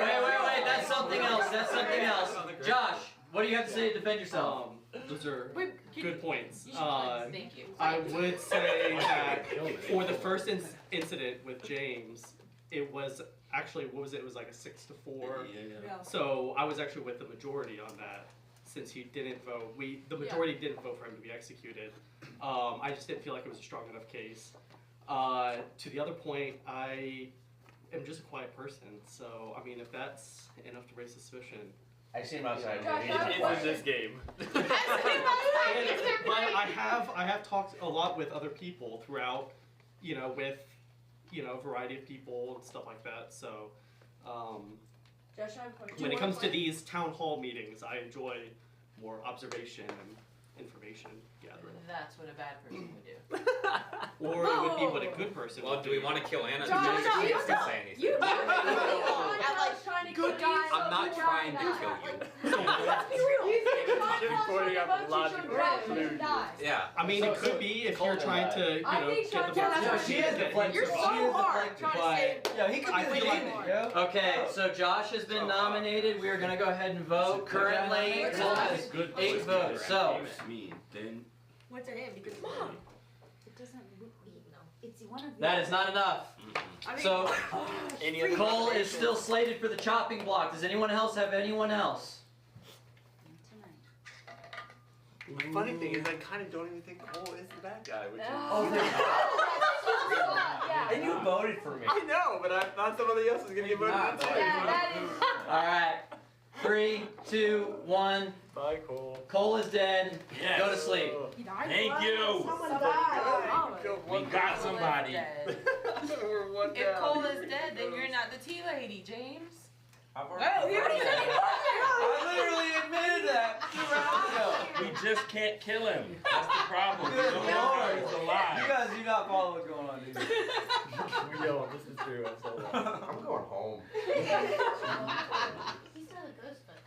That's something else. That's something else. Josh, what do you have to say to defend yourself? Those are good points. Thank you. I would say that for the first incident with James, it was actually, what was it? It was like a 6-4. Yeah. So I was actually with the majority on that. since he didn't vote, the majority didn't vote for him to be executed. I just didn't feel like it was a strong enough case. To the other point, I am just a quiet person, so I mean, if that's enough to raise suspicion. I see him outside. It's in this game. But I have talked a lot with other people throughout, with, a variety of people and stuff like that. So, Josh, I have a question. when it comes to these town hall meetings, I enjoy more observation and information gathering. That's what a bad person would do. Or it would be what a good person would Well, do we want to kill Anna? Josh, She doesn't say anything. You I'm like trying to good guy. I'm not trying to kill you. pointing up logical Yeah. I mean, it could be if you're trying to, get the person. You're so hard trying to say. Yeah, he could I be feel like- leading, yo. Okay, so Josh has been nominated. We are going to go ahead and vote. Currently, Cole has 8 votes. So, Then What's her name? Because mom. It doesn't. It's one of the. that is not enough. I mean, So, Cole is still slated for the chopping block. Does anyone else have anyone else? The funny thing is, I kind of don't even think Cole is the bad guy. Which is... And you voted for me. I know, but I thought somebody else was going to get voted for too. All right. 3, 2, 1. Bye, Cole. Cole is dead. Yes. Go to sleep. Thank you. Someone died. We got somebody. We're one If down. Cole is dead, then you're not the tea lady, James. Well, you already said you I literally admitted that 2 rounds ago. We just can't kill him. That's the problem. We don't know if he's You alive. guys do not follow what's going on, dude. Yo, this is true. I'm so lost. I'm going home. He's not a ghost, but.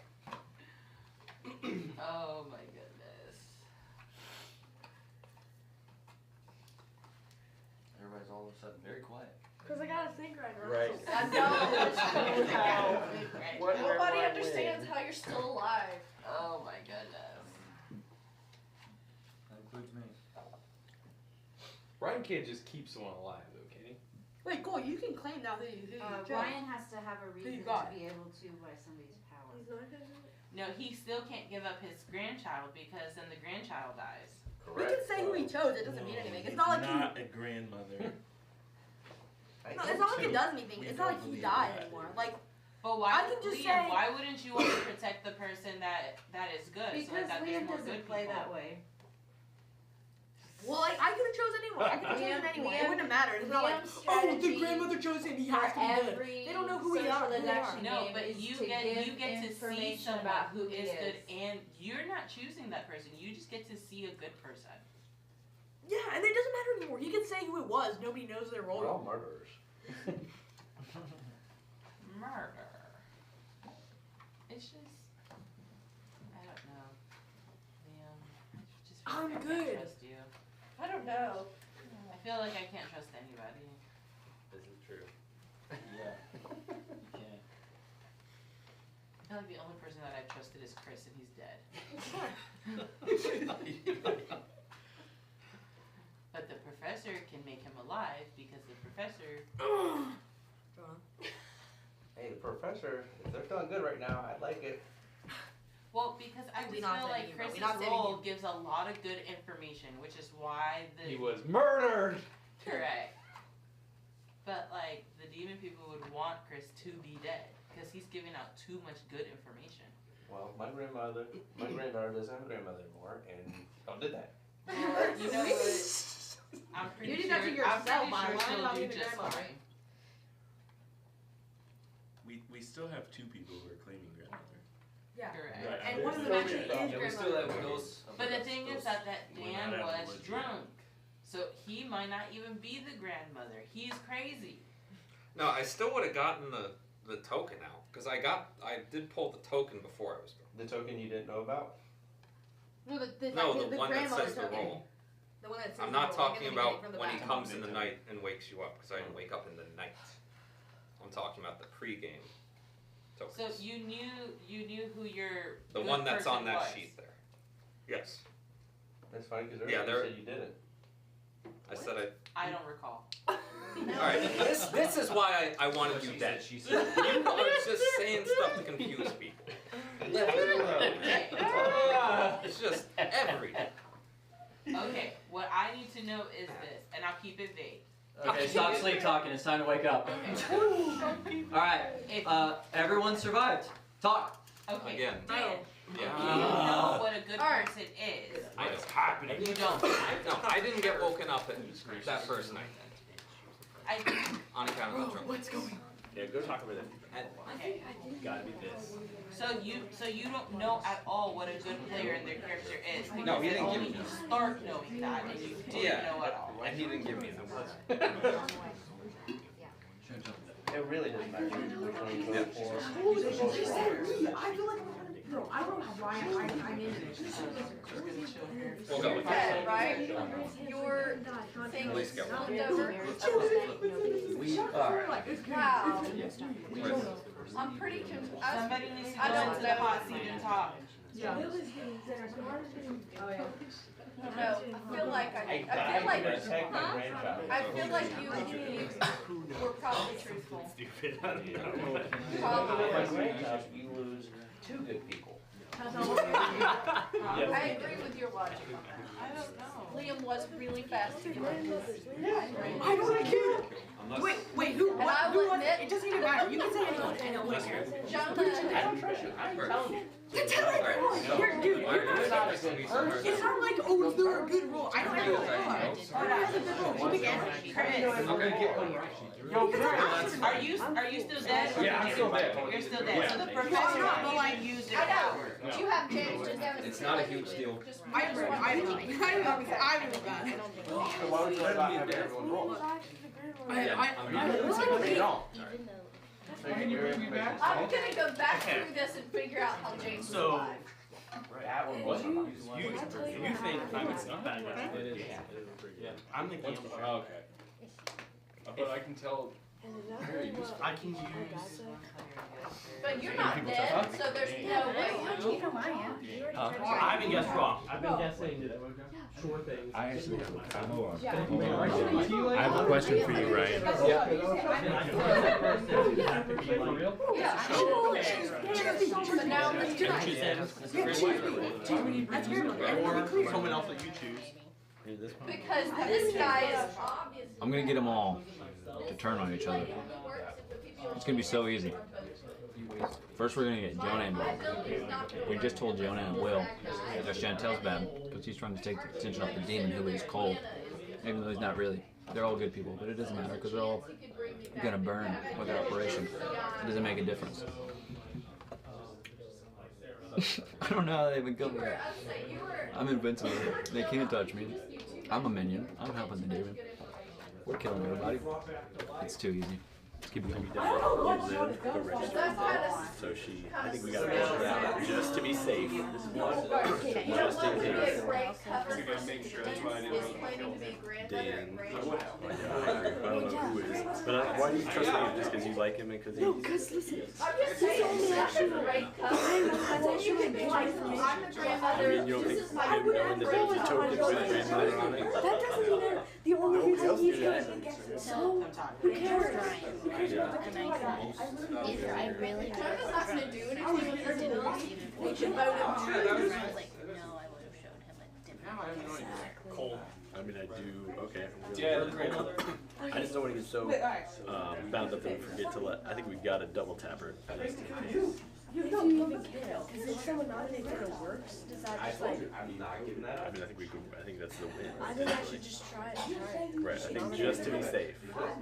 Oh my goodness. Everybody's all of a sudden very quiet. Because I gotta think right now. Right. I know. What- Nobody where- understands how you're still alive. Oh my goodness. That includes me. Ryan can't just keep someone alive, though, can he? Wait, Cole, you can claim now who you chose. Ryan has to have a reason to got? be able to by somebody's power. He's not gonna do it. No, he still can't give up his grandchild because then the grandchild dies. We can say who he chose. It doesn't mean anything. It's not like Not he. a grandmother. No, it's not like it does anything. It's not like he died anymore. Like, But why, I can just Liam, say- why wouldn't you want to protect the person that is good? so Because that Liam there's more doesn't good play people? that way. well, like I could have chosen anyone. I could have chosen anyone. It wouldn't have mattered. It's not like, Liam's oh, the strategy grandmother chose him. He for has to be good. every They don't know who we social are. Who we are. election No, game but is you to get give to see information someone about who who is he good, is. and you're not choosing that person. You just get to see a good person. Yeah, and it doesn't matter anymore. He could say who it was. Nobody knows their role. We're all murderers. Murder. It's just, I don't know, Liam. I just feel I'm like I good. can't trust you. I don't know. I feel like I can't trust anybody. This is true. Yeah. You can't. I feel like the only person that I trusted is Chris, and he's dead. But the professor can make him alive because the professor. Hey, the professor, if they're feeling good right now, I'd like it. Well, because I just We not feel saving like you, bro. We Chris's not saving role you. gives a lot of good information, which is why the He was murdered. correct. But like the demon people would want Chris to be dead because he's giving out too much good information. Well, my granddaughter doesn't have a grandmother anymore, and y'all did that. Or, you know what? I'm pretty You did sure. that to I'm yourself, pretty Maya. sure Why she'll not do being a just grandmother? fine. We still have 2 people who are claiming grandmother. Yeah. Correct. Right. And one of them actually is Yeah, we still grandmother. have those. But the thing is that We're Dan not was legit. drunk, so he might not even be the grandmother. He's crazy. No, I still would have gotten the token out because I did pull the token before I was drunk. The token you didn't know about? No, the one that grandmother says the token. roll. The one that says I'm the not roll, talking and then you get it about from the when he back. comes in the night and wakes you up because I didn't wake up in the night. I'm talking about the pre-game tokens. So you knew who your The good one that's on person that was. sheet there. Yes. That's fine, because Yeah, earlier there- you said you didn't. I said I don't recall. Alright, this is why I wanted you dead. She said. You are just saying stuff to confuse people. Leave it alone. every day. Okay, what I need to know is this, and I'll keep it vague. Okay, stop sleep talking. It's time to wake up. All right. Everyone survived. Talk. Okay. Again. Dan, Yeah. you know what a good person is. I know. Happening. You don't. No, I didn't get woken up that first night. I think. On account of the drunk. What's going on? Yeah, go talk over there. Okay. Gotta be this. So you don't know at all what a good player and their character is. Because No, he didn't give only me you that. start knowing that, and you didn't know at all. And he didn't give me that. It really doesn't matter which one you vote for. I feel like no, I don't know why I'm in it. We'll go with Okay, that. right? Your thing At is least go. flipped over. Wow. I'm pretty confused. Somebody needs to I go don't into the know. hot seat and talk. Yeah. No, I feel like I feel like you were probably truthful. Stupid. I don't know. My grandchild, you lose 2 good people. I agree with your logic on that. I don't know. Liam was really fast to give up. I don't like you. Wait, who? And What? I Who will was admit- it? It doesn't even matter. You can say anyone. I don't like you. Jonah. I don't trust you. I'm telling you. Then tell everyone. Dude, You're not a good person. it's not like, oh, is there a good rule? I don't have a rule. Hold on. Chris. Yo, Are you still dead? Yeah, I'm still dead. You're still dead. So the professor will like use their I know. power. Do you have James just have It's not a huge deal. I'm really bad. So why would you not have everyone roll? I'm gonna go back through this and figure out how James survived. That one was You think I'm not bad. It is. Yeah. I'm the game. Okay. But I can tell. I can use. But you're not dead, so there's no way. You know I am. I haven't guessed wrong. I've been guessing sure things. I actually Yeah. I have a question for you, Ryan. But now let's do Choose it. him. That's your Or someone else that you choose. Because this guy is obviously. I'm gonna get them all to turn on each other. It's gonna be so easy. First, we're gonna get Jonah involved. We just told Jonah and Will that Chantel's bad because he's trying to take the attention off the demon who is cold, even though he's not really. They're all good people, but it doesn't matter because they're all gonna burn with their operation. It doesn't make a difference. I don't know how they even killed me. I'm invincible. They can't touch me. I'm a minion. I'm helping the demon. We're killing everybody. It's too easy. Let's keep it going. You live the register. So she, I think we gotta go that just to be safe. Just in case. You're gonna make sure that's why I didn't really kill Dan. I don't know who is. But why do you trust him? Just because you like him and because No, he's. because listen. I'm just saying, that's a great cover. You can be like, I'm the I grandmother. mean, you don't think him knowing that there's a token with a grandmother on it? That doesn't even matter. The only reason he's gonna so who cares? I really Jonah's not gonna do anything with her deal. We should vote him I true. was like, no, I would have showed him a different. Cold. I mean, I do. Okay. Yeah, the grandmother. I just don't want to get so bound up that we forget to let. I think we got to double tap her. You don't even care. Because if someone nominates and it works, does that just like? I'm not giving that I up. mean, I think we could. I think that's the win. I think I should just try it. Right. I think just to be safe,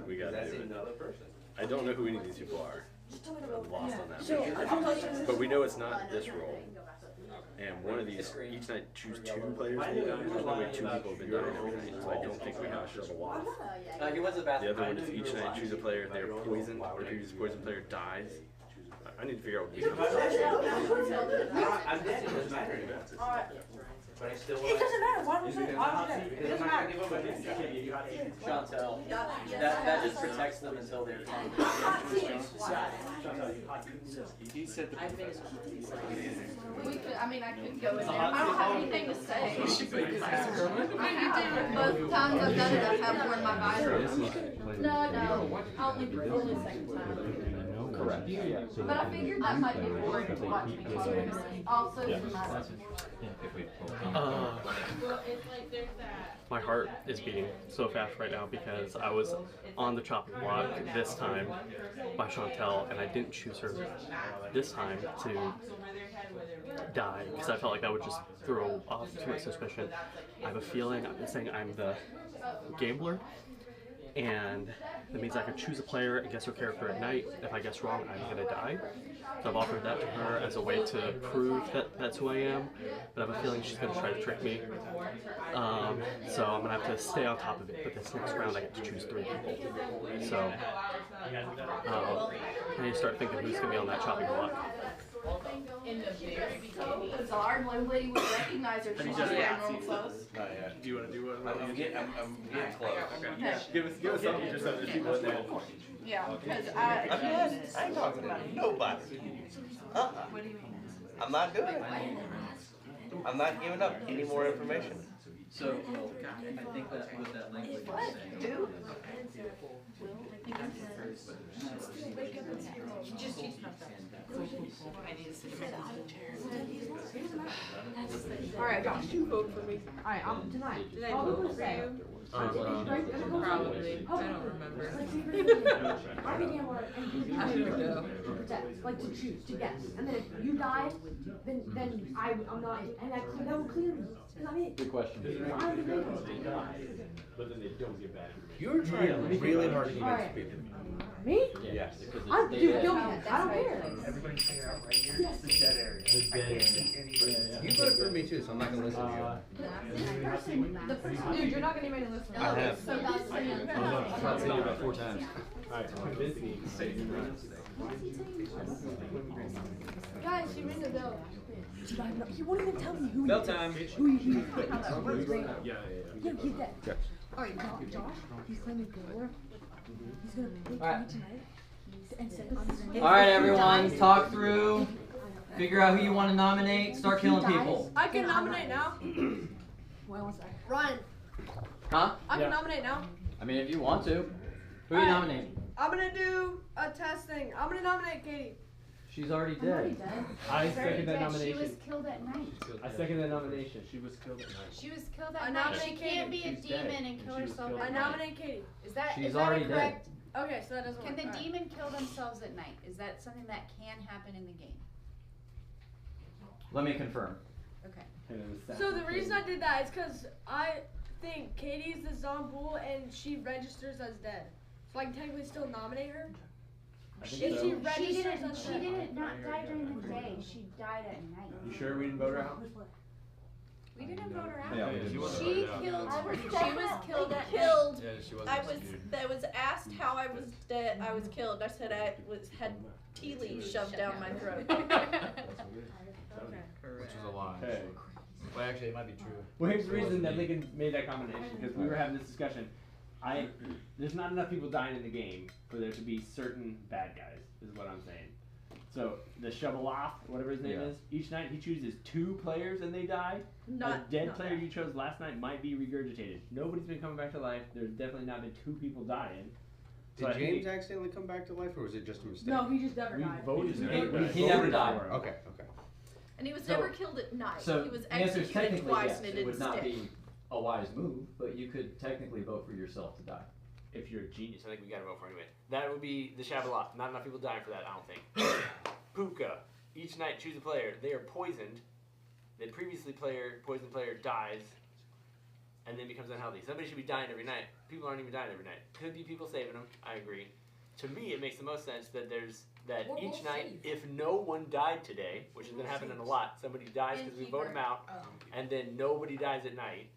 we got to That's do it. another person. I don't know who any of these people are. I'm lost on that. So, I think But we know it's not this role. And one of these, each night choose 2 players will die. There's no way 2 people have been dying every night, so I don't think we have to shovel off. He went to the bathroom. The other one is each night choose a player, they're poisoned, the previous poison player dies. I need to figure out what becomes I'm dead. It doesn't matter anymore. But I still It doesn't matter. Why was it? Why was it? It doesn't matter. Chantel. That just protects them until they're He said the We could, I mean, I could go in there. I don't have anything to say. I have both times I've done it, I have worn my visor. No, I only second time. Correct. Yeah. But I figured that might be boring to watch me close. Also, My heart is beating so fast right now because I was on the chopping block this time by Chantel, and I didn't choose her this time to die because I felt like that would just throw off too much suspicion. I have a feeling, I've been saying I'm the gambler, and that means I can choose a player and guess her character at night. If I guess wrong, I'm gonna die. So I've offered that to her as a way to prove that that's who I am, but I have a feeling she's gonna try to trick me. So I'm gonna have to stay on top of it, but this next round I get to choose 3 people. So I need to start thinking who's gonna be on that chopping block. bizarre. One lady would recognize her. She's just wearing normal clothes. Not yet. Do you want to do one? I'm getting close. Okay. Yeah. Give us something just so there's people in there. Yeah, because I ain't talking to nobody. What do you mean? I'm not doing it. I'm not giving up any more information. So, I think that with that language you're saying. Alright, Josh, you vote for me. Alright, tonight. Did I vote for you? Probably. I don't remember. I don't know. Like to choose, to guess. And then if you die, then I'm not, and that will clear me. Because I mean, Good question. But then they don't get back. You're trying really hard to convince people. Me? Yes. I'm dude, kill me. I don't care. Everybody figure out right here. It's the dead area. The dead area. You voted for me too, so I'm not gonna listen to you. The person, dude, you're not gonna even listen. I have. So that's I've not seen you about 4 times. Alright, convince me. Guys, you ring the bell. He won't even tell me who Bell time. Who he is. Yeah. Yeah, he's dead. Alright, Josh, he's gonna go. He's gonna pick me tonight. And send us. Alright, everyone, talk through. Figure out who you want to nominate. Start killing people. I can nominate now. Ryan. Huh? I can nominate now. I mean, if you want to. Who are you nominating? I'm gonna do a test thing. I'm gonna nominate Katie. She's already dead. I second that She nomination. was killed at night. I second that nomination. She was killed at night. She was killed I at night. nominate She can't be a She's dead. demon and kill She was herself killed at I night. nominate Katie. Is that She's is that already correct? Okay, so that doesn't Can work. the Alright. demon kill themselves at night? Is that something that can happen in the game? Let me confirm. Okay. So the reason I did that is because I think Katie's the Zombool and she registers as dead. So I can technically still nominate her. I think If so. she registers as She dead. didn't not die during the day. She died at night. You sure we didn't vote her out? We didn't vote her out. Yeah, we didn't vote her She out. killed. I was She was definitely killed at killed. night. Yeah, she wasn't I was asked how I was dead. I was killed. I said I had tea leaves shoved down my throat. Which was a lie. Okay. Well, actually, it might be true. Well, here's the reason that Lincoln made that combination, because we were having this discussion. There's not enough people dying in the game for there to be certain bad guys, is what I'm saying. So, the Shoveloff, whatever his name is, each night he chooses 2 players and they die. A dead player you chose last night might be regurgitated. Nobody's been coming back to life. There's definitely not been 2 people dying. So Did I think James accidentally come back to life, or was it just a mistake? No, he just never we died. voted He voted never for died. her. Okay. And he was So- never killed at night. So he was the answer is executed technically twice yes. and it It would didn't not stick. be a wise move, but you could technically vote for yourself to die. If you're a genius, I think we gotta vote for anyway. That would be the Shabaloth. Not enough people dying for that, I don't think. Puka. Each night choose a player. They are poisoned. The previously poisoned player dies and then becomes unhealthy. Somebody should be dying every night. People aren't even dying every night. Could be people saving them. I agree. To me, it makes the most sense that each night, if no one died today, which has been happening a lot, somebody dies because we vote them out, and then nobody dies at night.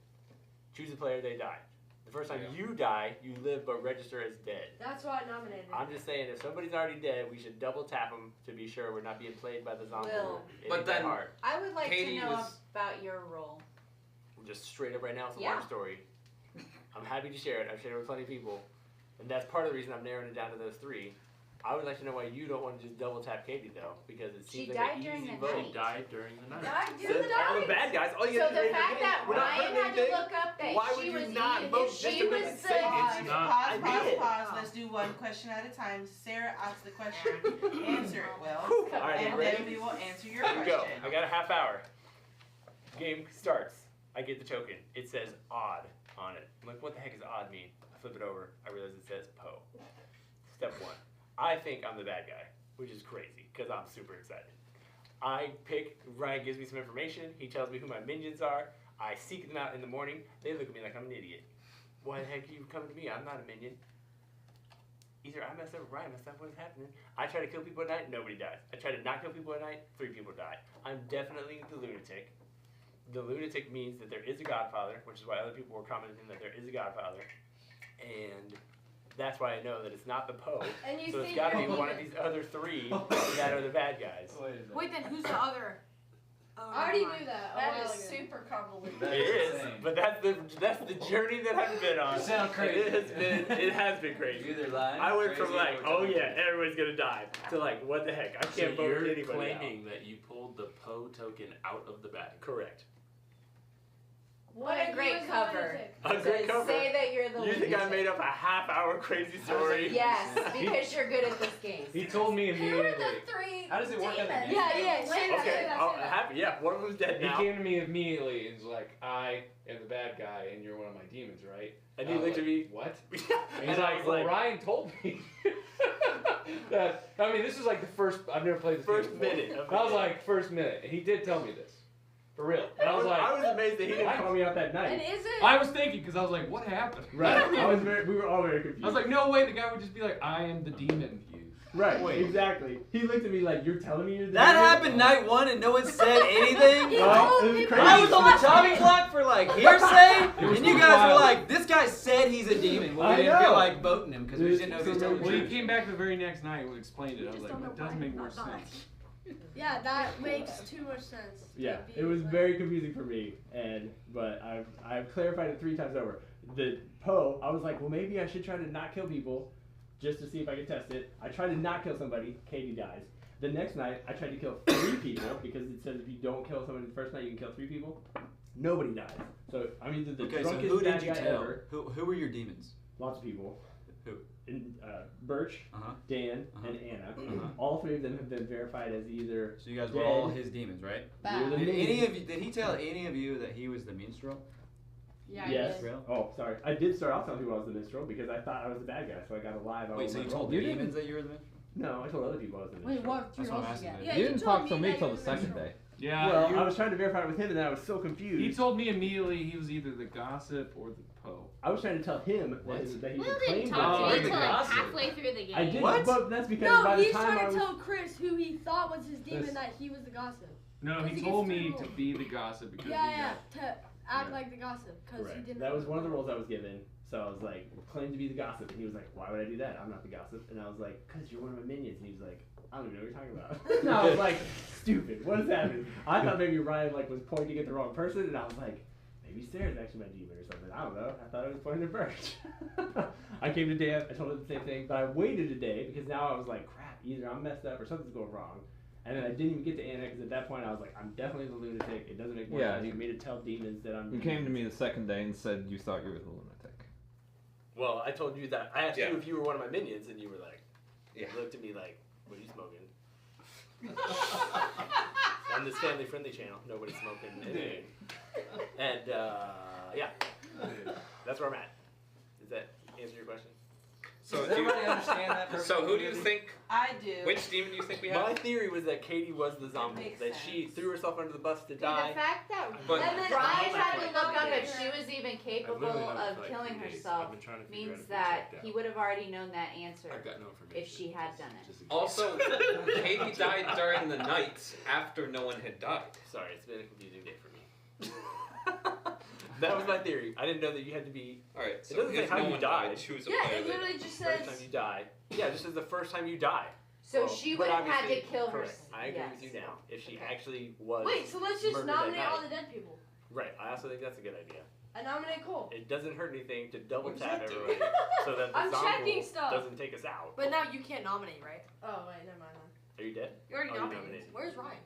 Choose a player, they die. The first time you die, you live but register as dead. That's why I nominated. I'm just saying, if somebody's already dead, we should double tap them to be sure we're not being played by the zombie. Will. But then hard. I would like Katie to know was- about your role. Just straight up right now, it's a Yeah. long story. I'm happy to share it. I've shared it with plenty of people, and that's part of the reason I'm narrowing it down to those 3. I would like to know why you don't want to just double tap Katie though, because it She seems died like an during easy the vote. night. She died during the night. Died So during the all the night. bad guys, all you So have to do the fact that we're not Ryan hurting had to anything. look up that Why she would you was not evil, vote if just she to make was it safe? It's not. I did. Pause. Let's do one question at a time. Sarah asks the question. Answer it well. All right, and ready? then we will answer your Here we question. go. I got a half hour. Game starts. I get the token. It says odd on it. I'm like, what the heck does odd mean? I flip it over. I realize it says Poe. Step one. I think I'm the bad guy, which is crazy because I'm super excited. I pick, Ryan gives me some information. He tells me who my minions are. I seek them out in the morning. They look at me like I'm an idiot. Why the heck are you coming to me? I'm not a minion. Either I messed up or Ryan messed up. What is happening? I try to kill people at night. Nobody dies. I try to not kill people at night. 3 people die. I'm definitely the lunatic. The lunatic means that there is a godfather, which is why other people were commenting that there is a godfather. And that's why I know that it's not the Poe. And you So it's think got to be you're one of these other 3 that are the bad guys. Wait, then who's the other? I already knew that. That That is is super convoluted. It is, but that's the journey that I've been on. You sound crazy. It has been crazy. You're either lying, I went from crazy, like, or oh telling yeah, everyone's gonna die, to like, what the heck, I can't So vote you're anybody out. claiming that you pulled the Poe token out of the bag. Correct. What a great cover. A great cover. Say that you're the You think I lunatic. made up a half-hour crazy story? Yes, because you're good at this game. He told me immediately. How does it work on the game? Yeah, yeah. Say that. Okay, Say that. oh, Say that. happy. Yeah, one of them's dead He now. came to me immediately and was like, I am the bad guy and you're one of my demons, right? And I he was looked at like, me. What? Yeah. And he's And I like, was well, like, Ryan told me that. I mean, this is like the first. I've never played this First game before. minute of I was the game. like, first minute. And he did tell me this. For real. And I was like, I was amazed that he didn't call me out that night. And is it? I was thinking because I was like, what happened? Right. We were all very confused. I was like, no way. The guy would just be like, I am the demon. You. right. Wait. Exactly. He looked at me like, you're telling me you're the That demon? happened night 1 and no one said anything? He Well, told it was me crazy. I was on the chopping It block for like hearsay, was and you too guys were wild. like, this guy said he's a demon. Well, I we didn't feel know. like voting him because we didn't know if he was telling the Well, he truth. came back the very next night and explained it. I was like, don't that know doesn't why make he more not died. sense. Yeah, that makes too much sense. Yeah, To be it was like- very confusing for me, but I've clarified it 3 times over. The Poe, I was like, well, maybe I should try to not kill people, just to see if I can test it. I tried to not kill somebody. Katie dies. The next night, I tried to kill 3 people because it says if you don't kill somebody the first night, you can kill 3 people. Nobody dies. So I'm either the Okay, so drunkest who bad did you guy tell? ever. Who were your demons? Lots of people. Who? Birch, Uh-huh. Dan, Uh-huh. and Anna. Uh-huh. All 3 of them have been verified as either. So you guys were dead. all his demons, right? We're the Did any minions. of you? Did he tell any of you that he was the minstrel? Yeah, Yes. Minstrel? Oh, sorry. I did start off telling people I was the minstrel because I thought I was the bad guy, so I got a live. Wait, so you told the demons that you were the minstrel? No, I told other people I was the Wait, minstrel. what? That's what I'm asking. Yeah, You you didn't told talk to me me that till you the were second minstrel. day. Yeah, Well, you- I was trying to verify it with him, and then I was so confused. he told me immediately he was either the gossip or the Poe. I was trying to tell him that, What? that he Will had didn't claimed talk Oh, to me the until like gossip. halfway through the game. I did, What? but that's because No, by the he's time trying I to was. tell Chris who he thought was his demon This- that he was the gossip. No, Because he he told gets me three to rules. be the gossip because Yeah, he to act Yeah. like the gossip because he Correct. didn't. That was one of the roles I was given. So I was like, claim to be the gossip, and he was like, why would I do that? I'm not the gossip. And I was like, because you're one of my minions. And he was like, I don't even know what you're talking about. And I was like, stupid. What is happening? I thought maybe Ryan like was pointing at the wrong person, and I was like, maybe Sarah's actually my demon or something. I don't know. I thought I was pointing at Birch. I came to Dan. I told him the same thing, but I waited a day because now I was like, crap. Either I'm messed up or something's going wrong. And then I didn't even get to Anna because at that point I was like, I'm definitely the lunatic. It doesn't make more Yeah, sense you- for me to tell demons that I'm. You came to me the second day and said you thought you were the lunatic. Well, I told you that. I asked Yeah. you if you were one of my minions, and you were like, Yeah. you looked at me like, what are you smoking? On this family-friendly channel, nobody's smoking anything. And yeah, that's where I'm at. Does that answer your question? So Does do you, everybody understand that? so who do you think? I do. Which demon do you think we My have? theory was that Katie was the zombie, makes that she sense. threw herself under the bus to The die. fact that But- Ryan And then- had to look up Yeah. if she was even capable literally known of for like killing 3 days. herself I've been trying to figure out means if we that checked out. he would have already known that answer I've got no information. if she had done it. Just in case. Also, Katie died during the night after no one had died. Sorry, it's been a confusing day for me. That was my theory. I didn't know that you had to be. All right, It so doesn't say if how no you one died. died, choose a Yeah, player it later. literally just First says. time you die. Yeah, just as the first time you die. So Well, she but would have had to obviously- kill her. correct. I agree with you now. If she actually was. Wait, so let's just murdered that nominate all night. the dead people. Right. I also think that's a good idea. I nominate Cole. It doesn't hurt anything to double We're tap checking. everybody so that the I'm checking zombie stuff. doesn't take us out. But now you can't nominate, right? Oh wait, never mind then. Are you dead? You already Oh, nominated. Where's Ryan?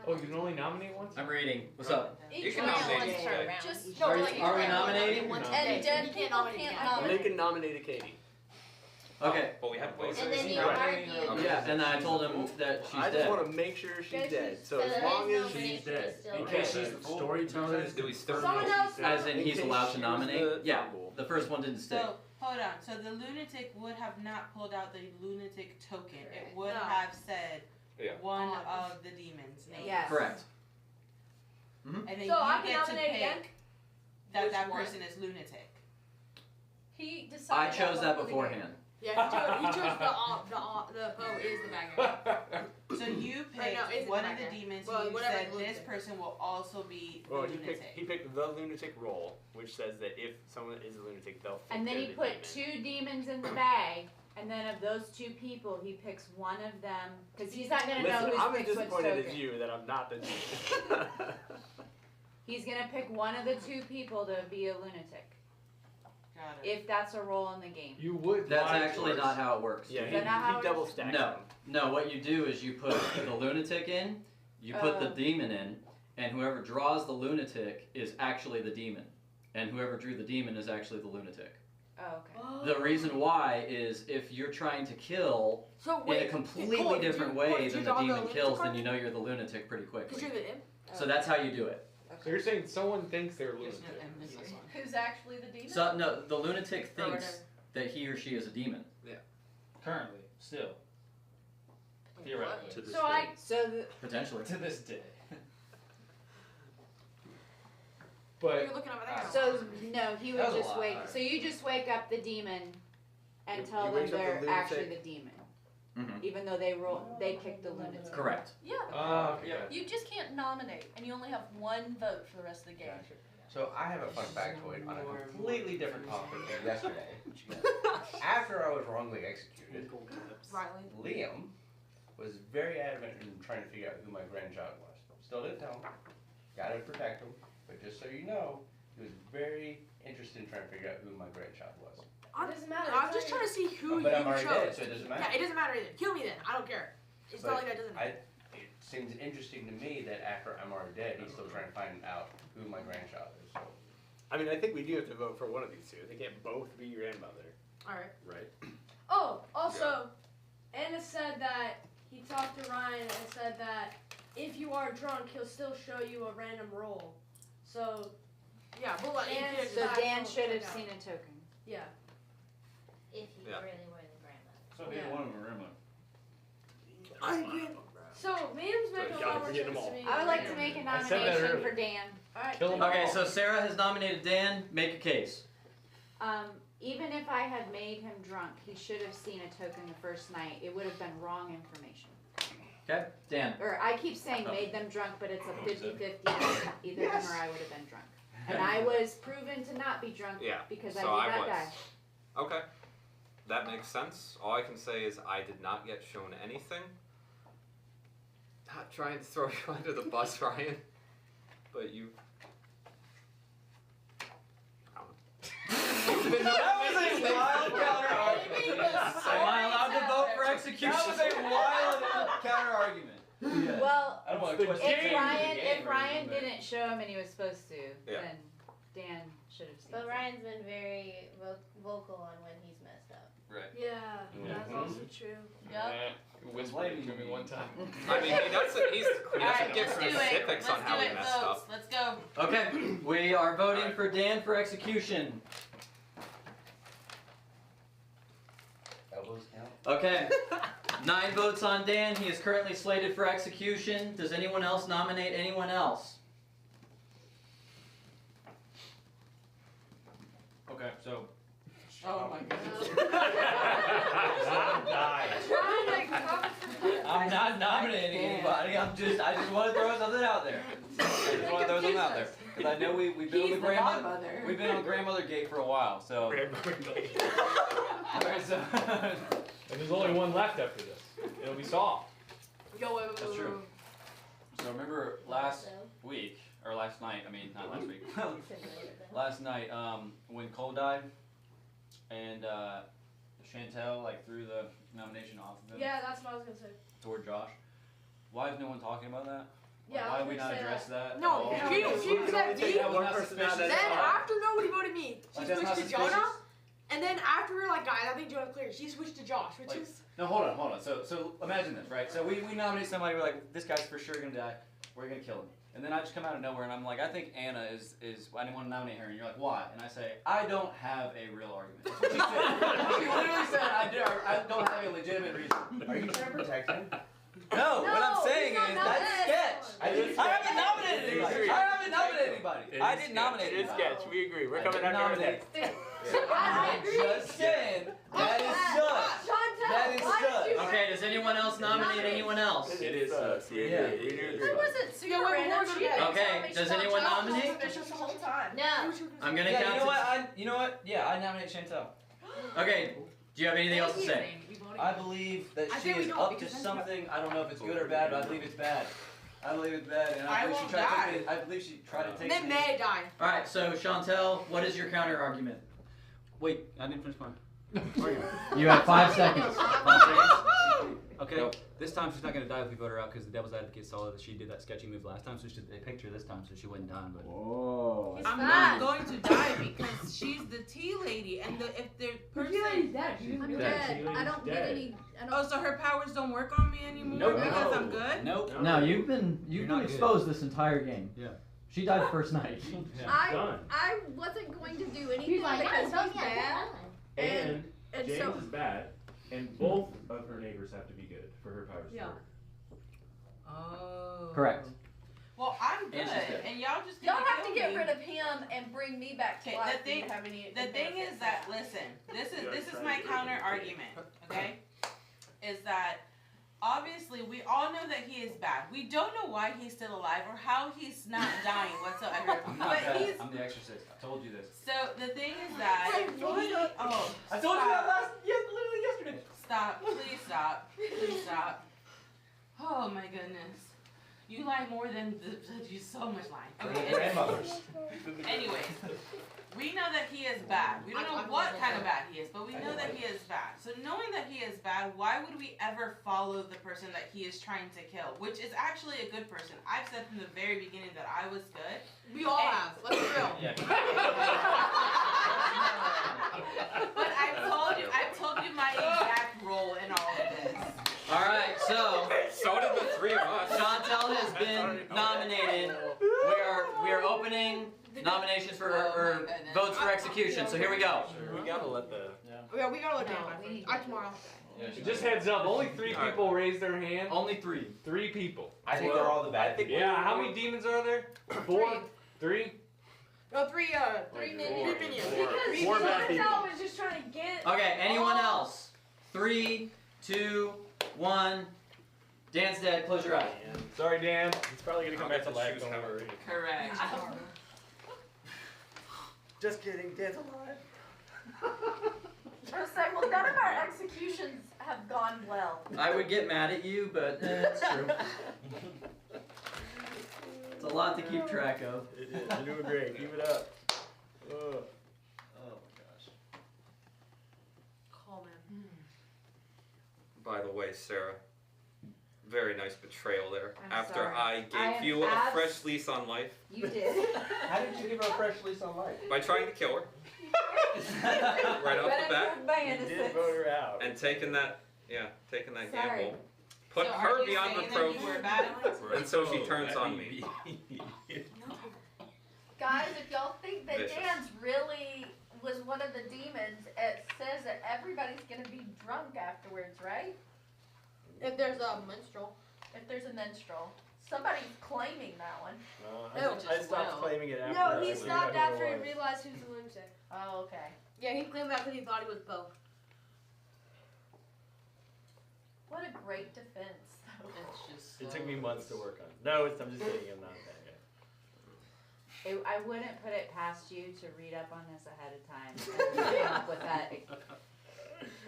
Oh, you can only nominate once? I'm reading. What's up? You can nominate Katie. Just Are like, we nominating? And dead You people can't can't nominate. Lincoln nominated Katie. Okay. But we have votes. And then you Right. argue. Yeah, and I told him that she's I just dead. want to make sure she's Guys, dead. So so as there long is as no she's finisher dead. still In there. case she's the storyteller. Do we still Someone else. As in In he's case allowed she to was nominate? the Yeah. fumble. The first one didn't stick. So hold on. So the lunatic would have not pulled out the lunatic token. It would No. have said Yeah. one of the demons' names. Yes. Correct. And then So you I can get to nominate pick again? that Which that one? person is lunatic. He I decided. chose that beforehand. Yeah, he chose the Poe is the bad guy. So you Right, no, picked isn't one the of the bad guy. demons. Well, and you whatever said the this lunatic. person will also be the Well, lunatic. he picked the lunatic role, which says that if someone is a lunatic, they'll think And then they're he the put demon. 2 demons in the bag, and then of those 2 people, he picks one of them because he's not gonna know Listen, who's I'm as picks which disappointed token. as you that I'm not the demon. He's gonna pick one of the 2 people to be a lunatic. Got it. If that's a role in the game. You would That's lie actually to us. not how it works. Yeah, Is that not how he it double is? stacks No. them. No, what you do is you put the lunatic in, you put the Oh. demon in, and whoever draws the lunatic is actually the demon. And whoever drew the demon is actually the lunatic. Oh, okay. The reason why is if you're trying to kill So in wait, a completely Cole, different Cole, way did than you the draw demon lunatic kills, card? then you know you're the lunatic pretty Cause quickly. you're the imp. So that's how you do it. So you're saying someone thinks they're There's lunatic. no M in this one. Who's actually the demon? So no, the lunatic Or thinks whatever. that he or she is a demon. Currently, still. Theoretically. To this So day. So Potentially. To this day. But You're looking over there. So no, he would That was a just lot, wake. alright. So you just wake up the demon and You tell them wake up the they're lunatic. actually the demon, Mhm. even though they picked the lunatic. Correct. Yeah. okay. You just can't nominate, and you only have one vote for the rest of the game. Gotcha. So I have a fun factoid on a completely different topic than yesterday. After I was wrongly executed, Riley. Liam was very adamant in trying to figure out who my grandchild was. Still didn't tell him. Got to protect him. But just so you know, he was very interested in trying to figure out who my grandchild was. It doesn't matter. I'm just trying to see who But you I'm already chose. dead, so it doesn't matter. Yeah, it doesn't matter either. Kill me then. I don't care. It's But not like that doesn't matter. It seems interesting to me that after I'm already dead, he's still trying to find out who my grandchild is. So. I mean, I think we do have to vote for one of these 2. They can't both be your grandmother. Alright. Right. Oh, also, Anna said that he talked to Ryan and said that if you are drunk, he'll still show you a random roll. So, yeah, but like, So Dan should have seen a token. Yeah. If you Yeah. really were the grandmother. So neither one of them are grandma. So, Liam's making a y'all lot more forget sense them all. to me. I would like to make a I said that nomination earlier. for Dan. Alright. Kill 'em Okay, all. so Sarah has nominated Dan. Make a case. Even if I had made him drunk, he should have seen a token the first night. It would have been wrong information. Okay, Dan. Or I keep saying made them drunk, but it's a 50-50. Either him or I would have been drunk. And I was proven to not be drunk Yeah. because so I did I not was. die. Okay. That makes sense. All I can say is I did not get shown anything. Not trying to throw you under the bus, Ryan. But you. You've been That was a wild counter argument. Am I allowed to vote for execution? That was a wild counter argument. Yeah. Well, I don't want to question if the Ryan, game if or Ryan anything, but- didn't show him and he was supposed to, Yeah. then Dan should have seen. But it. Ryan's been very vocal on when he's messed up. Right. Yeah, that's also true. Yep. Whispered to me one time. I mean, he doesn't Alright, give let's do it. specifics on Let's how do he it, messed folks. up. Let's go. Okay, we are voting for Dan for execution. Elbows count. Okay, 9 votes on Dan. He is currently slated for execution. Does anyone else nominate anyone else? Okay, so. Oh my goodness. I'm not nominating anybody. I just want to throw something out there. I just want to throw something out there because I know we've been on the grandmother. We've been on grandmother gate for a while, so. Alright, so. And there's only one left after this. It'll be solved. Yo, wait, That's true. So remember last week, or last last night, not last week, last night, when Cole died, and Chantel threw the nomination off of him. Yeah, that's what I was gonna say. Toward Josh. Why is no one talking about that? Yeah, why I did we was not gonna say address that. that? No, she said me. That was not suspicious. Then after nobody voted me, she That's not switched to Jonah. suspicious? And then after we were like, guys, I think Jonah's clear. She switched to Josh, which is. No, hold on. So imagine this, right? So we nominate somebody, we're like, this guy's for sure gonna die, we're gonna kill him. And then I just come out of nowhere and I'm like, I think Anna is I didn't want to nominate her. And you're like, why? And I say, I don't have a real argument. That's what she said. She literally said, I don't have a legitimate reason. Are you trying to protect him? No, what I'm saying is that's sketch. I haven't nominated anybody. I didn't nominate It is anybody. sketch. We agree. We're I coming didn't after nominate. that. I'm just saying, that is sus. That is sus. Okay, does anyone else nominate anyone else? It is sus. Yeah. I wasn't super random. She had Okay, does anyone nominate? suspicious the whole time. No. I'm gonna Yeah, count. you know what? Yeah, I nominate Chantel. Okay, do you have anything else to say? I believe that I she think we is don't, up to because then something. I don't know if it's good or bad, but I believe it's bad. I believe it's bad, and I believe she tried to take it. I believe she tried to take And then it. May died. All right, so Chantel, what is your counter argument? Wait, I didn't finish mine. You have 5 seconds. 5 seconds? Okay, this time she's not going to die if we vote her out because the devil's advocate saw that she did that sketchy move last time, so they picked her this time so she wouldn't die. But I'm not going to die because she's the tea lady, and if the person. I'm dead. I don't get any. Oh, so her powers don't work on me anymore because I'm good? Nope. No, you've been not exposed this entire game. Yeah. She died the first night. I wasn't going to do anything because he's bad. And And James so- is bad, and both of her neighbors have to be good for her powers to work. Oh. Correct. Well, I'm good, And she's good. and y'all just Y'all gonna have to kill get me. rid of him and bring me back to Okay, life. the thing, and have any the thing is benefits. that listen, this is my counter argument, okay? Is that obviously we all know that he is bad. We don't know why he's still alive or how he's not dying whatsoever. I'm not But bad. he's I'm the exorcist. I told you this. so the thing is that Wait, what? I told you that literally yesterday. Stop, please stop, please stop. Oh my goodness. You lie more than you so much lying. Okay. Grandmothers. Anyways, we know that he is bad. We don't know what kind of bad he is, but we know that he is bad. So knowing that he is bad, why would we ever follow the person that he is trying to kill? Which is actually a good person. I've said from the very beginning that I was good. We all have. Let's be real. Yeah. But I've told you my exact role in all of this. All right, so did the three of us. Chantel has been nominated. We are opening nominations for or votes for execution. So here we go. We gotta let the. Yeah, we gotta look at it. Tomorrow. Just heads up, only 3 people raised their hand. Only 3. 3 people. I think they're all the bad people. Yeah, how many demons are there? 4? 3? No, three minions. Because Four bad people. Chantel was just trying to get. Okay, anyone else? 3, 2, 1. Dan's dead. Close your eyes. Sorry, Dan. He's probably gonna come back to life. Don't worry. Correct. Just kidding. Dan's alive. I was saying, well, none of our executions have gone well. I would get mad at you, but it's true. It's a lot to keep track of. It is. You're doing great. Keep it up. Oh my gosh. Call man. By the way, Sarah, very nice betrayal there. I'm After sorry. I I gave am you a fresh lease on life You did. How did you give her a fresh lease on life? by trying to kill her right off the bat You did vote her out. and taking that Sorry. gamble, put So are her you beyond saying reproach that you were bad? until she turns on me. Guys, if y'all think that Vicious. Dan's really was one of the demons, it says that everybody's gonna be drunk afterwards, right? If there's a minstrel. If there's a minstrel. Somebody's claiming that one. I stopped claiming it after. No, that. he I stopped figured out who after it he was. realized he was a lunatic. Oh, okay. Yeah, he claimed that because he thought he was both. What a great defense, though. It's just. It took me months to work on. No, I'm just kidding. I'm not that guy. I wouldn't put it past you to read up on this ahead of time and come up with that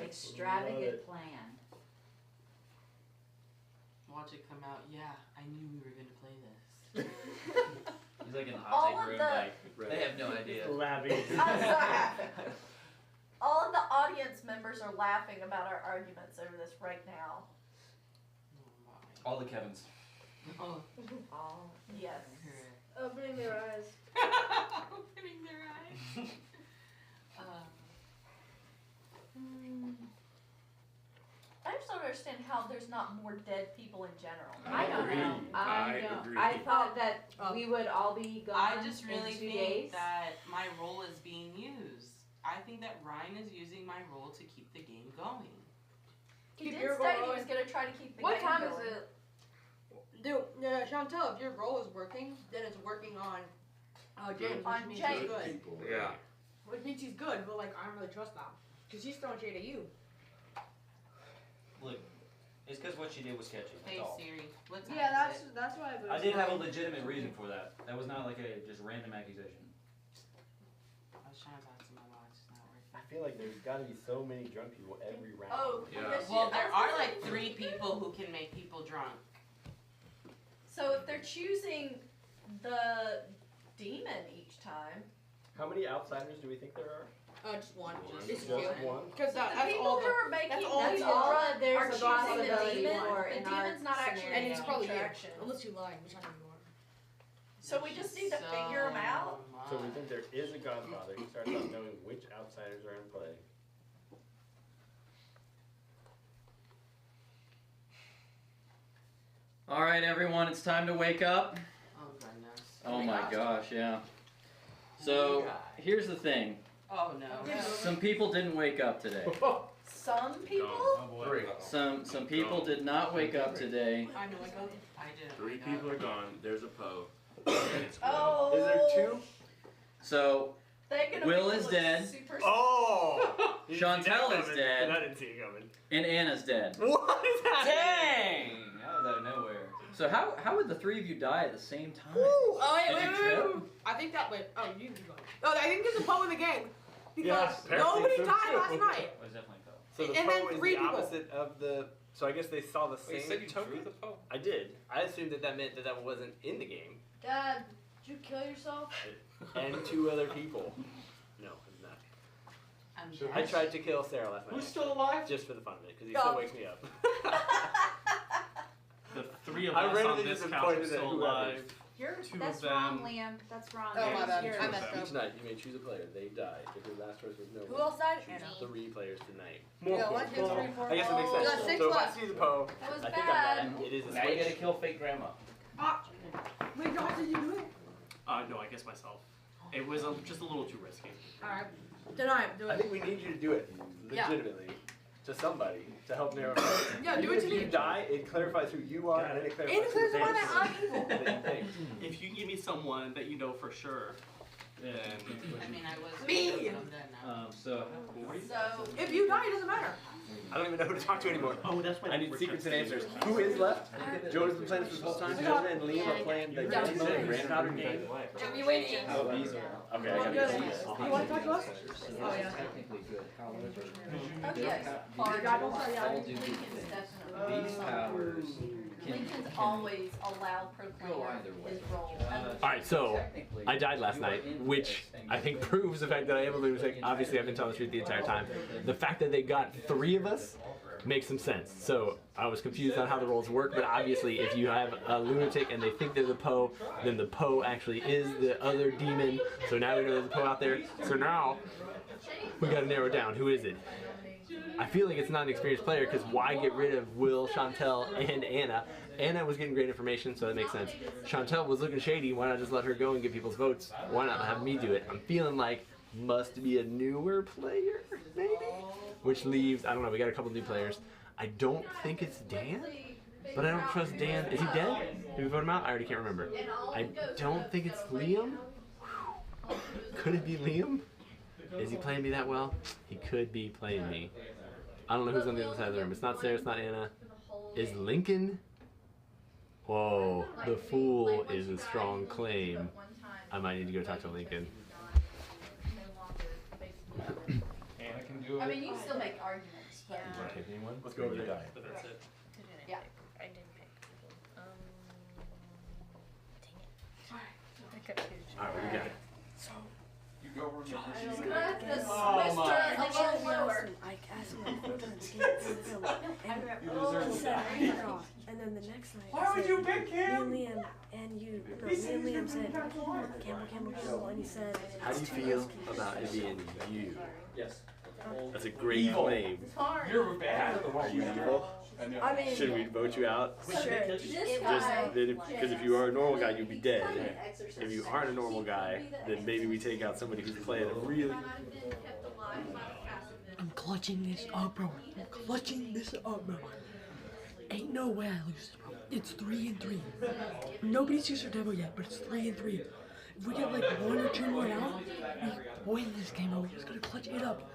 extravagant plan. Watch it come out. Yeah, I knew we were gonna play this. He's like in a hot All take of room, the- like they have no idea. All of the audience members are laughing about our arguments over this right now. All the Kevins. Oh. Yes. Opening their eyes. Opening their eyes. I just don't understand how there's not more dead people in general. I don't know. I don't. I thought that we would all be gone I just really in 2 think days. that my role is being used. I think that Ryan is using my role to keep the game going. He did say he was going to try to keep the What game time going. is it? Dude, Chantel, if your role is working, then it's working on James, On which means James. he's good. Yeah. Which means he's good, but like I don't really trust that. Because she's throwing shade at you. Look, it's because what she did was sketchy. That's Hey all. Siri, what time Yeah, is it? that's why I did have a legitimate reason for that. That was not like a just random accusation. I was trying to talk to my watch, it's not working. I feel like there's got to be so many drunk people every round. Oh, yes, Well, yeah, there I was are gonna like 3 people who can make people drunk. So if they're choosing the demon each time, How many outsiders do we think there are? Just one. Just Just one? Because the that's people all who are making that's the all That's the all drunk that there's are a choosing the possibility demon. for The in our demon's not actually and it's making probably you. attraction. Unless you lie, which I know you are. So we just need to figure them out. So we think there is a godfather who starts out knowing which outsiders are in play. All right, everyone, it's time to wake up. Oh goodness. Oh my gosh, yeah. So here's the thing. Oh no. Some people didn't wake up today. Some people? Some people did not wake up today. I know I go. I did. 3 people are gone. There's a Poe. Oh. Is there 2? So They're gonna Will make is it look dead. super Oh! Chantel is I dead. didn't see it coming. And Anna's dead. What is happening? Dang! That was out of nowhere. So how would the 3 of you die at the same time? Oh wait, Did wait, you wait, trip? wait. I think that wait. Oh, you can go. Oh, I think there's a Poe in the game. Because Yes, apparently nobody so died too. last night. It was definitely Poe. So the And Poe then is 3 the people. opposite of the. So I guess they saw the same Wait, you said you token. drew the Poe? I did. I assumed that meant that wasn't in the game. Dad, did you kill yourself? And 2 other people. No, it's not. I'm I tried to kill Sarah last night. Who's still alive? Just for the fun of it, because he Go. still wakes me up. The 3 of I us randomly on this just couch are pointed at still whoever. alive. That's 2 of wrong, them. Liam. That's wrong. Oh, my bad. Yours. I messed up. Each night you may choose a player. They die. If your last choice was no Who one, else died? choose Anna. 3 players tonight. You got 1, 2, 3, 4. I guess it makes sense. You got 6 so if I left. see the Poe, That was I think bad. I'm mad. It is a Now you switch. gotta kill fake grandma. Wait, no, how did you do it? No, I guess myself. It was just a little too risky. Alright. Tonight, do I it. think we need you to do it Yeah. legitimately to somebody to help narrow it down. Yeah, do Even it to if me. you die, it clarifies who you are, and then it clarifies And it clears who the one they that I'm evil. that you think. If you give me someone that you know for sure, then I mean, I was. Me! I'm dead now. So So If you die, it doesn't matter. I don't even know who to talk to anymore. oh, that's why I need secrets and answers. Who is left? Jonah's been playing this whole time. Jonah and Liam are playing the Yeah. random game. Jimmy waiting. Oh, these are Okay, I gotta get these. You want to talk to us? Oh yeah. Technically good. However, oh yes, powers Lincoln's all do definitely. these powers Lincoln's always allowed go proclaimer either way. his role. Alright, so I died last night, which I think proves the fact that I am a lunatic. Obviously, I've been telling the truth the entire time. The fact that they got 3 of us makes some sense. So I was confused on how the roles work, but obviously, if you have a lunatic and they think they're the Poe, then the Poe actually is the other demon. So now we know there's a Poe out there. So now we gotta narrow it down. Who is it? I feel like it's not an experienced player because why get rid of Will, Chantel, and Anna? Anna was getting great information, so that makes sense. Chantel was looking shady. Why not just let her go and get people's votes? Why not have me do it? I'm feeling like must be a newer player, maybe? Which leaves, I don't know, we got a couple new players. I don't think it's Dan, but I don't trust Dan. Is he dead? Did we vote him out? I already can't remember. I don't think it's Liam. Whew. Could it be Liam? Is he playing me that well? He could be playing me. I don't know who's on the other side of the room. It's not Sarah, it's not Anna. Is Lincoln? Whoa, the fool is a strong claim. I might need to go talk to Lincoln. Anna can do I mean, you can still make arguments, but You want to take anyone? Let's go over You there. die. but that's it. yeah. I didn't pick. Dang it. Alright, we got it. So, You go over I asked him like 4 times. He said, and then the next night, Why would you pick him? Me and Liam and you. No, me and Liam said, Campbell, and he said. How do you feel about it being you? Yes. That's a great Evil. claim. You're bad. Are you evil? I mean, Should we vote you out? Sure. Because if you are a normal guy, you'd be dead. If you aren't a normal guy, then maybe we take out somebody who's playing a really. I'm clutching this up, bro. I'm clutching this up, bro. Ain't no way I lose this, bro. It's 3-3. Nobody's used their devil yet, but it's 3-3. If we get like 1 or 2 more out, we win this game, bro. We just gotta clutch it up.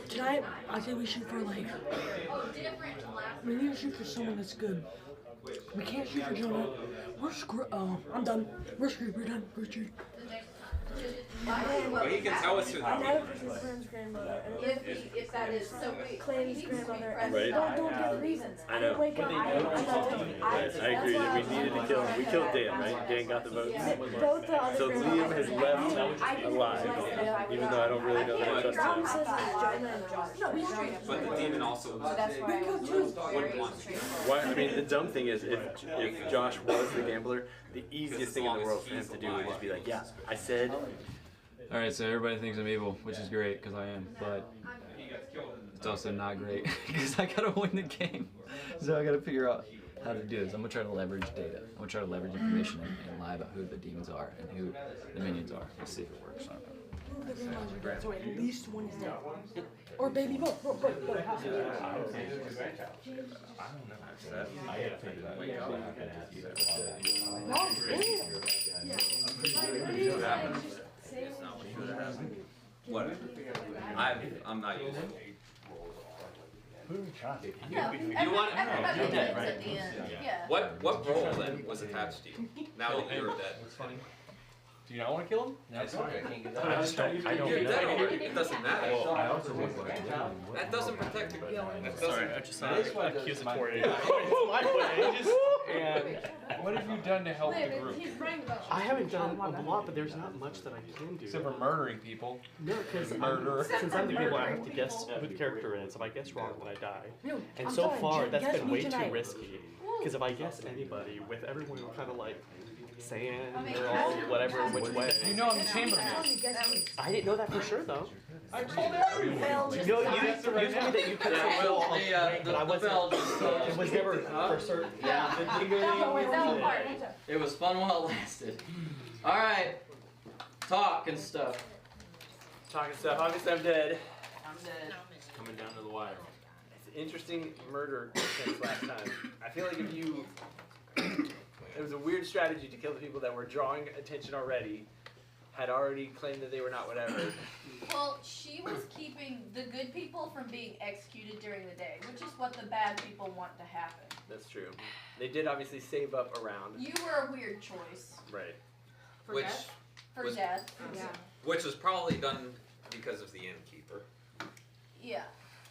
Tonight, I say we shoot for like. We need to shoot for someone that's good. We can't shoot for Jonah. We're screwed. Oh, I'm done. We're screwed. We're done. We're screwed. Well, you can tell us who the Another person's friend's grandmother. If that is so Claim's grandmother. And Right. don't give reasons. I know. Wake up. I agree that we needed to kill him. We killed Dan, right? Dan got the vote. Both the other So Liam has left alive, even though I don't really know that I trust him. But the demon also wouldn't want to. Why? I mean, the dumb thing is, if Josh was the gambler, the easiest thing in the world for him to do would just be like, yeah, I said. Alright, so everybody thinks I'm evil, which is great, because I am, but it's also not great, because I gotta win the game. So I gotta figure out how to do this. I'm gonna try to leverage data. I'm gonna try to leverage information and lie about who the demons are and who the minions are. Let's see if it works. So at least one is dead. Or baby both. Bro, it has to be. I don't know. I gotta think about What? I'm not using it. You want it? You're dead, right? Yeah. What role then was attached to you? Now that you're dead. What's funny? Do you not want to kill him? That's fine. I can't get that. I just don't. I don't. You're dead already. It doesn't matter. Well, I also want to. That doesn't protect you. Sorry, I just accusatory. And what have you done to help the group? I haven't done a lot, but there's not much that I can do. Except for murdering people. No, because since I'm the people, I have to guess who the character is. If I guess wrong, then I die. And so far, that's been way too risky. Because if I guess anybody, with everyone kind of like saying they're all whatever which way. You know I'm the chamberlain. I didn't know that for sure, though. I told everyone. You told me that you could Well, but I wasn't. It was never for certain. Yeah. It was fun while it lasted. Alright. Talk and stuff. Talking stuff. Obviously, I'm dead. I'm dead. Coming down to the wire. It's an interesting murder since last time. I feel like if you, it was a weird strategy to kill the people that were drawing attention already, had already claimed that they were not whatever. Well, she was keeping the good people from being executed during the day, which is what the bad people want to happen. That's true. They did obviously save up around. You were a weird choice. Right. For Which death? For was- death. Yeah. Which was probably done because of the innkeeper. Yeah.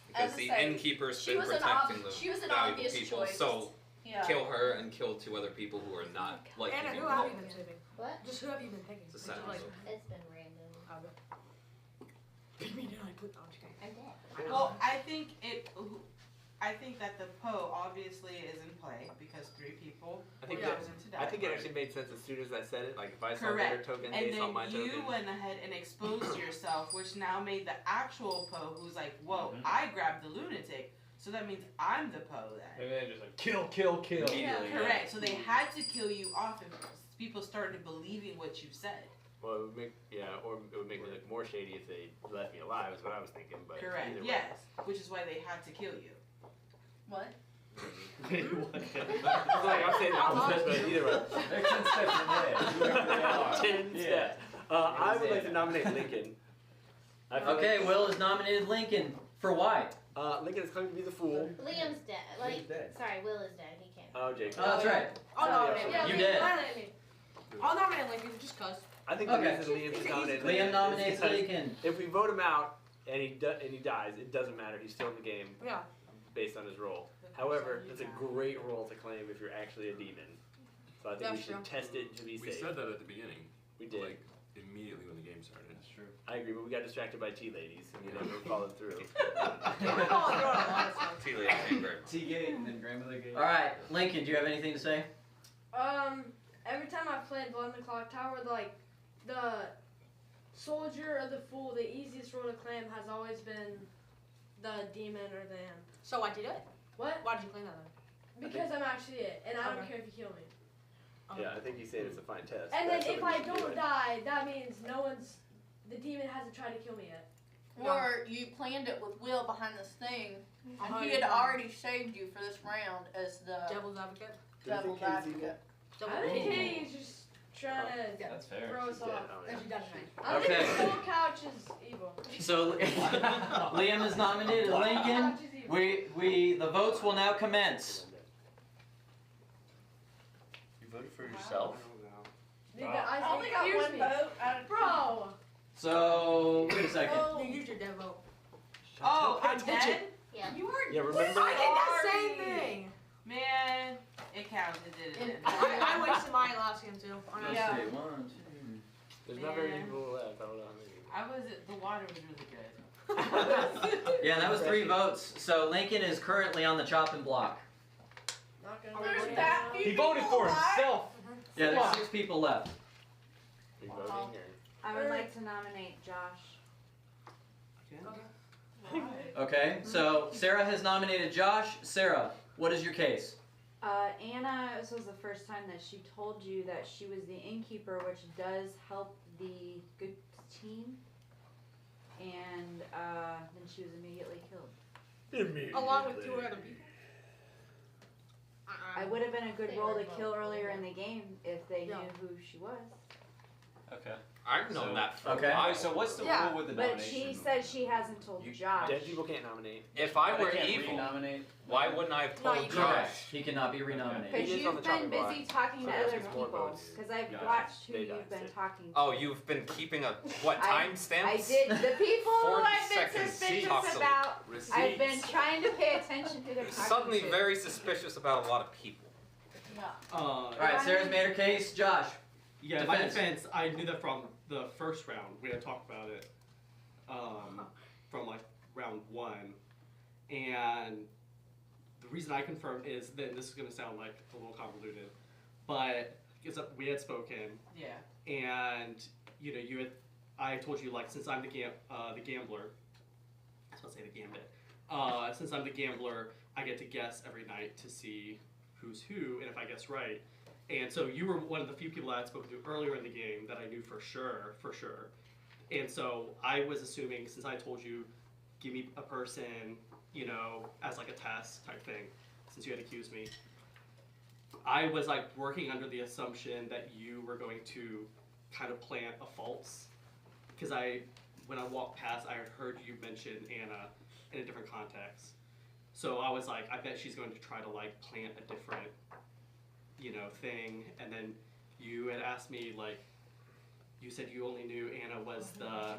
Because As I the say, innkeeper's she been was an protecting she was the an valuable obvious people. choice. So Yeah. kill her and kill 2 other people who are not like Anna, you. who have you been saving? What? Just who have you been picking? It's a sentence. It's been random. Pick me, I put on screen. I'm dead. Well, I think that the Poe obviously is in play because 3 people I think were that, chosen to die. I think it actually made sense as soon as I said it. Like if I saw their Correct. token, And they saw then my you token. went ahead and exposed yourself, which now made the actual Poe who's like, whoa, I grabbed the lunatic, so that means I'm the Poe then. And then just like kill, kill, kill. Correct. So they had to kill you off and people started believing what you said. Well, it would make or it would make me look more shady if they left me alive. Is what I was thinking. But Correct. either way. Yes. Which is why they had to kill you. What? Like I'm saying the opposite, but either way. They're 10 steps ahead. 10 steps. I would like to nominate Lincoln. I feel Okay, like, Will has nominated Lincoln. For why? Lincoln is claimed to be the fool. Liam's dead. Like, He's dead. sorry, Will is dead. He can't. Oh, Jake. Oh, that's right. I'll nominate Yeah, You did. I'll nominate Lincoln just cause. I think Okay. the reason Liam is nominated. Liam is nominates because Lincoln. If we vote him out and he dies, it doesn't matter. He's still in the game Yeah. based on his role. However, it's a great role to claim if you're actually a demon. So I think we should test it to be We safe. said that at the beginning. We did. Like, immediately when the game started. That's true. I agree, but we got distracted by tea ladies and we never followed through. Tea lady chamber. T-gate and then grandmother gate. All right, Lincoln, do you have anything to say? Every time I've played Blood in the Clocktower, like the soldier or the fool, the easiest role to claim has always been the demon or the imp. So I did it? What? Why did you claim that then? Because I'm actually it, and I don't Okay. care if you kill me. Yeah, I think he said it's a fine test. And That's then if something I you should be don't doing. die, that means the demon hasn't tried to kill me yet. Or you planned it with Will behind this thing, and he had already saved you for this round as the Devil's advocate. devil's advocate. I think Katie's just trying to That's fair. throw us off. And she does it. I Okay. think the whole couch is evil. So Liam is nominated. Lincoln, the votes will now commence. You voted for yourself? Nigga, I only got here's one me. vote out of Bro. So wait a second. You used your dead vote. Oh, Pay I'm attention. dead? Yeah. You were Yeah, remember? I did that same thing. Man, it counts. It did it. I wasted my last game too. Let's Yeah. see. 1, 2. There's not very many Man. people left. I don't know how many. The water was really good. Yeah, that was 3 votes. So Lincoln is currently on the chopping block. Not gonna There's that few He voted people for alive. himself. Yeah, there's 6 people left. Are you voting or? I would like to nominate Josh. Okay, so Sarah has nominated Josh. Sarah, what is your case? Anna, this was the first time that she told you that she was the innkeeper, which does help the good team. And then she was immediately killed. Along with 2 other people. I would have been a good They role were to both. kill earlier in the game if they Yeah. knew who she was. Okay. I've known So- that for Okay. a while. Wait, so what's the Yeah, rule with the But nomination? she said she hasn't told Josh. Dead people can't nominate. If I But were can't evil, renominate. why wouldn't I have No, told you Josh? Correct. He cannot be renominated. Because He is on the you've been chopping block, busy talking so to that other gets more people. votes. Because I've Gotcha. watched who They you've died, been so- talking to. Oh, you've been keeping a what I timestamps? did. The people who 40 I've been seconds. suspicious Awesome. about, I've been Receipts. trying to pay attention who they're talking Suddenly to. very suspicious about a lot of people. Yeah. All right, Sarah's made her case. Josh. Yeah, my defense, I knew that from the first round. We had talked about it from like round 1. And the reason I confirmed is that this is going to sound like a little convoluted, but because we had spoken, Yeah. and I told you like since I'm the gambler, I was about to say the gambit. Since I'm the gambler, I get to guess every night to see who's who, and if I guess right. And so you were one of the few people that I had spoken to earlier in the game that I knew for sure. And so I was assuming, since I told you, give me a person, as like a test type thing, since you had accused me, I was like working under the assumption that you were going to kind of plant a false, because when I walked past, I had heard you mention Anna in a different context. So I was like, I bet she's going to try to like plant a different, thing. And then you had asked me like, you said you only knew Anna was the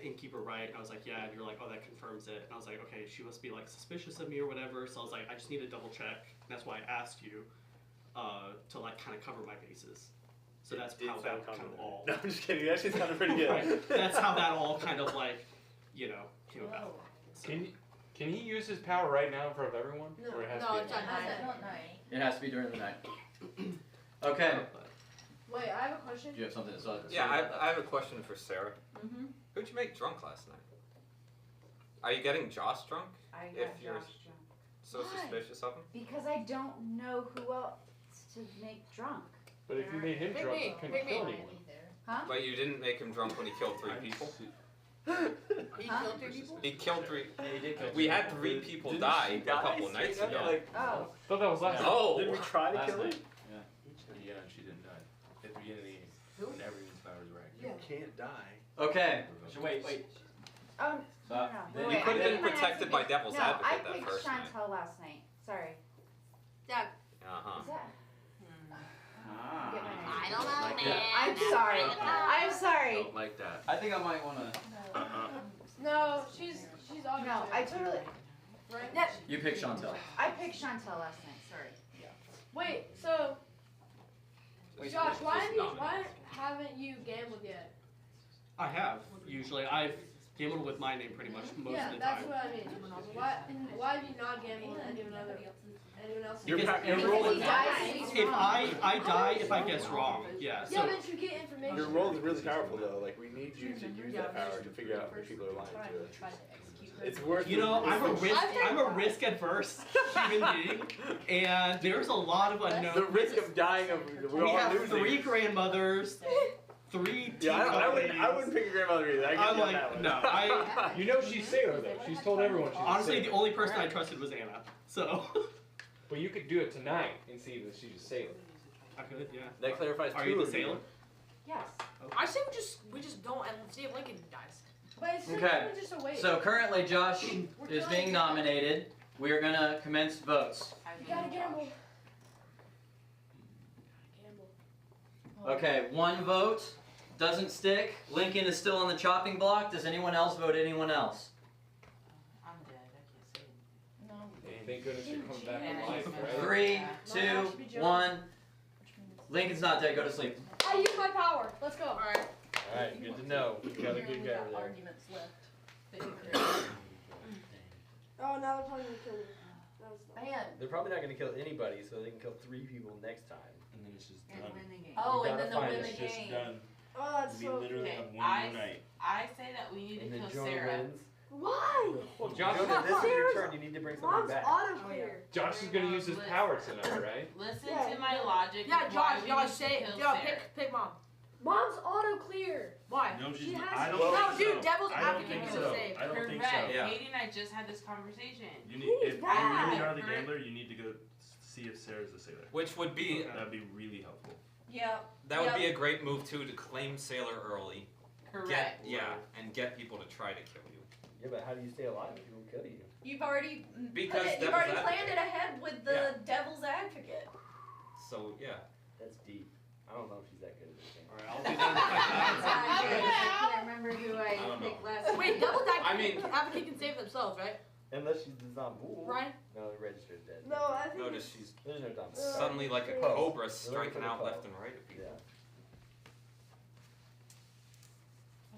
innkeeper, right? And I was like, yeah. And you're like, oh, that confirms it. And I was like, okay, she must be like suspicious of me or whatever. So I was like, I just need to double check. And that's why I asked you to like kind of cover my bases. So that's how that kind of all. No, I'm just kidding. It actually sounded pretty good. Right. That's how that all kind of like, came about. So. Can he use his power right now in front of everyone? No, Or it has no, to be it's at night. It has to be during the night. Okay. Wait, I have a question. Do you have something to say? Yeah, I have a question for Sarah. Mm-hmm. Who'd you make drunk last night? Are you getting Josh drunk? I If got you're Josh drunk. so Why? suspicious of him? Because I don't know who else to make drunk. But if you made him drunk, you couldn't kill anyone. Huh? But you didn't make him drunk when he killed 3 people. He killed 3 people? He killed 3. Yeah, he did kill We 3 had people. 3 people Didn't die she a couple die nights straight ago. up? Like, Oh. Thought that was last night. Oh. Didn't we try to Last kill him? night. Yeah, and she didn't die. At the beginning of the game. When everyone's powers were active. You can't die. Okay. So wait. Oh, So, no. then You Wait, could have I been picked my protected by Devil's No, Advocate I that picked first night. Chantel last night. Sorry. Dad. Uh-huh. Is that? Ah. Get my name. I don't know, Like man. that. I'm sorry. I'm sorry. Don't like that. I think I might want to. No, she's obviously. No, I totally. Right? Yeah, You picked Chantel. I picked Chantel last night. Sorry. Wait, so Josh, why haven't you gambled yet? I have, usually. I've gambled with my name pretty much most of the time. Yeah, that's what I mean. Why have you not gambled with anyone else? You're rolling. If I die if I guess wrong. Yeah. Yeah, but you get information. Your role is really powerful though. Like we need you to use that power to figure out if people are lying to us. It's worth. You know, I'm a risk adverse human being, and there's a lot of unknowns. The risk of dying of we have 3 grandmothers. 3 Yeah, I wouldn't pick a grandmother either. I'm like, no, You know she's Sailor though. She's told everyone she's honestly Sailor. the only person I trusted was Anna. So. But you could do it tonight and see that she's a Sailor. I could, yeah. That clarifies. Are you the Sailor? Yes. I say we just don't and see if Lincoln dies. But it's Okay. just a wait. So currently Josh is being nominated. We are going to commence votes. You gotta gamble. Okay, 1 vote. Doesn't stick. Lincoln is still on the chopping block. Does anyone else vote anyone else? I'm dead. I can't say anything. Thank goodness you're coming back to life, right? 3, 2, 1. Lincoln's not dead. Go to sleep. I use my power. Let's go. Alright, good to know. We got a good guy over there. Arguments left. Oh, now they're probably gonna kill me. Man. They're probably not gonna kill anybody, so they can kill 3 people next time. And then it's just done. Oh, and then they'll win the It's just game. done. Oh, that's We so literally Okay, have one more night. I say that we need to And then kill Jonah Sarah. wins. Why? Well, Josh, this is your turn. You need to bring something Mom's back. auto clear. Josh is gonna use his power tonight, right? Listen to my logic. Yeah, of why Josh, we Josh, need to say kill Josh, Sarah. pick mom. Mom's auto clear. Why? No, she's She not. has I don't to. think No, so. dude, Devil's I don't Advocate think can so. save. I don't think Correct. so. Katie and I just had this conversation. You need, if you bad. really are the Correct. gambler, you need to go see if Sarah's the Sailor. Which would be That'd be really helpful. Yeah. that would be a great move too, to claim Sailor early. Correct. And get people to try to kill you. Yeah, but how do you stay alive if people kill you? You've already Because you've Devil's already Advocate. planned it ahead with the Devil's Advocate. So yeah. That's deep. I don't know if she's that good at this game. Alright, I'll do that. I can't remember who I don't know. picked last Wait, week. Devil's I mean- Advocate can save themselves, right? Unless she's the zombie. Ryan? No, the register's dead. No, I think Notice she's There's no zombie. suddenly like a Poe. cobra We're striking looking for out Poe. left and right at people. Yeah.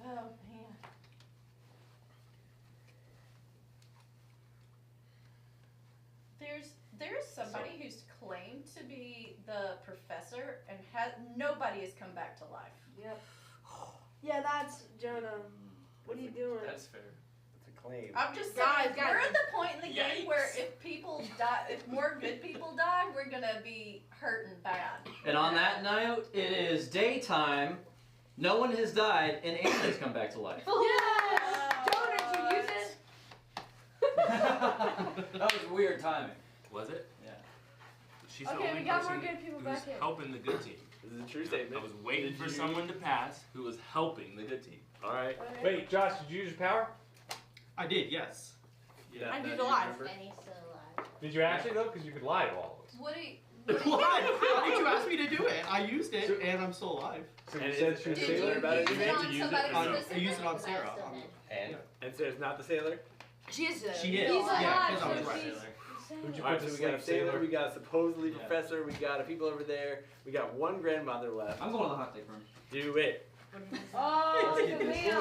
Oh man. There's somebody who's claimed to be the professor and nobody has come back to life. Yep. Yeah, that's Jonah. What are you doing? That's fair. That's a claim. I'm just saying, Guys, we're at the point in the game where if people die, if more good people die, we're gonna be hurting bad. And on that note, it is daytime. No one has died, and Anna has come back to life. Yes! Jonah, did you use it? That was weird timing. Was it? Yeah. She's Okay, the only we got person more good people who's back in. helping the good team. This is a true statement. I was waiting for someone to pass who was helping the good team. Alright. Wait, Josh, did you use your power? I did, yes. Yeah. And he's alive. And he's still alive. Did you actually though? Because you could lie to all of us. What do you? Why? Why did you ask me to do it? I used it, and I'm still alive. So you said she was Did Sailor you about it? use it on use it somebody or no? I specific? used it on Sarah. And Sarah's not the sailor? She is. She is. He's Yeah, alive, because I was so right. she's- Who'd you Alright, put so to we got a sleep, sailor, Sailor? we got a supposedly Yeah. professor, we got a people over there, we got one grandmother left. I'm going to the hot take room. Do it. Oh,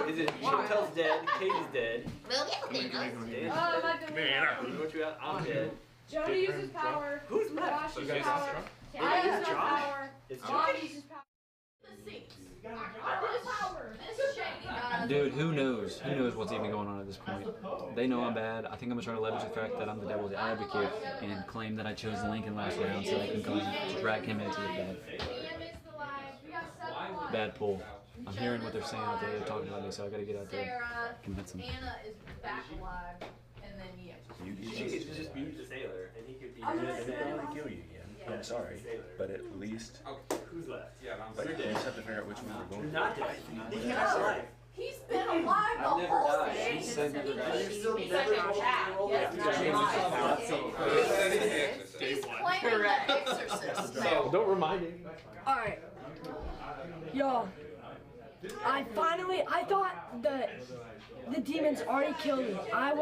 Is it Chantel's dead, Katie's dead, We'll get Dan's Oh, dead. my goodness. What you got? I'm dead. Jonah uses power. Who's left? Josh uses power. It I is use my Josh. power. It's Mom Josh. uses power. Dude, who knows? Who knows what's even going on at this point? They know I'm bad. I think I'm trying to leverage the fact that I'm the devil's advocate and claim that I chose Lincoln last round so I can go and drag him into the bed. Bad pull. I'm hearing what they're saying out there. They're talking about me, so I gotta get out there Sarah, and convince them. Anna is back alive, and then yeah. She could just use the sailor, and he could be. I'm gonna And they don't kill you again. I'm sorry, but at least. Okay, who's left? Yeah, I'm But sorry. you just have to figure out which one we're going You're not dead. He's not alive. He's been alive the I've never whole died. thing. She said never died. You're still He's never like a told cat. me to roll Yes, that. he's James is alive. alive. He's claiming the exorcist. Don't remind me. Alright. Y'all. I thought the demons already killed me. I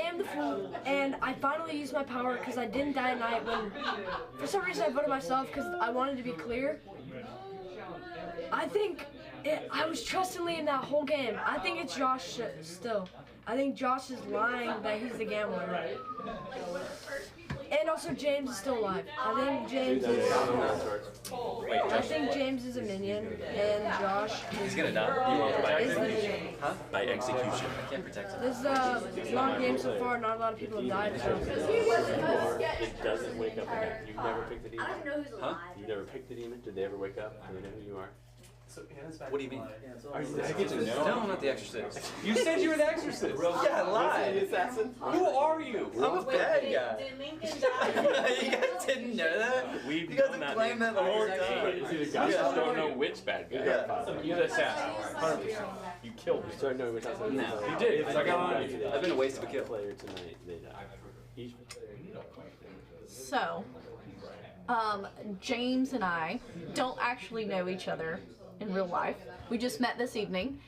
am the fool, and I finally used my power because I didn't die at night when, for some reason I voted myself because I wanted to be clear. I think I was trusting Lee in that whole game. I think it's Josh still. I think Josh is lying that he's the gambler. And also James is still alive. I think James is a minion, and Josh He's gonna die. is the minion. Huh? By execution. I can't protect him. This is a long game so far. Not a lot of people have died. So. It doesn't wake up again. You've never picked the demon? I don't know who's alive. You never picked the demon? Did they ever wake up? Do they know who you are? What do you mean? Are you the exorcist? No, I'm not the exorcist. You said you were the exorcist. Yeah, lie. assassin? Who are you? I'm a bad guy. Did Lincoln die? You guys didn't know that? We've You guys known have claimed that the whole time. See, the guys just don't know which bad guy. Yeah. You're the assassin. 100%. You killed me. Started knowing which assassin. No. You did. It's like I've been a waste of a kill. player tonight. They die. Each So, James and I don't actually know each other in real life. We just met this evening,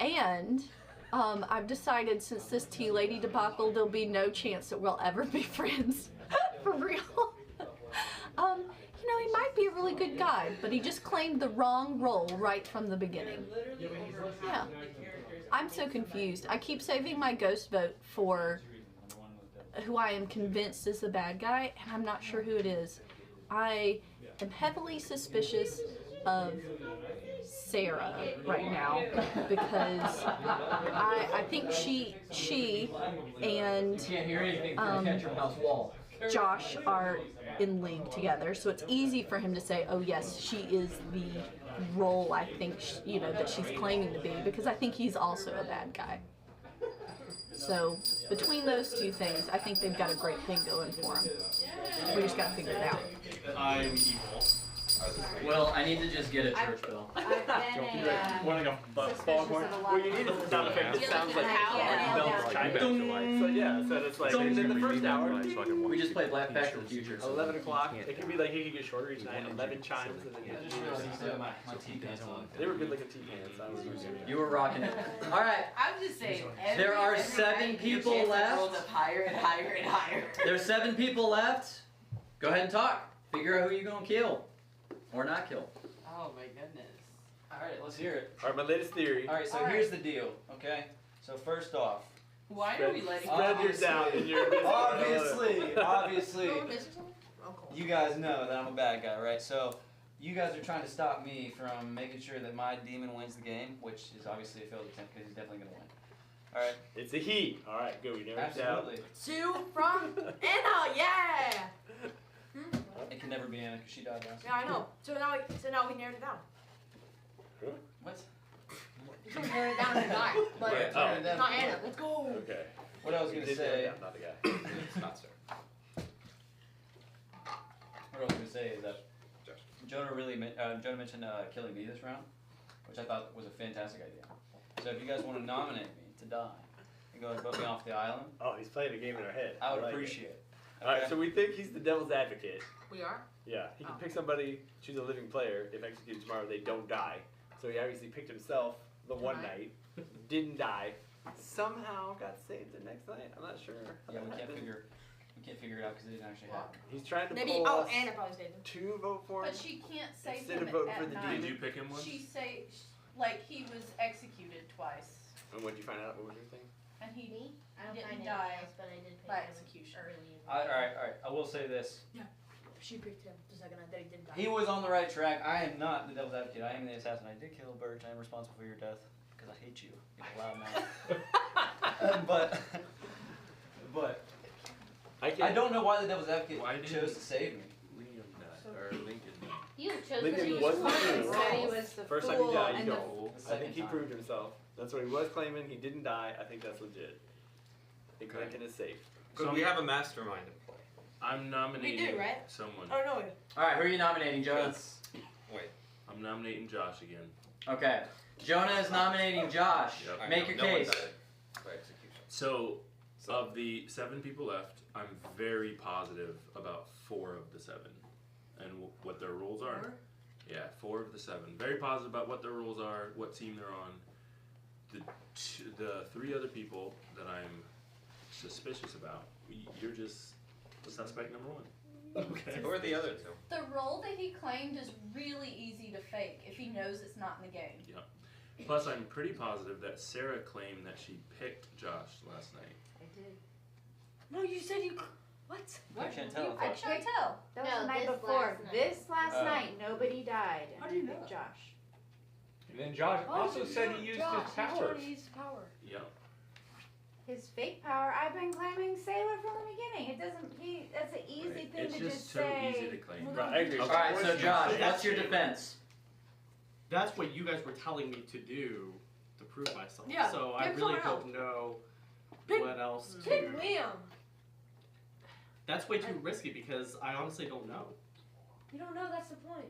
and I've decided since this tea lady debacle, there'll be no chance that we'll ever be friends. For real. You know, he might be a really good guy, but he just claimed the wrong role right from the beginning. Yeah. I'm so confused. I keep saving my ghost vote for who I am convinced is the bad guy, and I'm not sure who it is. I am heavily suspicious of Sarah right now because I think she and Josh are in league together, so it's easy for him to say, oh yes, she is the role I think that she's claiming to be, because I think he's also a bad guy. So between those two things, I think they've got a great thing going for them. We just gotta figure it out. I'm evil. Well, I need to just get a church bell. One like a foghorn. Well, you need a sound effect that sounds like bells chiming. So yeah, so it's like in the first hour. We just played Back to the Future. 11 o'clock. It can be like, he can get shorter each night. 11 chimes. And then my T-pants on. they were good looking T-pants. I was using it. You were rocking it. All right. I'm just saying. There are 7 people left. Rolled up higher and higher and higher. There's 7 people left. Go ahead and talk. Figure out who you're gonna kill, or not kill. Oh my goodness. All right, let's hear it. Alright, my latest theory. All right, so here's the deal, okay? So first off, Why are we letting spread your doubt in your obviously, you guys know that I'm a bad guy, right? So you guys are trying to stop me from making sure that my demon wins the game, which is obviously a failed attempt because he's definitely gonna win. All right. It's a he. Alright, good. We never Absolutely. doubt. 2 from Anna, yeah! It can never be Anna because she died last. Yeah, I know. So now we narrowed it down. What? So we narrowed it down to the guy. But Yeah, it's not Anna. Let's go. Okay. What I was gonna say. Not the guy. It's not sir. What I was gonna say is that Jonah mentioned killing me this round, which I thought was a fantastic idea. So if you guys want to nominate me to die and go and vote me off the island, Oh, he's playing a game in our head. I would like appreciate it. Alright, so we think he's the devil's advocate. We are? Yeah, he can pick somebody, choose a living player. If executed tomorrow, they don't die. So he obviously picked himself the one night, didn't die, somehow got saved the next night. I'm not sure. Yeah, we can't figure it out because it didn't actually happen. He's trying to Maybe. pull Oh, us Anna probably saved him. to vote for him. But she can't save Instead him of voting at for the night. demon. Did you pick him once? She like he was executed twice, And what did you find out? What was your thing? and he I don't find didn't anything die else, but I did pick by him execution. early. All right. I will say this. Yeah. She picked him the second night that he didn't die. He was on the right track. I am not the devil's advocate. I am the assassin. I did kill Birch. I am responsible for your death because I hate you. You loud mouth. but I don't know why the devil's advocate chose to save me. Lincoln. You chose Lincoln to was the said fool. he was the First time fool he died, you and don't. the I think he second proved himself. That's what he was claiming. He didn't die. I think that's legit. I think Lincoln is safe. But we have a mastermind in play. I'm nominating We do, right? someone. Oh no. All right, who are you nominating, Jonah? Wait. I'm nominating Josh again. Okay, Jonah is nominating Josh. Yep. Make your No one case. died by execution. So, of the 7 people left, I'm very positive about 4 of the 7 and what their roles are. Yeah, at 4 of the 7. Very positive about what their roles are, what team they're on. The 3 other people that I'm suspicious about, you're just the suspect number 1. Okay. Who are the other 2? The role that he claimed is really easy to fake if he knows it's not in the game. Yep. Plus, I'm pretty positive that Sarah claimed that she picked Josh last night. I did. No, you said you. What? I can't tell. I can't tell. That was the night before. This last night, nobody died. How do you know? Josh. And then Josh also said he used his powers. He used his power. Yep. His fake power, I've been claiming Sailor from the beginning. It doesn't, that's an easy thing It's to just just so say. easy to claim. Right, I agree. Alright, so Josh, what's your defense? That's what you guys were telling me to do to prove myself. Yeah, So I pick really someone else. don't know Pick- what else to. Pick Liam. That's way too risky because I honestly don't know. You don't know. That's the point.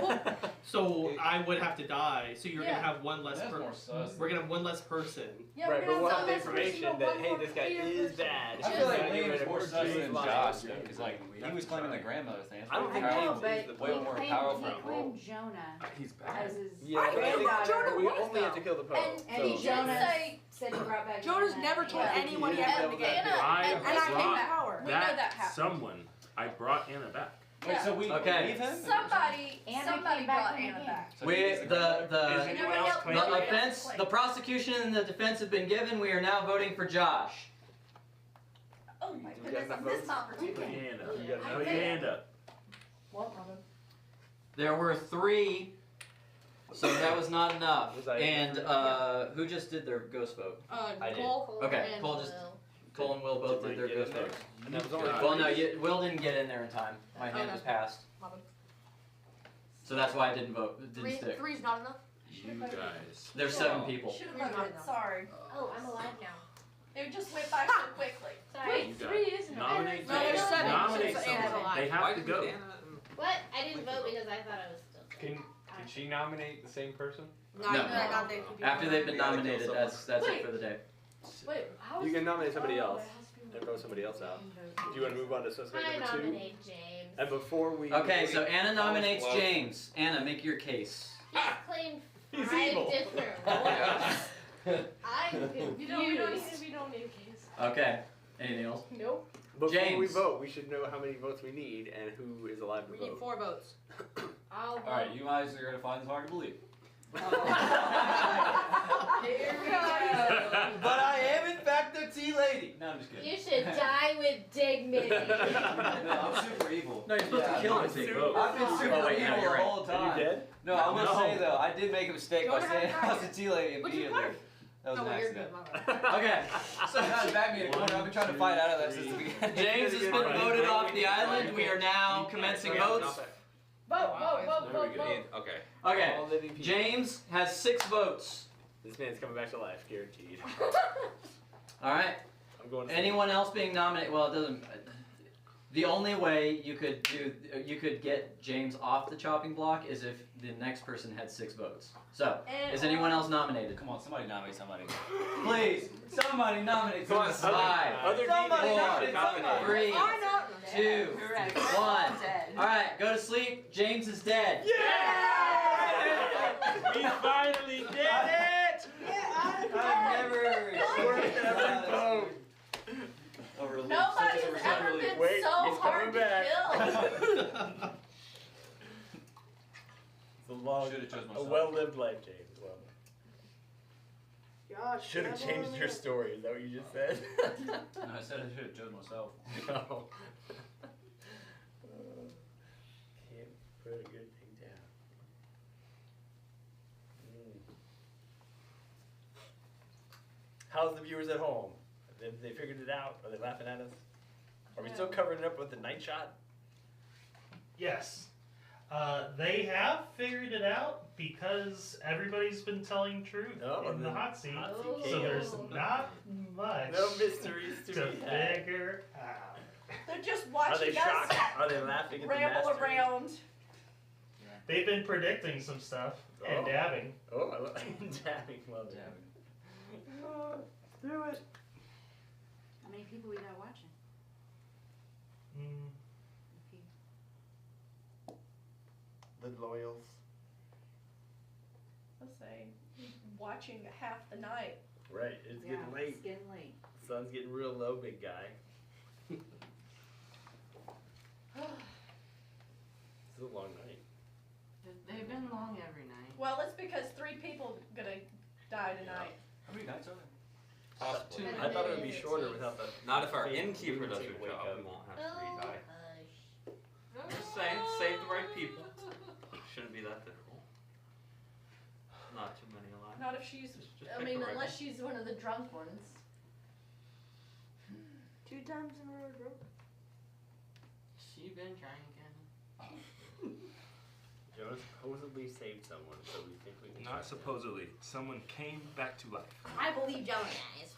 Well, So I would have to die. So you're Yeah. gonna have one less That's more person. sus. We're gonna have one less person. Yeah, Right, we're but gonna we'll have have the one less person, information but that, one hey, more this guy clear is person. bad. I feel like Now you're Liam's gonna more put sus Jesus than lying. Josh, though, because like he was claiming the grandmother thing. I don't I think know, James but is the way more powerful he role. claimed Jonah He's bad. as his Yeah, but I think granddaughter. we only have to kill the Pope. And he so. Jonah say- said he brought back Jonah's Jonah. never told Yeah. anyone he Yeah. ever in the game. Anna, I and I brought came power. We know that that happened. someone. I brought Anna back. Wait, so we Okay. leave him? Somebody Anna brought came back from Anna the back. So We he's the Is anyone else claiming the it? offense, the prosecution and the defense have been given. We are now voting for Josh. Oh my got goodness, enough I missed votes? my Put opportunity. your hand up. You got Put your hand up. There were 3, so that was not enough. Was I- And who just did their ghost vote? I did. Cole Okay, and Cole just- Will. Cole and Will both Did did they their get ghost in there? votes. And that was only Well, no, Will didn't get in there in time. My hand was passed, so that's why I didn't vote. It didn't stick. Three's not enough. You guys. There's 7 people. Should have voted. Sorry. Oh, I'm alive now. It just went by so quickly. Sorry. You guys. 3 isn't Nominate No, there's someone. 7. Nominate So someone. Anna's alive. They Why have to did go. Anna? What? I didn't vote because I thought I was still. Can she nominate the same person? No, No. you got the people. After they've been We gotta kill nominated, someone. that's it for the day. Wait, how You is can nominate somebody Oh, else it has to be and vote somebody else out. Do you want to move on to suspect I number 2? nominate James. And before we. Okay, so Anna nominates Well- James. Anna, make your case. He's claimed He's 5 evil. different roles. I'm confused. we don't need a case. Okay. Anything else? Nope. Before we James. vote, we should know how many votes we need and who is allowed to We vote. need 4 votes. I'll vote. Alright, you guys are gonna find this hard to believe. Here we go. But I am in fact the tea lady. No, I'm just kidding. You should die with dignity. No, I'm super evil. No, you're supposed to kill him. Take vote. I've been super Oh, wait, evil no, the you're right. whole Are time. you dead? No, I will No. say though, I did make a mistake by Don't saying have I was the tea lady What'd you immediately. That was No, an well, you're good, accident. my bad. Okay. So guys, back me in the corner. I've been trying to fight out of that since the beginning. James has been voted off the island. We are now commencing votes. Vote. Okay. Okay. All living people. James has 6 votes. This man's coming back to life, guaranteed. All right. I'm going to Anyone else being nominated? Well, it doesn't. The only way you could get James off the chopping block is if the next person had 6 votes. So, is anyone else nominated? Come on, somebody nominate somebody. Please, somebody nominate Come on, somebody. other Somebody people nominate somebody. 3, I know. 2, Correct. 1. Dead. All right, go to sleep. James is dead. We finally did it! I've never overlooked Nobody's such a ever relief. been Wait, so he's hard coming back. to kill. It's a long, Should've chose a myself. well-lived life, James. Well, Gosh, should have changed your story. Is that what you just said? No, I said I should have chosen myself. No. Can't put a good thing down. How's the viewers at home? Have they figured it out? Are they laughing at us? Are we still covering it up with the night shot? Yes. They have figured it out because everybody's been telling truth Oh, in the the hot seat. hot seat So came. there's not much No mysteries to be had. figure out. They're just Are they watching us shocked? Are they laughing at the ramble master? around. They've been predicting some stuff and Oh. dabbing. Oh, I love dabbing. Well done. Oh, do it. How many people we got watching? Mm, The loyals. Let's say watching half the night. Right, it's getting late. It's getting late. Sun's getting real low, big guy. It's a long night. They've been long every night. Well, it's because 3 people gonna die tonight. How many nights are there? Possible. I thought it would be shorter without the. Not if our fake innkeeper does her lunatic wake job. up. We won't have 3 die. Just saying, save the right people. Shouldn't be that difficult. Not too many alive. Not if she's. Just I pick mean, the right unless she's one of the drunk ones. 2 times in a row drunk. She been trying, Ken. Jonah supposedly saved someone, so we think we can. Not trust him. supposedly. Someone came back to life. I believe Jonah, guys.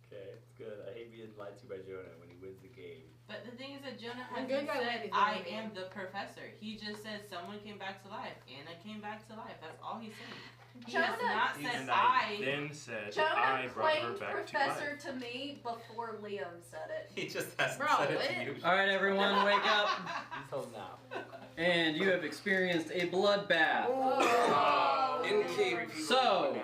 Okay, it's good. I hate being lied to by Jonah when he wins the game. But the thing is that Jonah When hasn't good guy said, wins, I they am the professor. He just said someone came back to life. Anna came back to life. That's all he's saying. He has Jonah- not said And I. then said Jonah I brought her claimed back professor to life. to me before Liam said it. He just hasn't Bro, said it to it- you. All right, everyone, wake up. Until now. And you have experienced a bloodbath. Oh. Innkeep. So,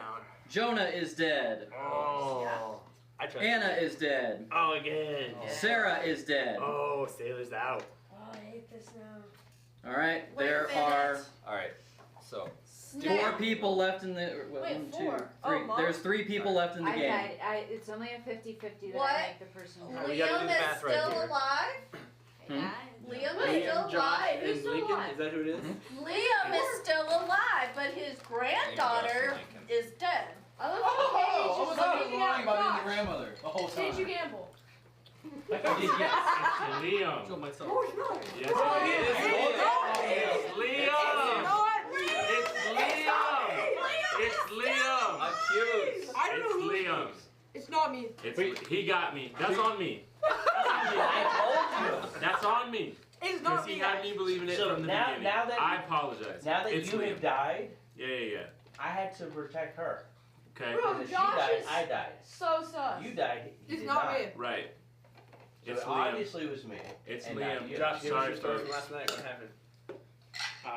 Jonah is dead. Oh. I trust Anna you. is dead. Oh, again. Sarah is dead. Oh, Sailor's out. Oh, I hate this now. All right, Wait a there minute. are Alright, so. 4 people left in the. Well, Wait, 1, 2, 4. 3. Oh, Mom? There's 3 people left in the I game. died. It's only a 50-50 that What? I make the person die. we gotta do Liam the is math right still here. alive? Hmm? Liam is Liam, still Josh, alive. Who's and still Lincoln. alive? Is that who it is? Liam is still alive, but his granddaughter is dead. I love Oh, I was lying about being the grandmother the whole time. Did you gamble? Liam. Show myself. Oh, no. Yes, Oh, it is. yeah. It's Liam. It's Liam. Accused. I don't know who It's Liam. It's not me. He got me. That's on me. That's on me. It's Because not he me. had me believing it So from the now- beginning. now that I you- apologize. Now that It's you Liam. have died, Yeah. I had to protect her. Okay. Bro, Because if she Josh died, is I died. so sus. You died. He It's did not me. Right. So It's it Liam. obviously was me. It's and not Liam. you. Josh, give us Sorry, your story from folks. last night. What happened? I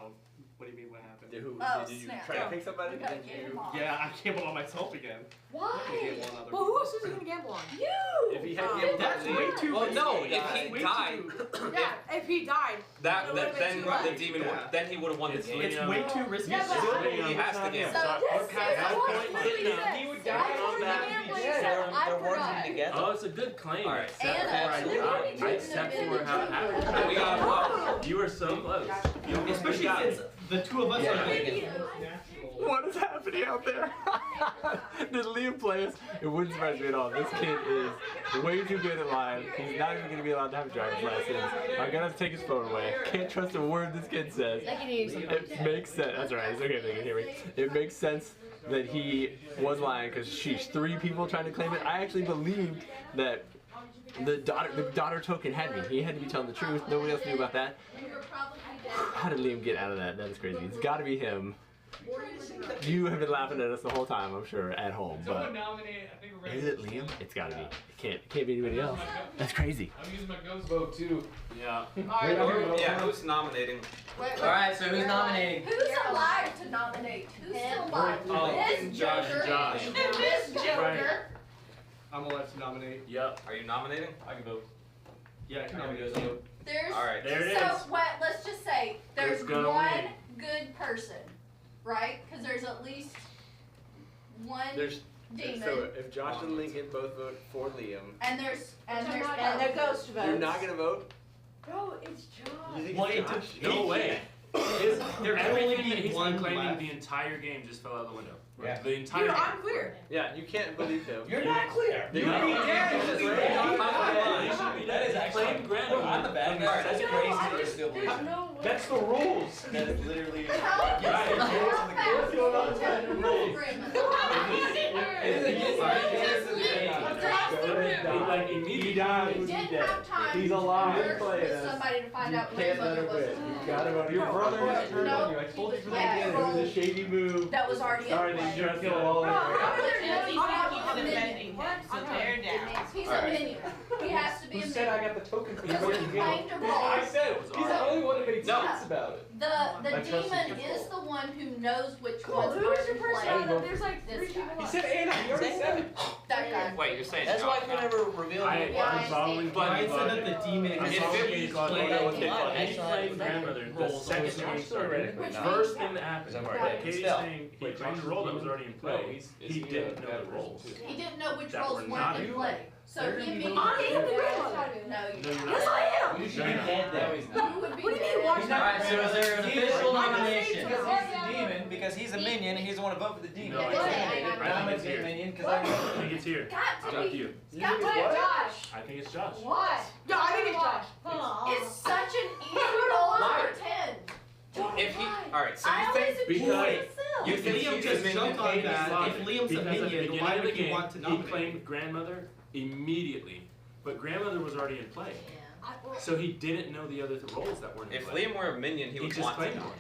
don't. What do you mean? What happened? Oh, Did you snap. try to pick somebody? You gotta Did get you? him off. Yeah, I gambled on myself again. Why? I gambled on other Well, who people. else is he gonna gamble on? You! If he had Oh, gambled that's on me, way too. Well, no, if Way he too- died, Yeah, if he died. then It would've been too the late. demon Yeah. would, then he would have won the It's game. It's Liam. way too risky. Yeah, but Still, Liam. He has to So gamble. So this We're is past that what point. he No. said. He would I die told on you that gambling, beach. he said, I They're working forgot. together. Oh, it's a good claim. Alright. Except Anna, for I you died. didn't even Except admit for it how it to happened. her. We got You were so close. You almost especially got me. since the two of us Yeah. are. What is happening out there? Did Liam play us? It wouldn't surprise me at all. This kid is way too good at lying. He's not even going to be allowed to have a driver's license. I'm going to have to take his phone away. Can't trust a word this kid says. It makes sense. That's right. It's okay if they can hear me. It makes sense that he was lying because sheesh, 3 people trying to claim it. I actually believed that the daughter token had me. He had to be telling the truth. Nobody else knew about that. How did Liam get out of that? That is crazy. It's got to be him. You have been laughing at us the whole time, I'm sure, at home. But is it Liam? It's got to be. It can't be anybody else. That's crazy. I'm using my ghost vote too. Yeah. Yeah, who's nominating? Alright, so who's nominating? Who's alive to nominate? Who's still alive? This Josh. Joker. This Joker. I'm allowed to nominate. Yep. Are you nominating? I can vote. Yeah, I can nominate you. There's Alright. There it so is. what? Let's just say there's Who's gonna one win? good person, right? Because there's at least one There's demon, so if Josh and Lincoln both vote for Liam, and there's And they're ghost votes. you're not gonna vote. Bro, it's Josh. You think Well, it's Josh? No way. There can only Everything that be he's one been claiming left. the entire game just fell out the window. Yeah. The entire Dude, game. I'm clear. Yeah, you can't believe him. You're not clear. You'd No. be dead. You should be dead. That is actually. Claimed Grandma. I'm the bad guy. That's No, crazy. I You're just, still there's believing. no way. That's the rules. That is literally. How Right. What's going on inside the rules? Like immediately. He died. We didn't have time He's to alive. work with somebody to find out You which can't one let it her was. win. You gotta vote. Your brother has turned on you. I told you from the beginning. It was a shady move. That was already in Sorry, play. they just kill all of Bro, them. how are there And no he not keeps a minion? defending him, so they're down. He's All a right. minion. He has to be Who a said I minion. got the token for Because you? he claimed to roll. I said it. He's the only one that made No. sense about it. The I trust demon you. is the one who knows which Cool, ones who's are your in person? play. There's like three people He left. said Anna, you already said it. That guy. Wait, you're saying That's why Josh I can now? never reveal I'm following Brian Kenny's said logic. that the demon I'm is following always Kenny's logic. playing. He played grandmother the Rolls second always the game are. started. Which First means- thing that happened, Because I'm already- Katie's Still. saying he claimed a role that was already in play. He didn't know the roles. He didn't know which That roles were weren't not in in play. play. So They're he gonna be immediately. I am the grandmother. No, you No, you're Yes, I am. You should be dead there. You would be What do you mean, dead. watch Alright, so is there an official nomination? Because he's the demon, because he's a minion, and he's the one to vote for the demon. No, He's I eliminated, think but I'm it's a here. minion because I know. I think it's here. Got How to about be. you? Got to be Josh. I think it's Josh. Why? Yeah, I think it's Josh. It's such an easy role to pretend. If he, all right, so I you always think accuse myself. you If think Liam he's just a jumped on minion? that, if Liam's a Because at the minion, beginning why of the would you game, want to he nominate? claimed grandmother immediately, but grandmother was already in play. So he didn't know the other roles that weren't in If play. Liam were a minion, he would just want to claimed know. one.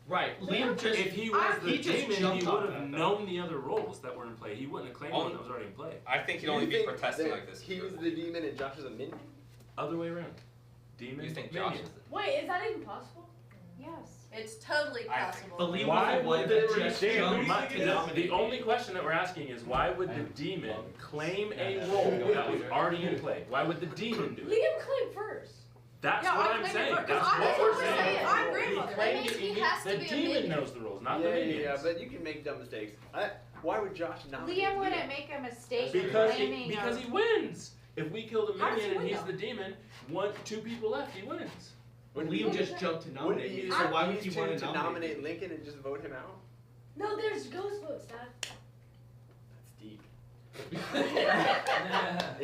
Right, Liam just. If he was the he just demon, he jumped would on have that, though. known the other roles that were in play. He wouldn't have claimed one that was already in play. I think he'd You only be think protesting that like this. He was the demon and Josh is a minion? Other way around. Demon, You think Josh minion. is the Wait, is that even possible? Yes. It's totally I possible. But Liam Why was the one would that the just demon, jumped to nominate. the only question that we're asking is why would the demon claim a role that was already in play? Why would the demon do it? Liam claimed first. That's Yeah, what I I'm claimed saying. it first, That's 'cause what I'm we're saying. saying. I'm grandmother. He claimed That means it. he has to The be a demon minion. knows the rules, not the minions. Yeah, but you can make dumb mistakes. Why would Josh nominate Liam wouldn't make a mistake Because claiming he wins. If we kill the How does he minion and win, he's though? the demon, two people left, he wins. When Liam just jumped to Wouldn't nominate he you, so why would use you two want to to nominate Lincoln and just vote him out? No, there's ghost votes, Dad. That's deep.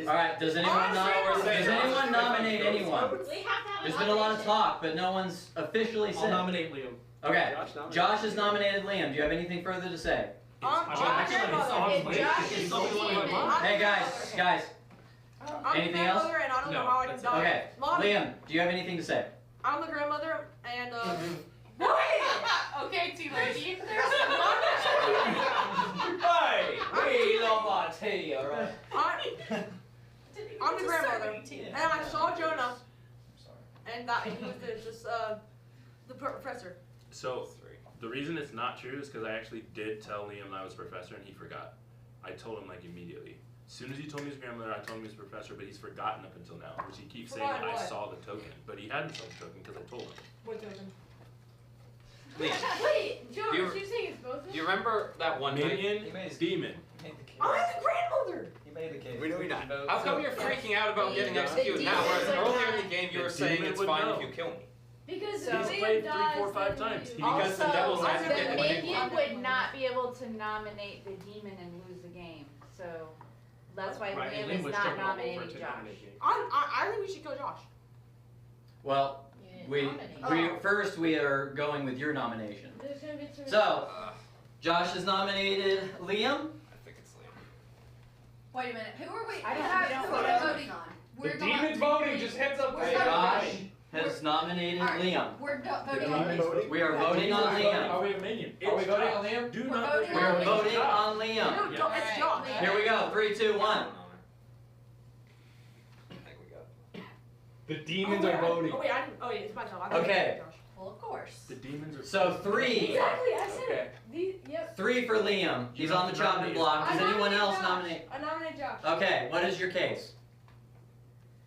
Alright, does anyone does anyone nominate anyone? We have to have There's been a lot of talk, but no one's officially I'll said. nominate Liam. Okay, Josh nominated. Josh has nominated Liam. Do you have anything further to say? I'm Hey guys, anything else? grandmother and I don't know how I can die. Okay, Mom, Liam, do you have anything to say? I'm the grandmother and Okay, T lady. Hey, we love our tea, alright? I'm the grandmother, and I saw Jonah, and that he was the professor. So the reason it's not true is because I actually did tell Liam I was professor and he forgot. I told him like immediately. As soon as he told me his grandmother, I told him he was professor, but he's forgotten up until now, which he keeps saying Forgotten I what? saw the token, but he hadn't saw the token because I told him. What token? Liam, Wait, Jonah, Do you- she's saying it's both of do you remember that one night? Minion, demon. I'm the grandmother! He made the case. We know you're not. How come you're freaking out about getting executed now, whereas earlier in the game you were saying demon it's would fine know. if you kill me? Because So- if He's Liam played 3, dies, 4, 5 then times. you- Because the devil's Also, advocate the would minion would not be able to nominate the demon and lose the game. So that's why Right, and Liam Liam is was not not jumping all over nominating to Josh. nominate me. I think we should kill Josh. Well, we first we are going with your nomination. There's gonna be too many. So, Josh has nominated Liam. I think it's Liam. Wait a minute. Who are we? I don't- who we don't are vote we on voting on? The We're demon's voting, just heads up. We're Hey, voting. Josh has nominated Alright, Liam. We're voting demon on voting? We are voting on Are Liam. we a minion? Are we It's voting Josh. on Liam? Do We're not voting We are on voting Liam. on No, Liam. no, it's Josh. Here we go. 3, 2, 1. I think we got. The demons are voting. Oh wait, I didn't. Oh yeah, it's my turn. I thought Okay. it was Josh. Well, of course. The demons are. So 3. Exactly, I said Okay. it. Yep. 3 for Liam. He's on the chopping block. Does I anyone nominate else Josh. nominate? I nominate Josh. Okay, what is your case?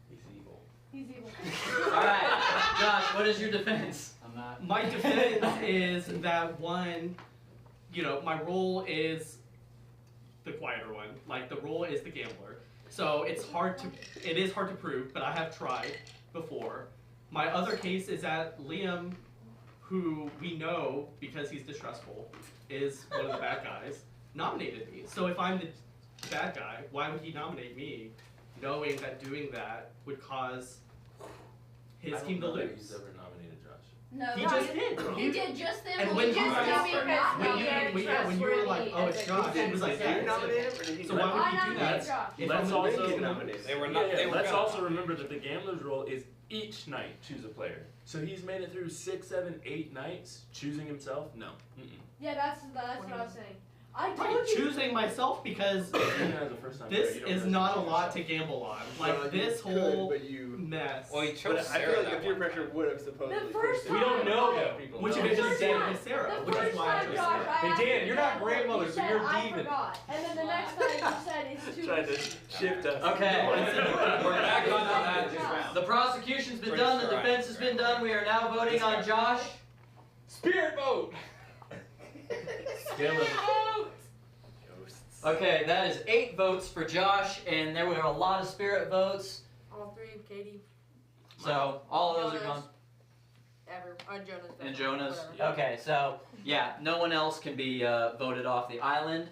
He's evil. He's evil. Alright, Josh, what is your defense? I'm not. My defense is that one, you know, my role is the quieter one. Like the role is the gambler. So it is hard to prove, but I have tried before. My other case is that Liam, who we know because he's distrustful, is one of the bad guys, nominated me. So if I'm the bad guy, why would he nominate me, knowing that doing that would cause his team to lose? He's ever nominated Josh. No, He just did. He did just then. And but when we you just guys- did for not when you nominating. when you were like, oh, it's Josh, he was like, Did you yeah. nominate him or did he So nominate why him? would you do that? Josh. If Let's I'm the also minion? nominated. They were not. Yeah, They were let's gonna. also remember that the gambler's role is each night choose a player. So he's made it through 6, 7, 8 nights choosing himself. No. Mm-mm. Yeah, that's what I was saying. I told you. choosing myself because this is not a lot to gamble on. Like this whole mess. Well, he chose But I feel like the peer pressure would have supposedly. The first We don't know Yeah. that people. Which know. eventually said was Sarah, The which is first why I time, chose Josh, Sarah. I Hey, asked Dan, you, you're not you grandmother, said, so you're I demon. forgot. And then the next time you said it's too Trying to shift us. Okay, we're back on that. round. The prosecution's been Pretty done, the sure I- defense has been done. We are now voting on Josh. Spirit vote. Okay, that is 8 votes for Josh, and there were a lot of spirit votes. All 3, Katie, So all of those are gone. Jonas. And Jonas. Whatever. Okay, so yeah, no one else can be voted off the island.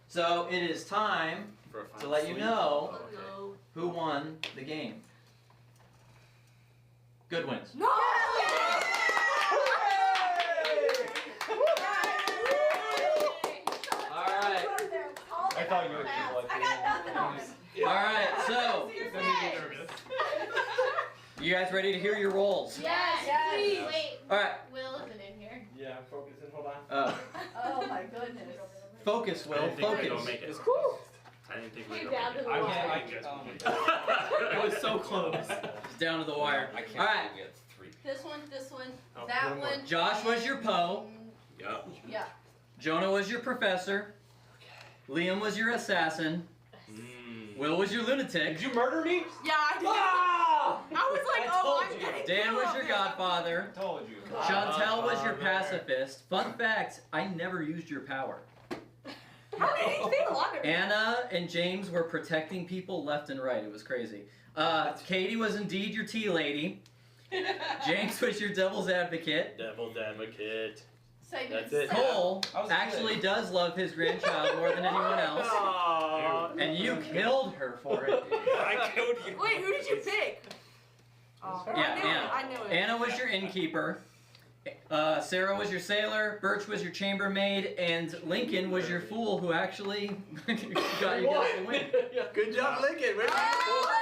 So it is time to let you know who won the game. Good wins. No! Alright. I thought you were people. I got nothing on it. Alright, so you guys ready to hear your rolls? Yes, Please. Wait. Alright. Will isn't in here. Yeah, I'm focusing. Hold on. Oh my goodness. Focus, I Will. didn't think we were Focus. gonna make it. I didn't think we Came were down gonna to make the it. wire. It was so close. It's down to the wire. I can't Alright. believe we had 3. This one, Oh, that one more. one. Josh was your Poe. Yup. Yeah. Jonah was your professor. Liam was your assassin. Will was your lunatic. Did you murder me? Yeah, I did. Ah! I was like, I I'm getting Dan was killed your here. godfather. I told you. Chantel was your pacifist. Fun fact, I never used your power. How did he think a lot of it? Anna and James were protecting people left and right. It was crazy. Katie was indeed your tea lady. James was your devil's advocate. Devil's advocate. That's it. Cole actually does love his grandchild more than anyone else. Aww. And you killed her for it. I killed you. Wait, who did you pick? Oh, Yeah, I knew Anna. it. I knew it. Anna was your innkeeper. Sarah was your sailor. Birch was your chambermaid. And Lincoln was your fool who actually got you guys the win. Good job, Lincoln.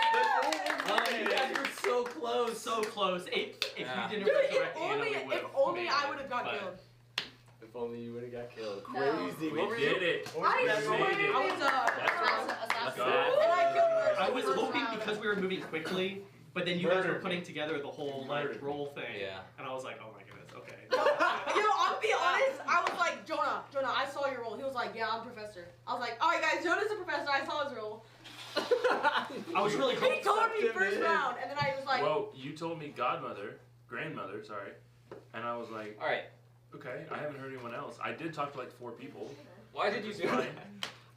Oh, you guys were so close. So close. If you didn't Dude, resurrect Anna, we if would've only made I it, would have got but- killed. If only you would have got killed. No. Crazy. We did it. I We swear made it. I was That's and all. I killed Birch I in the was first hoping round. because we were moving quickly, but then you guys were Murdered putting together the whole like roll thing. Yeah. And I was like, oh my goodness, okay. You know, I'll be honest, I was like, Jonah, I saw your role. He was like, yeah, I'm professor. I was like, alright guys, Jonah's a professor, I saw his role. I was really He told me first in. round, and then I was like, Well, you told me grandmother, sorry, and I was like, All right. okay, I haven't heard anyone else. I did talk to like 4 people. Why did you do that?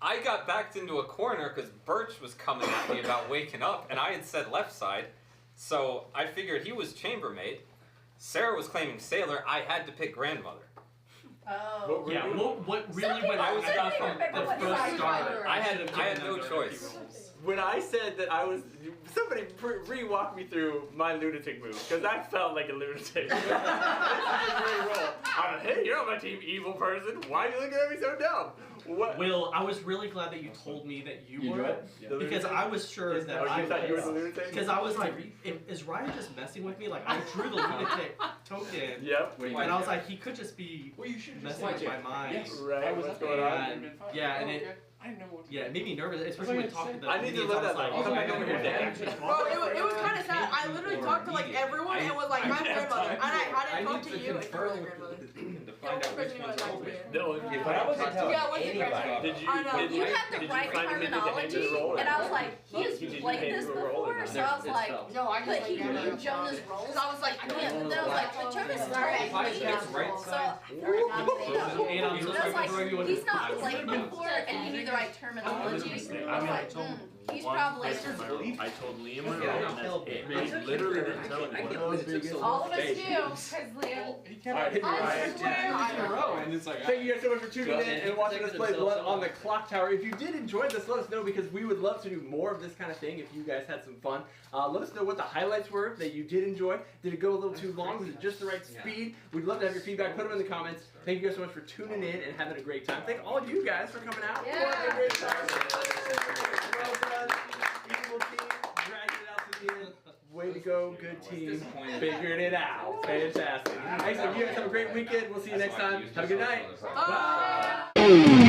I got backed into a corner because Birch was coming at me about waking up, and I had said left side, so I figured he was chambermaid. Sarah was claiming sailor. I had to pick grandmother. Oh. Yeah, what really went I on was stuff from the first start. I had no choice. When I said that I was, somebody re-walk me through my lunatic move, because I felt like a lunatic. This is a great role. I'm like, hey, you're on my team, evil person. Why are you looking at me so dumb? What? Will, I was really glad that you told me that you were, The because lunatic? I was sure that Oh, you I thought you were was. the lunatic? Because I was like, is Ryan just messing with me? Like, I drew the lunatic token. Yep. And I was like, he could just be messing with my mind. Yes. Right, what's going on? Yeah, and it. Yeah, it made me nervous, especially when talking to the I need to Indians. let I was that like, come back over here, Dan. bro, it was kind of sad. I literally talked to like everyone and was like, my grandmother, and I hadn't talked to you and your other grandmother. Find out which one's over. No, But I wasn't telling Yeah, what's the anybody. grandmother? Did you? I know. Did You had the right terminology, and I was like, he has played this before, so I was like, No, I but just he like knew Jonah's roles. Because I was like, I Yeah, can't. but then I was like, but Jonah's If I played guess his right roles, so side- And I'm I so was sorry for like, throwing you he's under the not bus. played before, and he knew the right terminology. I was like, he's one probably. person my role. I told Liam my role, and that's it. He literally didn't tell anyone. All of us do, because Liam. Alright, hit me, Ryan. Thank you guys so much for tuning in and watching us play Blood on the Clocktower. If you did enjoy this, let us know, because we would love to do more of this kind of thing if you guys had some fun. Let us know what the highlights were that you did enjoy. Did it go a little too long? Was it just the right speed? We'd love to have your feedback. Put them in the comments. Thank you guys so much for tuning in and having a great time. Thank all you guys for coming out. Yeah. What a great time. Well done. Beautiful team. Dragged it out to the end. Way to go. Good team. Figuring it out. Fantastic. Excellent. You guys have a great weekend. We'll see you next time. Have a good night. Bye.